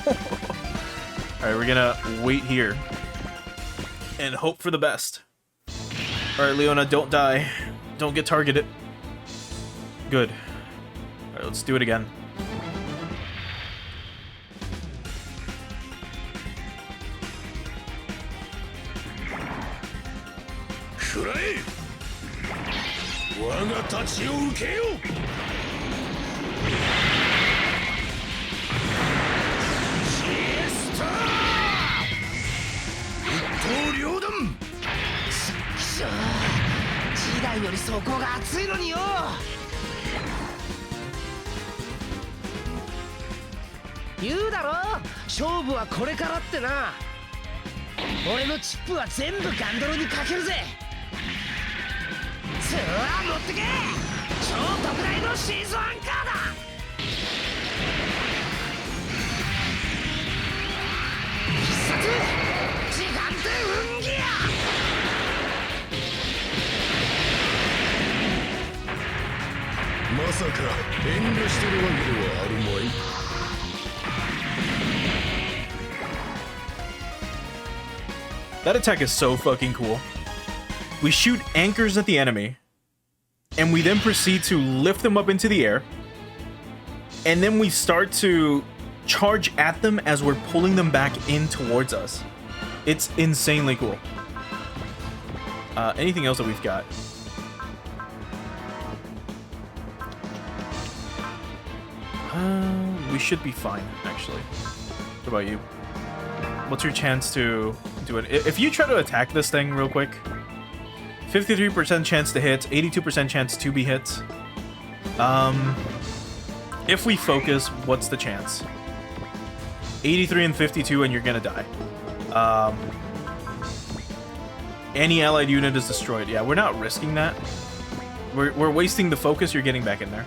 Speaker 1: Alright, we're gonna wait here. And hope for the best. Alright, Leona, don't die. Don't get targeted. Good. Alright, let's do it again. That attack is so fucking cool. We shoot anchors at the enemy, and we then proceed to lift them up into the air, and then we start to charge at them as we're pulling them back in towards us. It's insanely cool. Anything else that we've got? We should be fine, actually. What about you? What's your chance to do it? If you try to attack this thing real quick, 53% chance to hit, 82% chance to be hit. If we focus, what's the chance? 83 and 52 and you're gonna die. Any allied unit is destroyed. Yeah, we're not risking that. We're wasting the focus. You're getting back in there.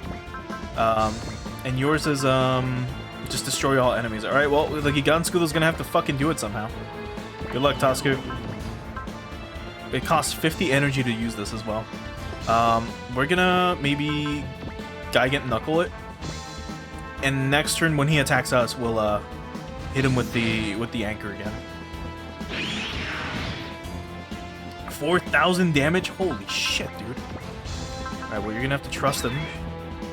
Speaker 1: And yours is just destroy all enemies. All right, well, the Giganskudo is gonna have to fucking do it somehow. Good luck, Tasku. It costs 50 energy to use this as well. We're gonna maybe Gigant Knuckle it, and next turn when he attacks us, we'll hit him with the anchor again. 4,000 damage? Holy shit, dude. Alright, well, you're gonna have to trust him.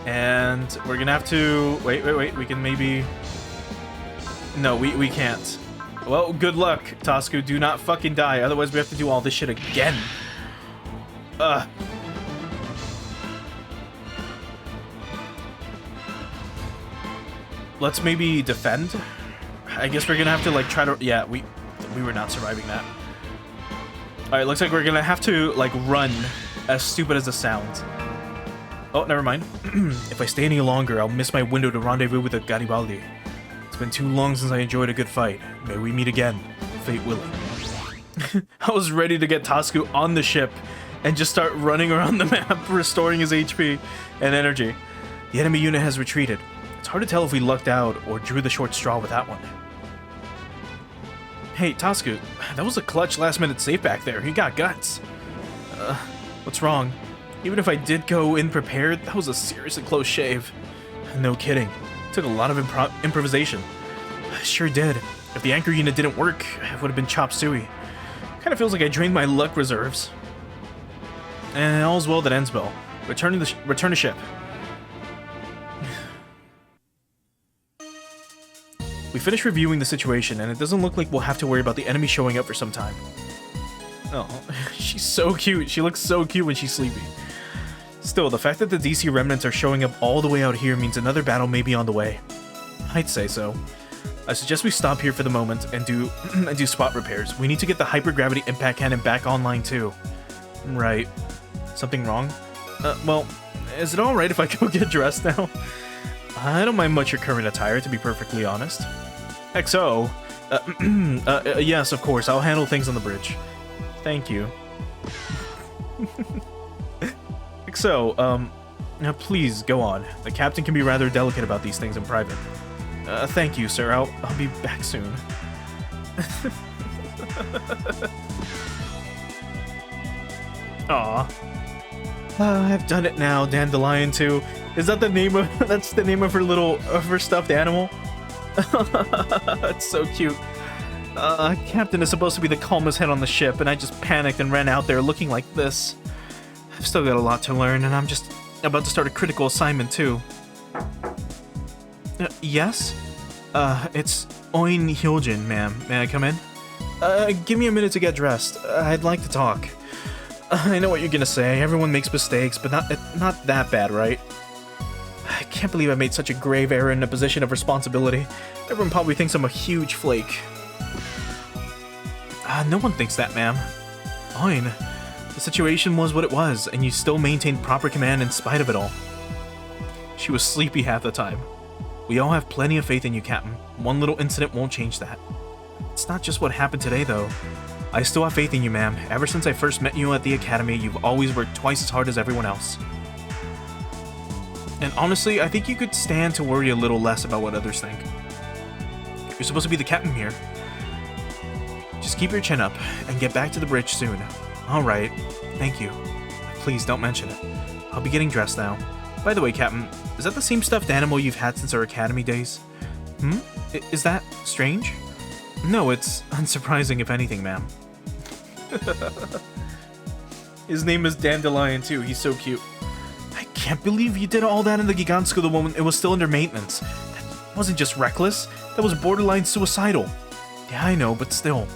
Speaker 1: And we're gonna have to... Wait. We can maybe... No, we can't. Well, good luck, Tasku. Do not fucking die. Otherwise, we have to do all this shit again. Let's maybe defend. I guess we're gonna have to, like, try to... Yeah, we were not surviving that. Alright, looks like we're gonna have to, like, run, as stupid as it sounds. Oh, never mind. If I stay any longer, I'll miss my window to rendezvous with the Garibaldi. It's been too long since I enjoyed a good fight. May we meet again, fate willing. I was ready to get Tasku on the ship and just start running around the map, restoring his HP and energy. The enemy unit has retreated. It's hard to tell if we lucked out or drew the short straw with that one. Hey, Tasku, that was a clutch last-minute save back there. You got guts. What's wrong? Even if I did go in prepared, that was a seriously close shave. No kidding. It took a lot of improvisation. Sure did. If the anchor unit didn't work, it would have been chop suey. Kind of feels like I drained my luck reserves. And all's well that ends well. Return to ship. We finished reviewing the situation, and it doesn't look like we'll have to worry about the enemy showing up for some time. Oh, she's so cute. She looks so cute when she's sleepy. Still, the fact that the DC remnants are showing up all the way out here means another battle may be on the way. I'd say so. I suggest we stop here for the moment and do spot repairs. We need to get the hypergravity impact cannon back online too. Right. Something wrong? Well, is it alright if I go get dressed now? I don't mind much your current attire, to be perfectly honest. XO. Yes, of course. I'll handle things on the bridge. Thank you. XO, now please, go on. The captain can be rather delicate about these things in private. Thank you, sir. I'll be back soon. Aw. I've done it now, Dandelion 2. Is that the name of... That's the name of her little... of her stuffed animal? It's so cute. Captain is supposed to be the calmest head on the ship, and I just panicked and ran out there looking like this. I've still got a lot to learn, and I'm just about to start a critical assignment, too. Yes? It's Oin Hyojin, ma'am. May I come in? Give me a minute to get dressed. I'd like to talk. I know what you're gonna say. Everyone makes mistakes, but not that bad, right? I can't believe I made such a grave error in a position of responsibility. Everyone probably thinks I'm a huge flake. No one thinks that, ma'am. Oin, the situation was what it was, and you still maintained proper command in spite of it all. She was sleepy half the time. We all have plenty of faith in you, Captain. One little incident won't change that. It's not just what happened today, though. I still have faith in you, ma'am. Ever since I first met you at the academy, you've always worked twice as hard as everyone else. And honestly, I think you could stand to worry a little less about what others think. You're supposed to be the captain here. Just keep your chin up and get back to the bridge soon. Alright, thank you. Please don't mention it. I'll be getting dressed now. By the way, Captain, is that the same stuffed animal you've had since our academy days? Is that strange? No, it's unsurprising if anything, ma'am. His name is Dandelion too, he's so cute. I can't believe you did all that in the Gigantsku the moment it was still under maintenance. That wasn't just reckless, that was borderline suicidal. Yeah, I know, but still.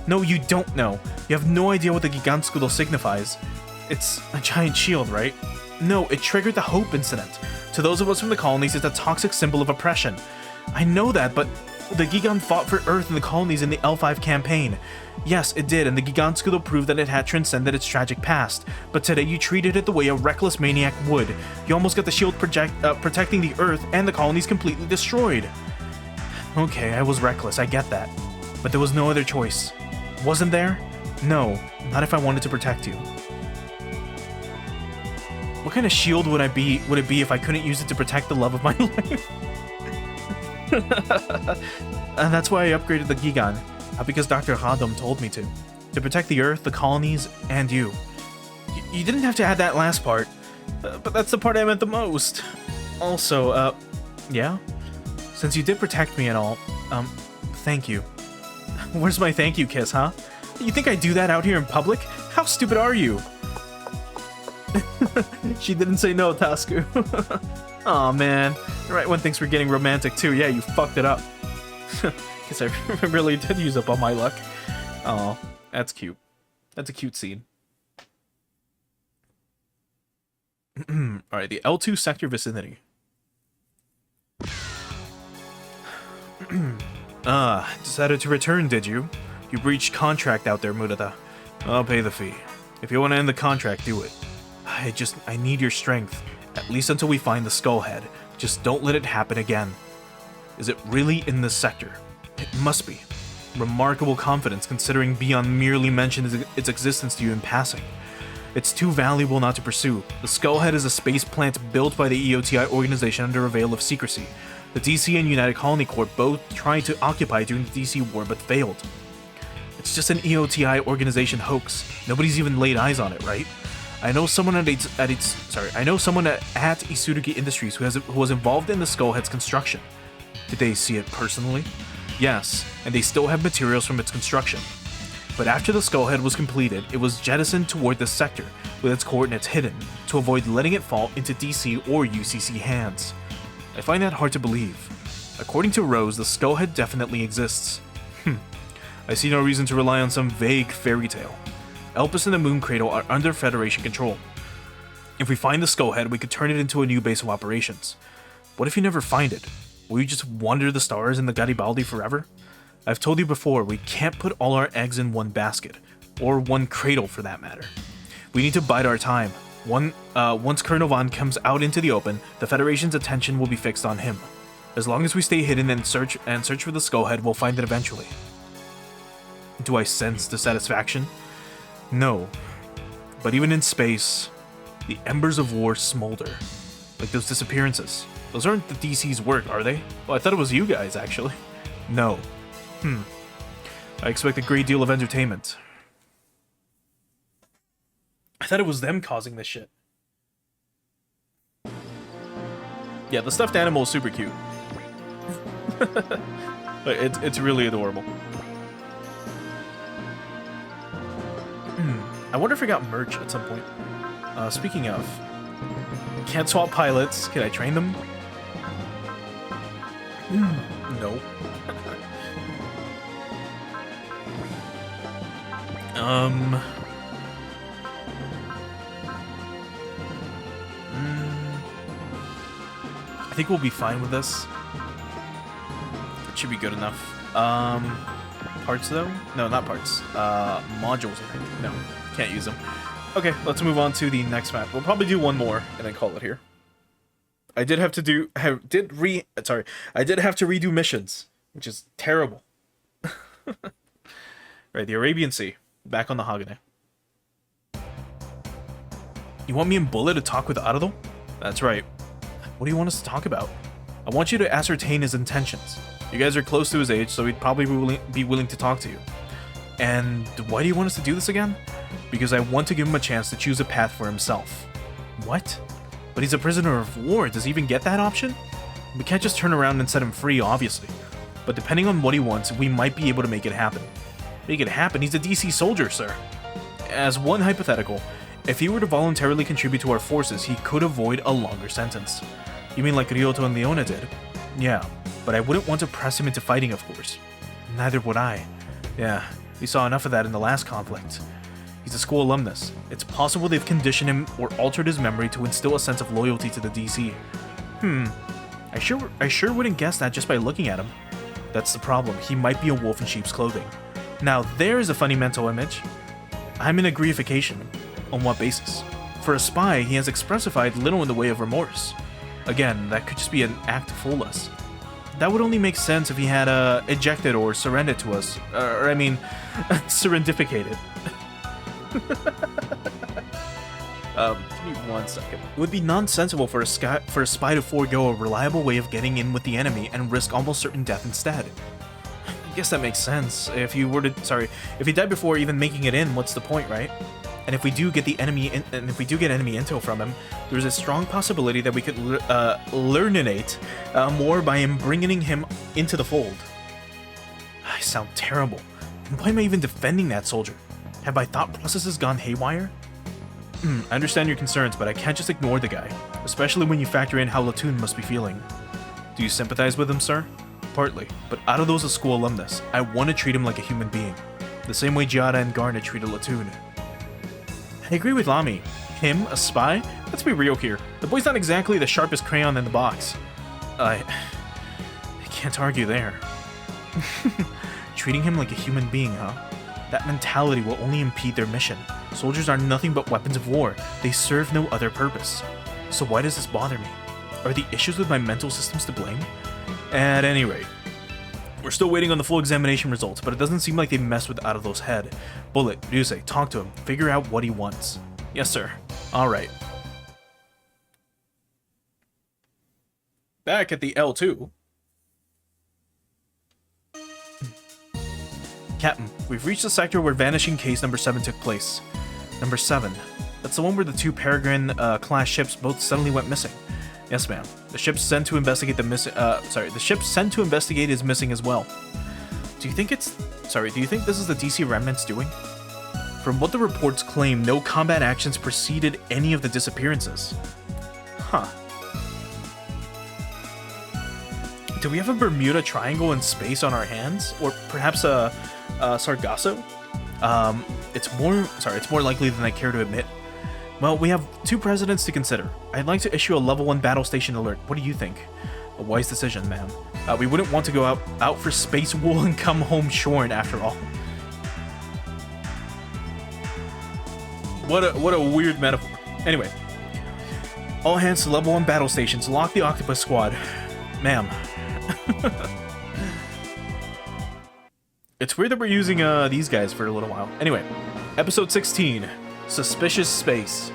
Speaker 1: No, you don't know. You have no idea what the Gigantskudo signifies. It's a giant shield, right? No, it triggered the Hope incident. To those of us from the colonies, it's a toxic symbol of oppression. I know that, but the Gigan fought for Earth and the colonies in the L5 campaign. Yes, it did, and the Gigantskudo proved that it had transcended its tragic past. But today you treated it the way a reckless maniac would. You almost got the shield protecting the Earth and the colonies completely destroyed. Okay, I was reckless, I get that. But there was no other choice. Wasn't there? No, not if I wanted to protect you. What kind of shield would it be if I couldn't use it to protect the love of my life? That's why I upgraded the Gigan, because Dr. Hadam told me to protect the Earth, the colonies, and you. You didn't have to add that last part, but that's the part I meant the most. Also, yeah? Since you did protect me and all, thank you. Where's my thank you kiss, huh? You think I do that out here in public? How How stupid are you? She didn't say no, Tasku. Aw, man. Right when things were getting romantic, too. Yeah, you fucked it up. Guess I really did use up all my luck. Oh, that's cute. That's a cute scene. Alright, the L2 sector vicinity. Decided to return, did you? You breached contract out there, Murata. I'll pay the fee. If you want to end the contract, do it. I need your strength. At least until we find the skull head. Just don't let it happen again. Is it really in this sector? It must be. Remarkable confidence considering Beyond merely mentioned its existence to you in passing. It's too valuable not to pursue. The Skullhead is a space plant built by the EOTI organization under a veil of secrecy. The DC and United Colony Corps both tried to occupy during the DC war but failed. It's just an EOTI organization hoax. Nobody's even laid eyes on it, right? I know someone at Isurugi Industries who was involved in the Skullhead's construction. Did they see it personally? Yes, and they still have materials from its construction. But after the Skullhead was completed, it was jettisoned toward this sector, with its coordinates hidden, to avoid letting it fall into DC or UCC hands. I find that hard to believe. According to Rose, the Skullhead definitely exists. I see no reason to rely on some vague fairy tale. Elpis and the Moon Cradle are under Federation control. If we find the Skullhead, we could turn it into a new base of operations. What if you never find it? Will you just wander the stars in the Garibaldi forever? I've told you before, we can't put all our eggs in one basket. Or one cradle, for that matter. We need to bide our time. Once Colonel Vaughn comes out into the open, the Federation's attention will be fixed on him. As long as we stay hidden and search for the Skullhead, we'll find it eventually. Do I sense dissatisfaction? No. But even in space, the embers of war smolder. Like those disappearances. Those aren't the DC's work, are they? Well, I thought it was you guys, actually. No. I expect a great deal of entertainment. I thought it was them causing this shit. Yeah, the stuffed animal is super cute. It's really adorable. I wonder if I got merch at some point. Speaking of, can't swap pilots. Can I train them? No. I think we'll be fine with this. It should be good enough. Parts though? No, not parts. Modules, I think. No, can't use them. Okay, let's move on to the next map. We'll probably do one more and then call it here. I did have to redo missions, which is terrible. Right, the Arabian Sea. Back on the Hagane. You want me and Bullet to talk with Arado? That's right. What do you want us to talk about? I want you to ascertain his intentions. You guys are close to his age, so he'd probably be willing to talk to you. And why do you want us to do this again? Because I want to give him a chance to choose a path for himself. What? But he's a prisoner of war. Does he even get that option? We can't just turn around and set him free, obviously. But depending on what he wants, we might be able to make it happen. Make it happen? He's a DC soldier, sir. As one hypothetical, if he were to voluntarily contribute to our forces, he could avoid a longer sentence. You mean like Ryoto and Leona did? Yeah, but I wouldn't want to press him into fighting, of course. Neither would I. Yeah, we saw enough of that in the last conflict. He's a school alumnus. It's possible they've conditioned him or altered his memory to instill a sense of loyalty to the DC. I sure wouldn't guess that just by looking at him. That's the problem. He might be a wolf in sheep's clothing. Now, there's a funny mental image. I'm in agreification. On what basis? For a spy, he has expressified little in the way of remorse. Again, that could just be an act to fool us. That would only make sense if he had ejected or surrendered to us. Serendipitated. Give me 1 second. It would be nonsensical for a spy to forego a reliable way of getting in with the enemy and risk almost certain death instead. I guess that makes sense. If he died before even making it in, what's the point, right? And if we do get enemy intel from him, there's a strong possibility that we could learninate more by him bringing him into the fold. I sound terrible. And why am I even defending that soldier? Have my thought processes gone haywire? I understand your concerns, but I can't just ignore the guy, especially when you factor in how Latoon must be feeling. Do you sympathize with him, sir? Partly, but out of those as school alumnus, I want to treat him like a human being, the same way Giada and Garnet treated Latoon. I agree with Lamy. Him, a spy? Let's be real here. The boy's not exactly the sharpest crayon in the box. I can't argue there. Treating him like a human being, huh? That mentality will only impede their mission. Soldiers are nothing but weapons of war. They serve no other purpose. So why does this bother me? Are the issues with my mental systems to blame? At any rate, we're still waiting on the full examination results, but it doesn't seem like they messed with out of those head. Bullet, Ryusei, talk to him. Figure out what he wants. Yes, sir. Alright. Back at the L2. Captain, we've reached the sector where Vanishing Case number 7 took place. Number 7. That's the one where the 2 Peregrine class ships both suddenly went missing. Yes, ma'am. The ship sent to investigate the ship sent to investigate is missing as well. Do you think this is the DC Remnants doing? From what the reports claim, no combat actions preceded any of the disappearances. Huh. Do we have a Bermuda Triangle in space on our hands? Or perhaps a Sargasso? It's more likely than I care to admit. Well, we have 2 presidents to consider. I'd like to issue a level 1 battle station alert. What do you think? A wise decision, ma'am. We wouldn't want to go out for space wool and come home shorn after all. What a weird metaphor. Anyway. All hands to level 1 battle stations. Lock the Octopus Squad. Ma'am. It's weird that we're using these guys for a little while. Anyway, episode 16, Suspicious Space.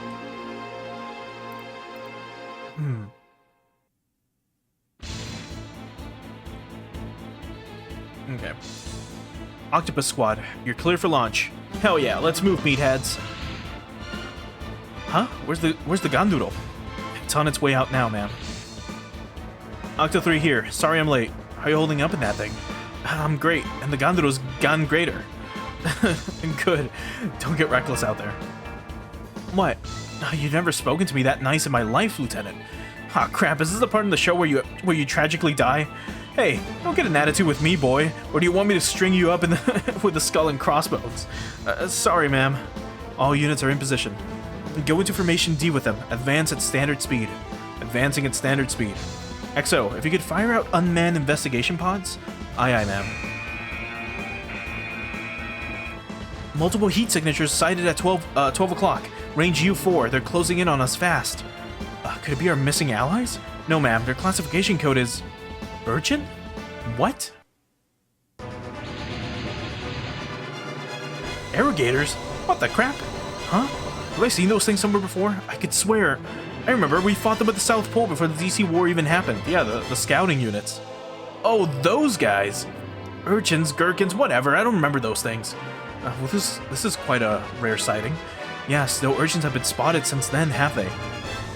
Speaker 1: Okay. Octopus Squad, you're clear for launch. Hell yeah, let's move, meatheads. Huh? Where's the Gandoodle? It's on its way out now, ma'am. Octo 3 here. Sorry I'm late. How are you holding up in that thing? I'm great, and the Gandoodle's gone greater. Good. Don't get reckless out there. What? You've never spoken to me that nice in my life, Lieutenant. Ah, crap, is this the part in the show where you tragically die? Hey, don't get an attitude with me, boy. Or do you want me to string you up in the with the skull and crossbones? Sorry, ma'am. All units are in position. Go into Formation D with them. Advance at standard speed. Advancing at standard speed. XO, if you could fire out unmanned investigation pods? Aye, aye, ma'am. Multiple heat signatures sighted at 12 o'clock. Range U4. They're closing in on us fast. Could it be our missing allies? No, ma'am. Their classification code is... Urchin? What? Irrigators? What the crap? Huh? Have I seen those things somewhere before? I could swear. I remember we fought them at the South Pole before the DC war even happened. Yeah, the scouting units. Oh, those guys. Urchins, gherkins, whatever. I don't remember those things. Well, this is quite a rare sighting. Yes, no urchins have been spotted since then, have they?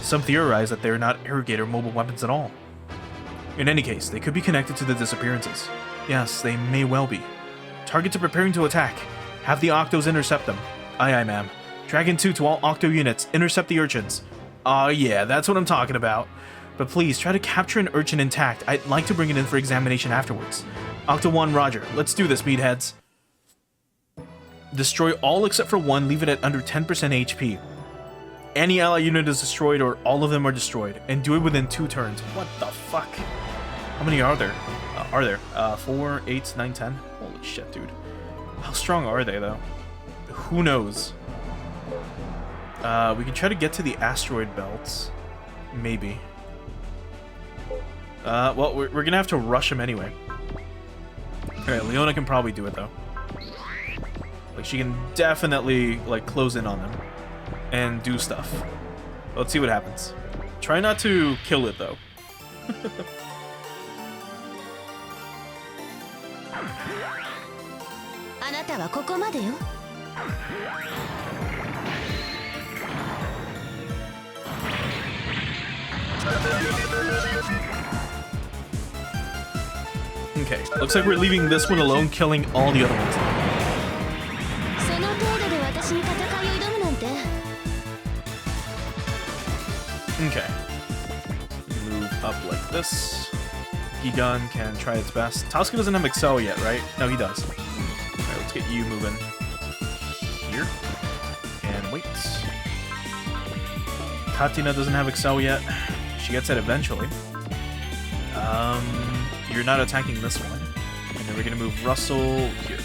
Speaker 1: Some theorize that they're not irrigator mobile weapons at all. In any case, they could be connected to the disappearances. Yes, they may well be. Targets are preparing to attack. Have the Octos intercept them. Aye, aye, ma'am. Dragon 2 to all Octo units. Intercept the urchins. Yeah, that's what I'm talking about. But please, try to capture an urchin intact. I'd like to bring it in for examination afterwards. Octo 1, roger. Let's do this, meatheads. Destroy all except for one, leave it at under 10% HP. Any ally unit is destroyed or all of them are destroyed, and do it within 2 turns. What the fuck? How many are there? 4, 8, 9, 10? Holy shit, dude. How strong are they, though? Who knows? We can try to get to the asteroid belts. Maybe. Well, we're gonna have to rush them anyway. Alright, Leona can probably do it, though. Like, she can definitely, like, close in on them. And do stuff. Let's see what happens. Try not to kill it, though. Okay, looks like we're leaving this one alone, killing all the other ones. up like this. Gigan can try its best. Tosca doesn't have Excel yet, right? No, he does. Alright, let's get you moving here. And wait. Katina doesn't have Excel yet. She gets it eventually. You're not attacking this one. And then we're gonna move Russell here.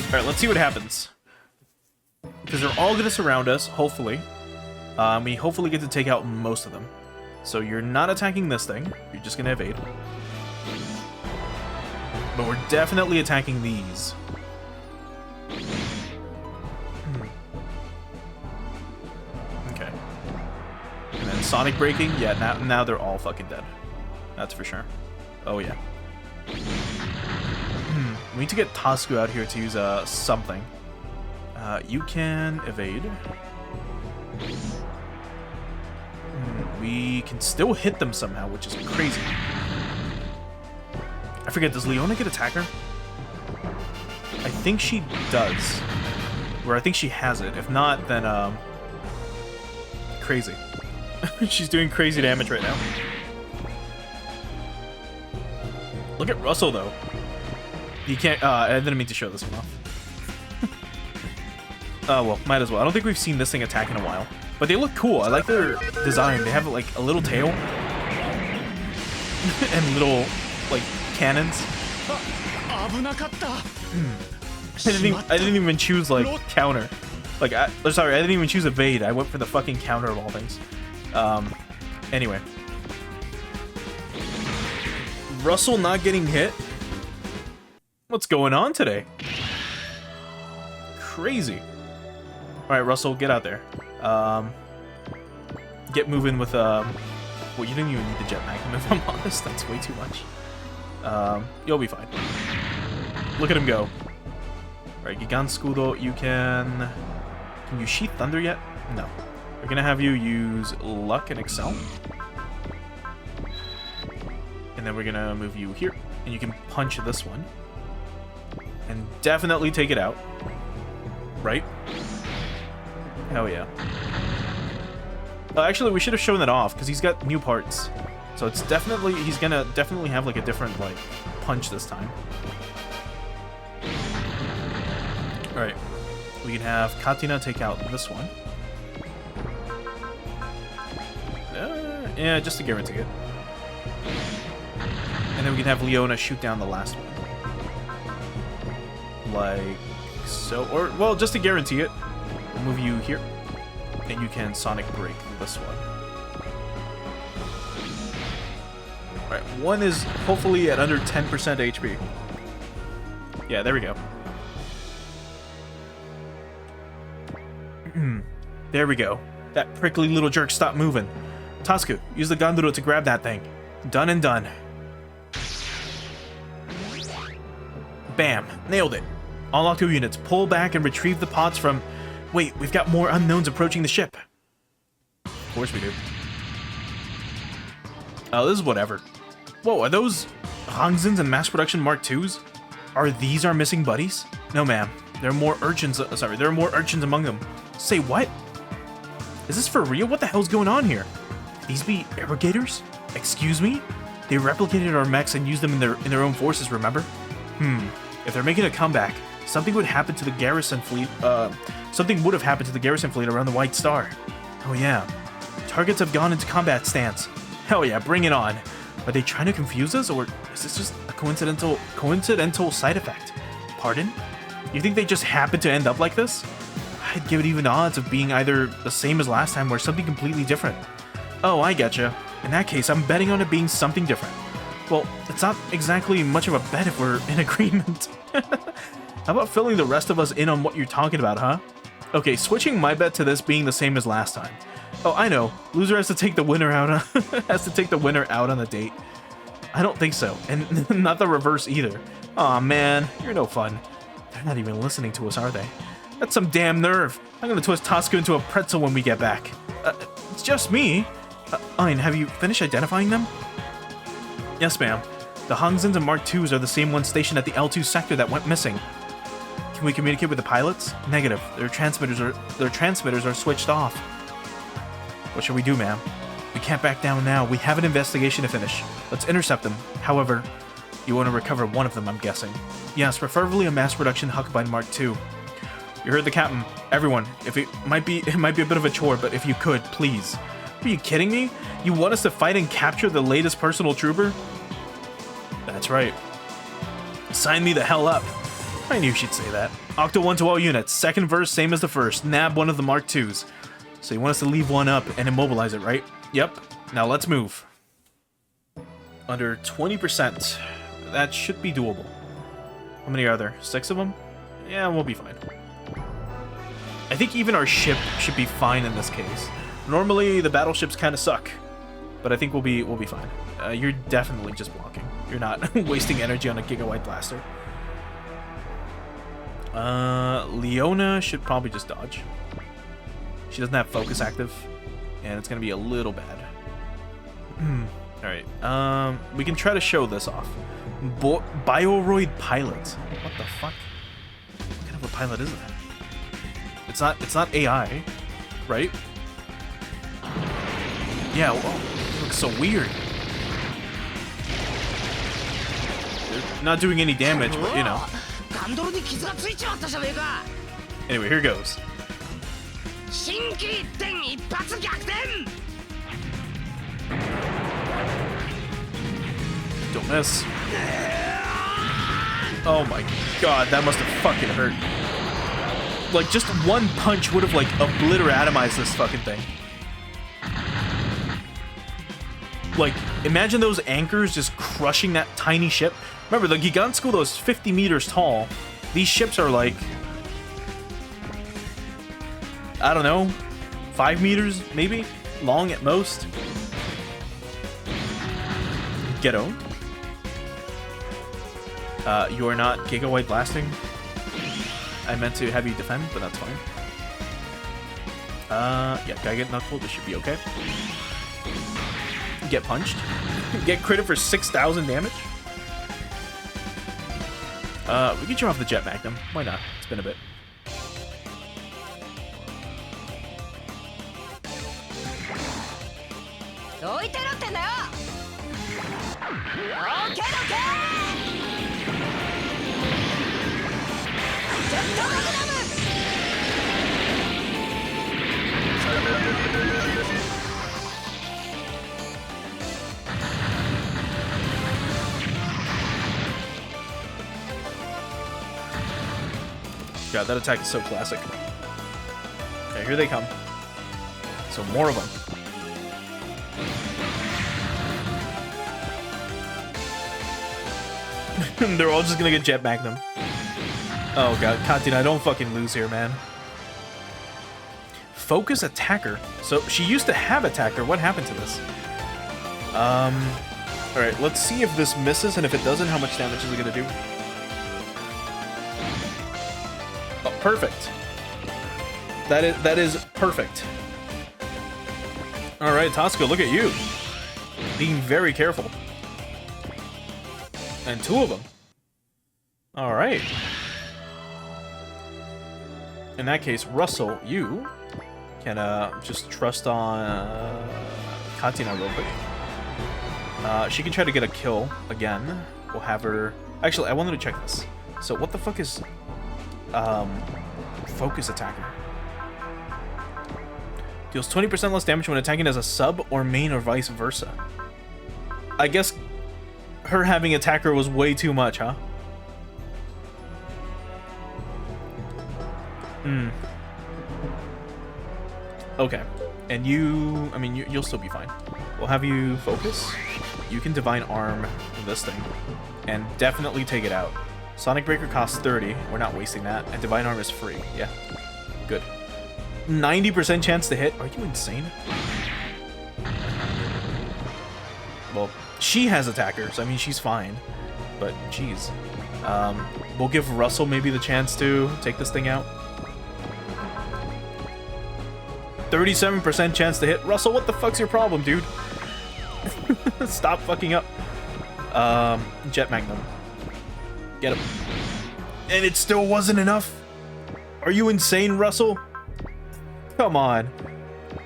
Speaker 1: Alright, let's see what happens. Because they're all gonna surround us, hopefully. We hopefully get to take out most of them. So you're not attacking this thing. You're just gonna evade. But we're definitely attacking these. Okay. And then Sonic Breaking, yeah, now they're all fucking dead. That's for sure. Oh yeah. We need to get Tasku out here to use something. You can evade. We can still hit them somehow, which is crazy. I forget, does Leona get attacker? I think she does. Or I think she has it. If not, then crazy. She's doing crazy damage right now. Look at Russell though. You can't I didn't mean to show this one off. Oh well, might as well. I don't think we've seen this thing attack in a while. But they look cool. I like their design. They have like a little tail. And little like cannons. I didn't even choose like counter. Like sorry, I didn't even choose evade. I went for the fucking counter of all things. Anyway. Russell not getting hit? What's going on today? Crazy. Alright, Russell, get out there. Get moving with, well, you didn't even need the jetpack, if I'm honest. That's way too much. You'll be fine. Look at him go. Alright, Gigan Scudo, you can you Sheath Thunder yet? No. We're gonna have you use Luck and Excel. And then we're gonna move you here. And you can punch this one. And definitely take it out. Right? Hell yeah. Actually, we should have shown that off, because he's got new parts. So it's definitely, he's gonna definitely have like a different like punch this time. Alright. We can have Katina take out this one. Yeah, just to guarantee it. And then we can have Leona shoot down the last one. Like so. Or, well, just to guarantee it, we'll move you here. And you can Sonic Break this one. Alright, one is hopefully at under 10% HP. Yeah, there we go. There we go. That prickly little jerk stopped moving. Tasku, use the Ganduro to grab that thing. Done and done. Bam, nailed it. All Octo units, pull back and retrieve the pods from... Wait, we've got more unknowns approaching the ship. Of course we do. Oh, this is whatever. Whoa, are those Hongzins and mass production Mark IIs? Are these our missing buddies? No, ma'am. There are more urchins. There are more urchins among them. Say what? Is this for real? What the hell's going on here? These be irrigators? Excuse me? They replicated our mechs and used them in their own forces. Remember? If they're making a comeback, something would happen to the garrison fleet. Something would have happened to the garrison fleet around the White Star. Oh yeah. Targets have gone into combat stance. Hell yeah, bring it on. Are they trying to confuse us, or is this just a coincidental side effect? Pardon? You think they just happened to end up like this? I'd give it even odds of being either the same as last time or something completely different. Oh, I getcha. In that case, I'm betting on it being something different. Well, it's not exactly much of a bet if we're in agreement. How about filling the rest of us in on what you're talking about, huh? Okay, switching my bet to this being the same as last time. Oh, I know. Loser has to take the winner out on on the date. I don't think so. And not the reverse either. Aw, man. You're no fun. They're not even listening to us, are they? That's some damn nerve. I'm gonna twist Tosca into a pretzel when we get back. It's just me. Ein, have you finished identifying them? Yes, ma'am. The Hongzins and Mark IIs are the same ones stationed at the L2 sector that went missing. Can we communicate with the pilots? Negative. Their transmitters are switched off. What should we do, ma'am? We can't back down now. We have an investigation to finish. Let's intercept them. However, you want to recover one of them, I'm guessing. Yes, preferably a mass production Huckabine Mark II. You heard the captain. Everyone, if it might be a bit of a chore, but if you could, please. Are you kidding me? You want us to fight and capture the latest personal trooper? That's right. Sign me the hell up. I knew she'd say that. Octo 1 to all units. Second verse, same as the first. Nab one of the Mark IIs. So you want us to leave one up and immobilize it, right? Yep. Now let's move. Under 20%. That should be doable. How many are there? 6 of them? Yeah, we'll be fine. I think even our ship should be fine in this case. Normally, the battleships kind of suck. But I think we'll be fine. You're definitely just blocking. You're not wasting energy on a Giga-Wide Blaster. Leona should probably just dodge. She doesn't have focus active, and it's gonna be a little bad. Alright, we can try to show this off. Bioroid pilot. What the fuck? What kind of a pilot is that? It's not AI, right? Yeah, well, it looks so weird. They're not doing any damage, but you know. Anyway, here goes. Don't miss. Oh my god, that must have fucking hurt. Like, just one punch would have, like, obliteratomized this fucking thing. Like, imagine those anchors just crushing that tiny ship. Remember, the Gigantsko, though, is 50 meters tall. These ships are, like, I don't know, 5 meters, maybe? Long at most. Get owned. You are not Giga-Wide Blasting. I meant to have you defend, but that's fine. Yeah, gotta get knuckled. This should be okay. Get punched. Get critted for 6,000 damage. We can show off the Jet Magnum. Why not? It's been a bit. God, that attack is so classic. Okay, here they come. So more of them. They're all just gonna get Jet Magnum. Oh god, Katina, don't fucking lose here, man. Focus attacker. So she used to have attacker. What happened to this? Alright, let's see if this misses, and if it doesn't, how much damage is it gonna do? Oh, perfect. That is perfect. Alright, Tosco, look at you. Being very careful. And 2 of them. Alright. In that case, Russell, you can just trust on Katina real quick. She can try to get a kill again. We'll have her... Actually, I wanted to check this. So what the fuck is focus attacker? Deals 20% less damage when attacking as a sub or main or vice versa. I guess her having attacker was way too much, huh? Okay. And you... I mean, you'll still be fine. We'll have you focus. You can Divine Arm this thing. And definitely take it out. Sonic Breaker costs 30. We're not wasting that. And Divine Arm is free. Yeah. Good. 90% chance to hit. Are you insane? Well, she has attacker, so I mean, she's fine. But, jeez. We'll give Russell maybe the chance to take this thing out. 37% chance to hit. Russell, what the fuck's your problem, dude? Stop fucking up. Jet Magnum. Get him. And it still wasn't enough? Are you insane, Russell? Come on.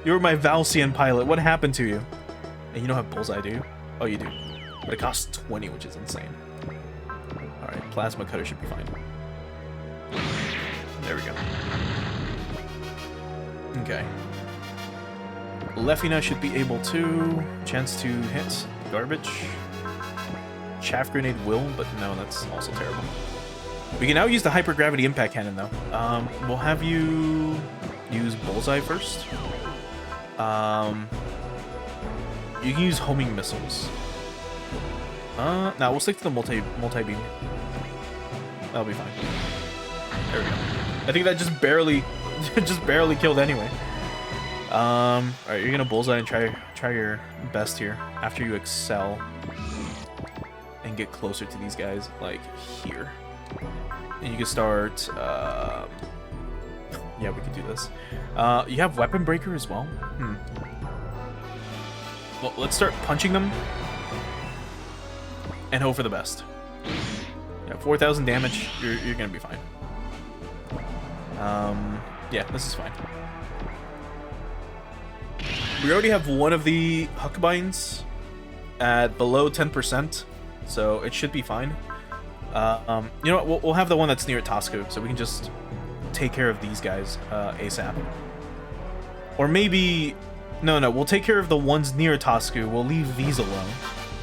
Speaker 1: You were my Valsian pilot. What happened to you? And you don't have Bullseye, do you? Oh, you do. But it costs 20, which is insane. Alright, Plasma Cutter should be fine. There we go. Okay. Lefina should be able to. Chance to hit. Garbage. Chaff Grenade will, but no, that's also terrible. We can now use the Hyper Gravity Impact Cannon, though. We'll have you use Bullseye first. You can use homing missiles. Now we'll stick to the multi-beam. That'll be fine. There we go. I think that just barely killed anyway. Alright, you're gonna Bullseye and try your best here after you excel and get closer to these guys, like here. And you can start. Yeah, we could do this. You have Weapon Breaker as well. Well, let's start punching them and hope for the best. Yeah, 4,000 damage. You're gonna be fine. Yeah, this is fine. We already have one of the Huckbines at below 10%, so it should be fine. You know what? We'll have the one that's near Tosku, so we can just take care of these guys ASAP. Or maybe... No, we'll take care of the ones near Tosku. We'll leave these alone.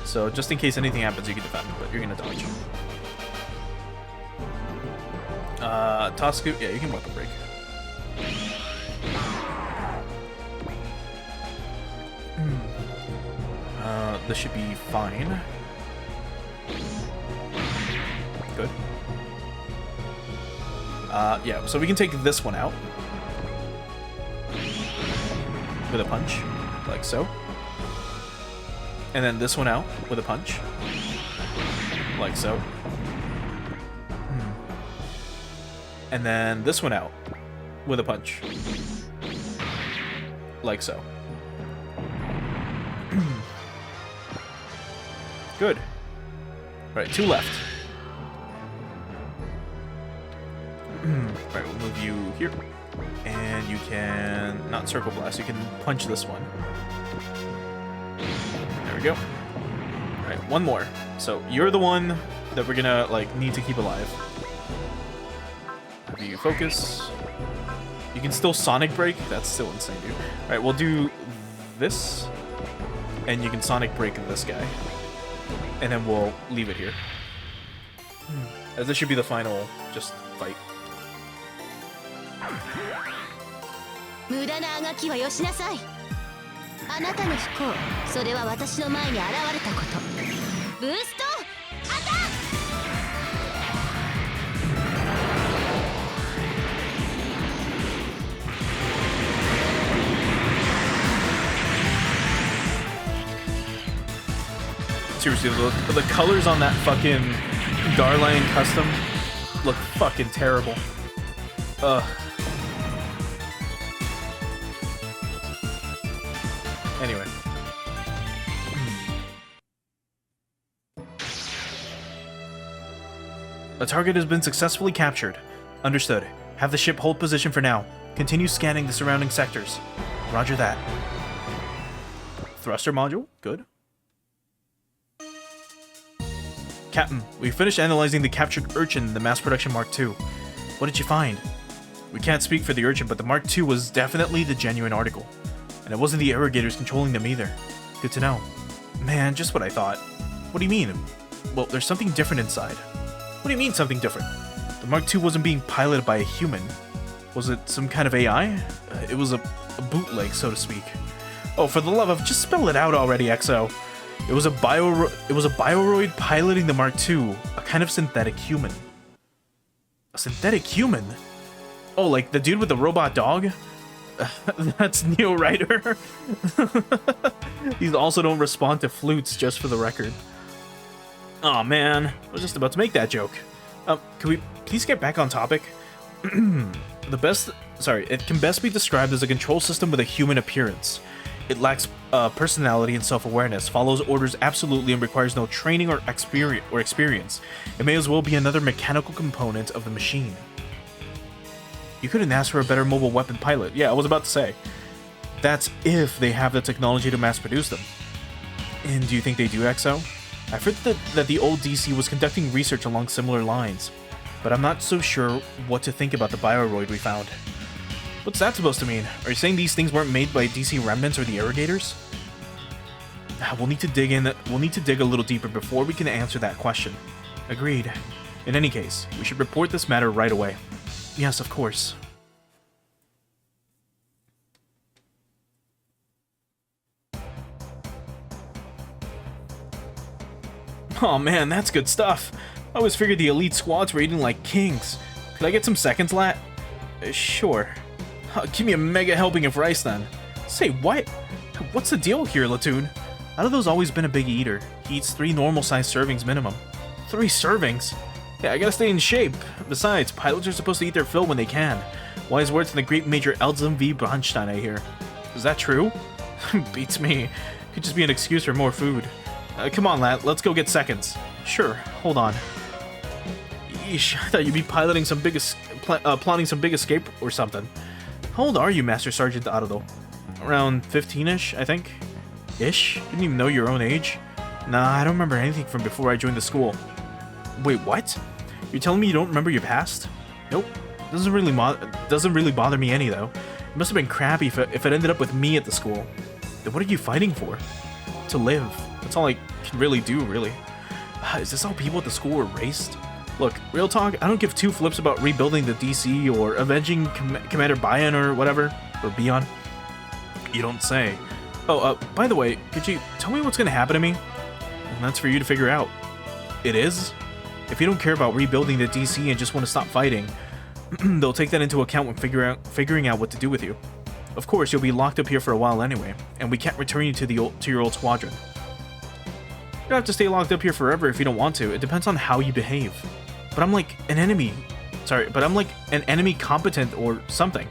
Speaker 1: So just in case anything happens, you can defend, but you're gonna dodge. Tosku, yeah, you can Weapon Break. This should be fine. Good. Yeah, so we can take this one out with a punch, like so. And then this one out with a punch, like so. And then this one out with a punch, like so. Good. Right, 2 left. Right, we'll move you here. And you can not Circle Blast, you can punch this one. There we go. Alright, one more. So you're the one that we're gonna like need to keep alive. Have you focus. You can still Sonic Break, that's still insane, dude. Alright, we'll do this. And you can Sonic Break this guy. And then we'll leave it here. As this should be the final just fight.
Speaker 2: 無駄なあがきはよしなさい。あなたの不幸、それは私の前に現れたこと。ブーストアタック。
Speaker 1: Seriously, the colors on that fucking Garlion custom look fucking terrible. Ugh. Anyway. The target has been successfully captured. Understood. Have the ship hold position for now. Continue scanning the surrounding sectors. Roger that. Thruster module? Good. Captain, we finished analyzing the captured Urchin in the Mass Production Mark II. What did you find? We can't speak for the Urchin, but the Mark II was definitely the genuine article. And it wasn't the irrigators controlling them either. Good to know. Man, just what I thought. What do you mean? Well, there's something different inside. What do you mean, something different? The Mark II wasn't being piloted by a human. Was it some kind of AI? It was a bootleg, so to speak. Oh, for the love of... just spell it out already, XO. It was a Bioroid piloting the Mark II, a kind of synthetic human. A synthetic human? Oh, like the dude with the robot dog? That's Neo Rider. These also don't respond to flutes, just for the record. Oh man, I was just about to make that joke. Can we please get back on topic? It can best be described as a control system with a human appearance. It lacks personality and self-awareness, follows orders absolutely, and requires no training or experience. It may as well be another mechanical component of the machine. You couldn't ask for a better mobile weapon pilot. Yeah, I was about to say. That's if they have the technology to mass produce them. And do you think they do, XO? I've heard that the old DC was conducting research along similar lines, but I'm not so sure what to think about the Bioroid we found. What's that supposed to mean? Are you saying these things weren't made by DC remnants or the Irrigators? We'll need to dig a little deeper before we can answer that question. Agreed. In any case, we should report this matter right away. Yes, of course. Oh man, that's good stuff. I always figured the elite squads were eating like kings. Could I get some seconds, Lat? Sure. Give me a mega helping of rice then. Say, what? What's the deal here, Latoon? Ado's always been a big eater. He eats 3 normal-sized servings minimum. 3 servings? Yeah, I gotta stay in shape. Besides, pilots are supposed to eat their fill when they can. Wise words from the great Major Elzum V. Bronstein, I hear. Is that true? Beats me. Could just be an excuse for more food. Come on, lad, let's go get seconds. Sure, hold on. Yeesh, I thought you'd be piloting some plotting some big escape or something. How old are you, Master Sergeant Ado? Around 15-ish, I think? Ish? Didn't even know your own age? Nah, I don't remember anything from before I joined the school. Wait, what? You're telling me you don't remember your past? Nope. Doesn't really bother me any, though. It must have been crappy if it ended up with me at the school. Then what are you fighting for? To live. That's all I can really do, really. Is this how people at the school were raised? Look, real talk, I don't give 2 flips about rebuilding the DC or avenging Commander Bion or whatever. Or Bion. You don't say. Oh, by the way, could you tell me what's gonna happen to me? And that's for you to figure out. It is? If you don't care about rebuilding the DC and just want to stop fighting, they'll take that into account when figuring out what to do with you. Of course, you'll be locked up here for a while anyway, and we can't return you to your old squadron. You don't have to stay locked up here forever if you don't want to. It depends on how you behave. But I'm like an enemy. Sorry, but I'm like an enemy competent or something.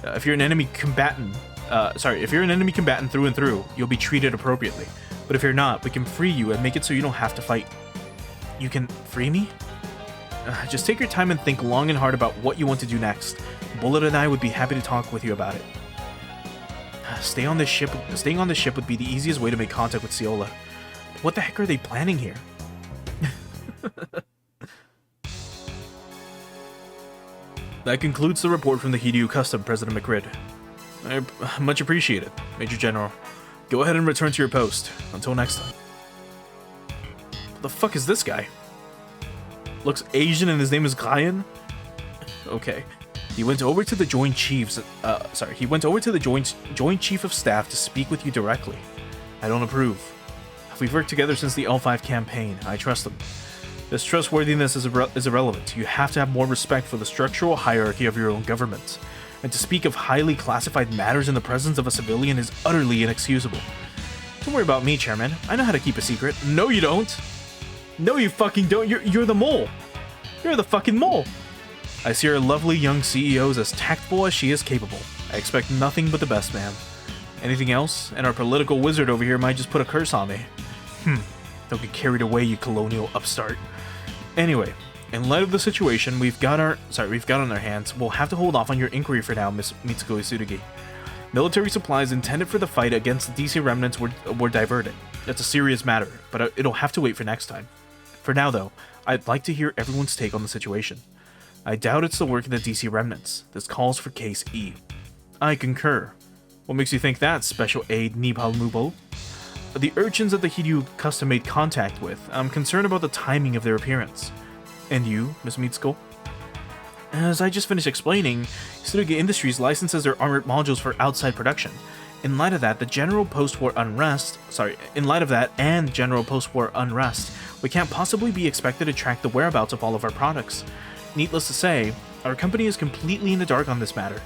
Speaker 1: If you're an enemy combatant, through and through, you'll be treated appropriately. But if you're not, we can free you and make it so you don't have to fight. You can free me? Just take your time and think long and hard about what you want to do next. Bullet and I would be happy to talk with you about it. Staying on this ship would be the easiest way to make contact with Seola. What the heck are they planning here? That concludes the report from the Hiryu Custom, President McRid. Much appreciated, Major General. Go ahead and return to your post. Until next time. What the fuck is this guy? Looks Asian and his name is Ryan? Okay. He went over to the Joint Chief of Staff to speak with you directly. I don't approve. We've worked together since the L5 campaign. I trust them. This trustworthiness is irrelevant. You have to have more respect for the structural hierarchy of your own government. And to speak of highly classified matters in the presence of a civilian is utterly inexcusable. Don't worry about me, Chairman. I know how to keep a secret. No, you don't. No, you fucking don't. You're the mole. You're the fucking mole. I see our lovely young CEO is as tactful as she is capable. I expect nothing but the best, ma'am. Anything else? And our political wizard over here might just put a curse on me. Don't get carried away, you colonial upstart. Anyway, in light of the situation we've got on our hands, we'll have to hold off on your inquiry for now, Miss Mitsuko Tsurugi. Military supplies intended for the fight against the DC remnants were diverted. That's a serious matter, but it'll have to wait for next time. For now, though, I'd like to hear everyone's take on the situation. I doubt it's the work of the DC remnants. This calls for Case E. I concur. What makes you think that, Special Aide Nipal Mubo? The urchins that the Hiryu Custom made contact with, I'm concerned about the timing of their appearance. And you, Miss Mitsuko? As I just finished explaining, Tsurugi Industries licenses their armored modules for outside production. In light of that and general post-war unrest, we can't possibly be expected to track the whereabouts of all of our products. Needless to say, our company is completely in the dark on this matter.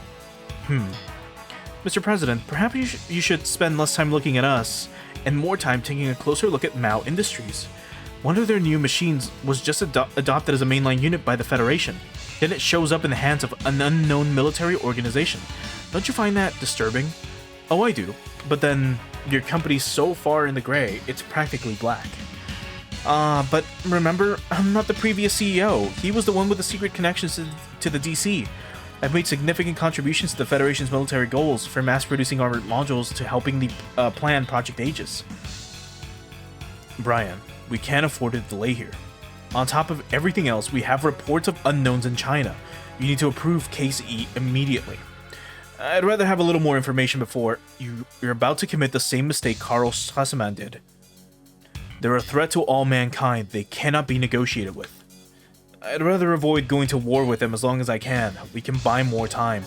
Speaker 1: Mr. President, perhaps you should spend less time looking at us and more time taking a closer look at Mao Industries. One of their new machines was just adopted as a mainline unit by the Federation. Then it shows up in the hands of an unknown military organization. Don't you find that disturbing? Oh, I do. But then, your company's so far in the gray, it's practically black. But remember, I'm not the previous CEO. He was the one with the secret connections to the DC. I've made significant contributions to the Federation's military goals, from mass-producing armored modules to helping the plan Project Aegis. Brian, we can't afford a delay here. On top of everything else, we have reports of unknowns in China. You need to approve Case E immediately. I'd rather have a little more information before you're about to commit the same mistake Carl Strassmann did. They're a threat to all mankind. They cannot be negotiated with. I'd rather avoid going to war with them as long as I can. We can buy more time.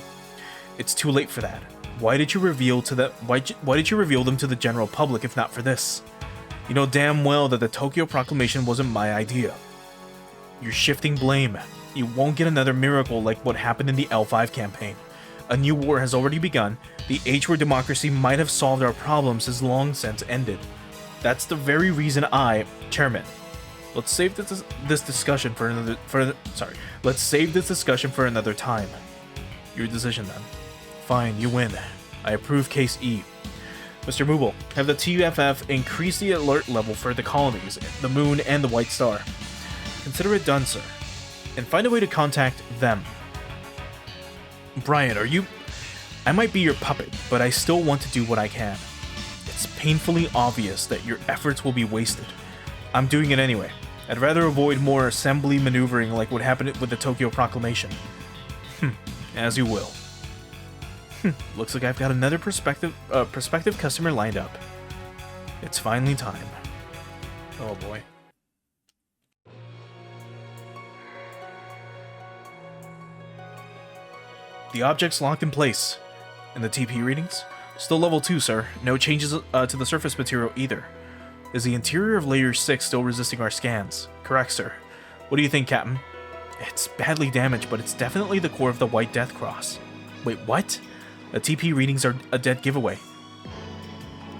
Speaker 1: It's too late for that. Why did you reveal them to the general public if not for this? You know damn well that the Tokyo Proclamation wasn't my idea. You're shifting blame. You won't get another miracle like what happened in the L5 campaign. A new war has already begun. The age where democracy might have solved our problems has long since ended. That's the very reason Chairman. Let's save this discussion for another. Let's save this discussion for another time. Your decision then. Fine, you win. I approve Case E. Mr. Mooble, have the TFF increase the alert level for the colonies, the Moon, and the White Star. Consider it done, sir. And find a way to contact them. Brian, I might be your puppet, but I still want to do what I can. It's painfully obvious that your efforts will be wasted. I'm doing it anyway. I'd rather avoid more assembly maneuvering like what happened with the Tokyo Proclamation. As you will. Looks like I've got another prospective customer lined up. It's finally time. Oh boy. The object's locked in place. And the TP readings? Still level 2, sir. No changes to the surface material either. Is the interior of Layer 6 still resisting our scans? Correct, sir. What do you think, Captain? It's badly damaged, but it's definitely the core of the White Death Cross. Wait, what? The TP readings are a dead giveaway.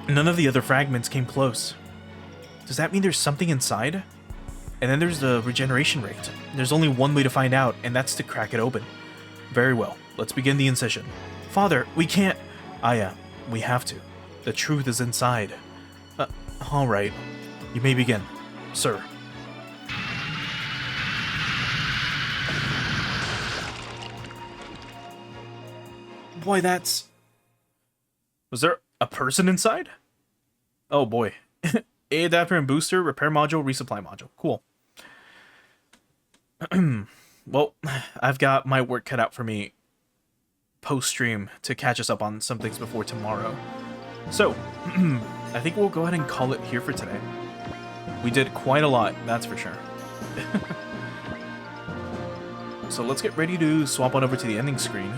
Speaker 1: None of the other fragments came close. Does that mean there's something inside? And then there's the regeneration rate. There's only one way to find out, and that's to crack it open. Very well. Let's begin the incision. Father, we can't... Aya, we have to. The truth is inside. Alright. You may begin, sir. Boy, that's... Was there a person inside? Oh boy. A adapter and booster, repair module, resupply module. Cool. Well, I've got my work cut out for me post-stream to catch us up on some things before tomorrow. So, I think we'll go ahead and call it here for today. We did quite a lot, that's for sure. So let's get ready to swap on over to the ending screen.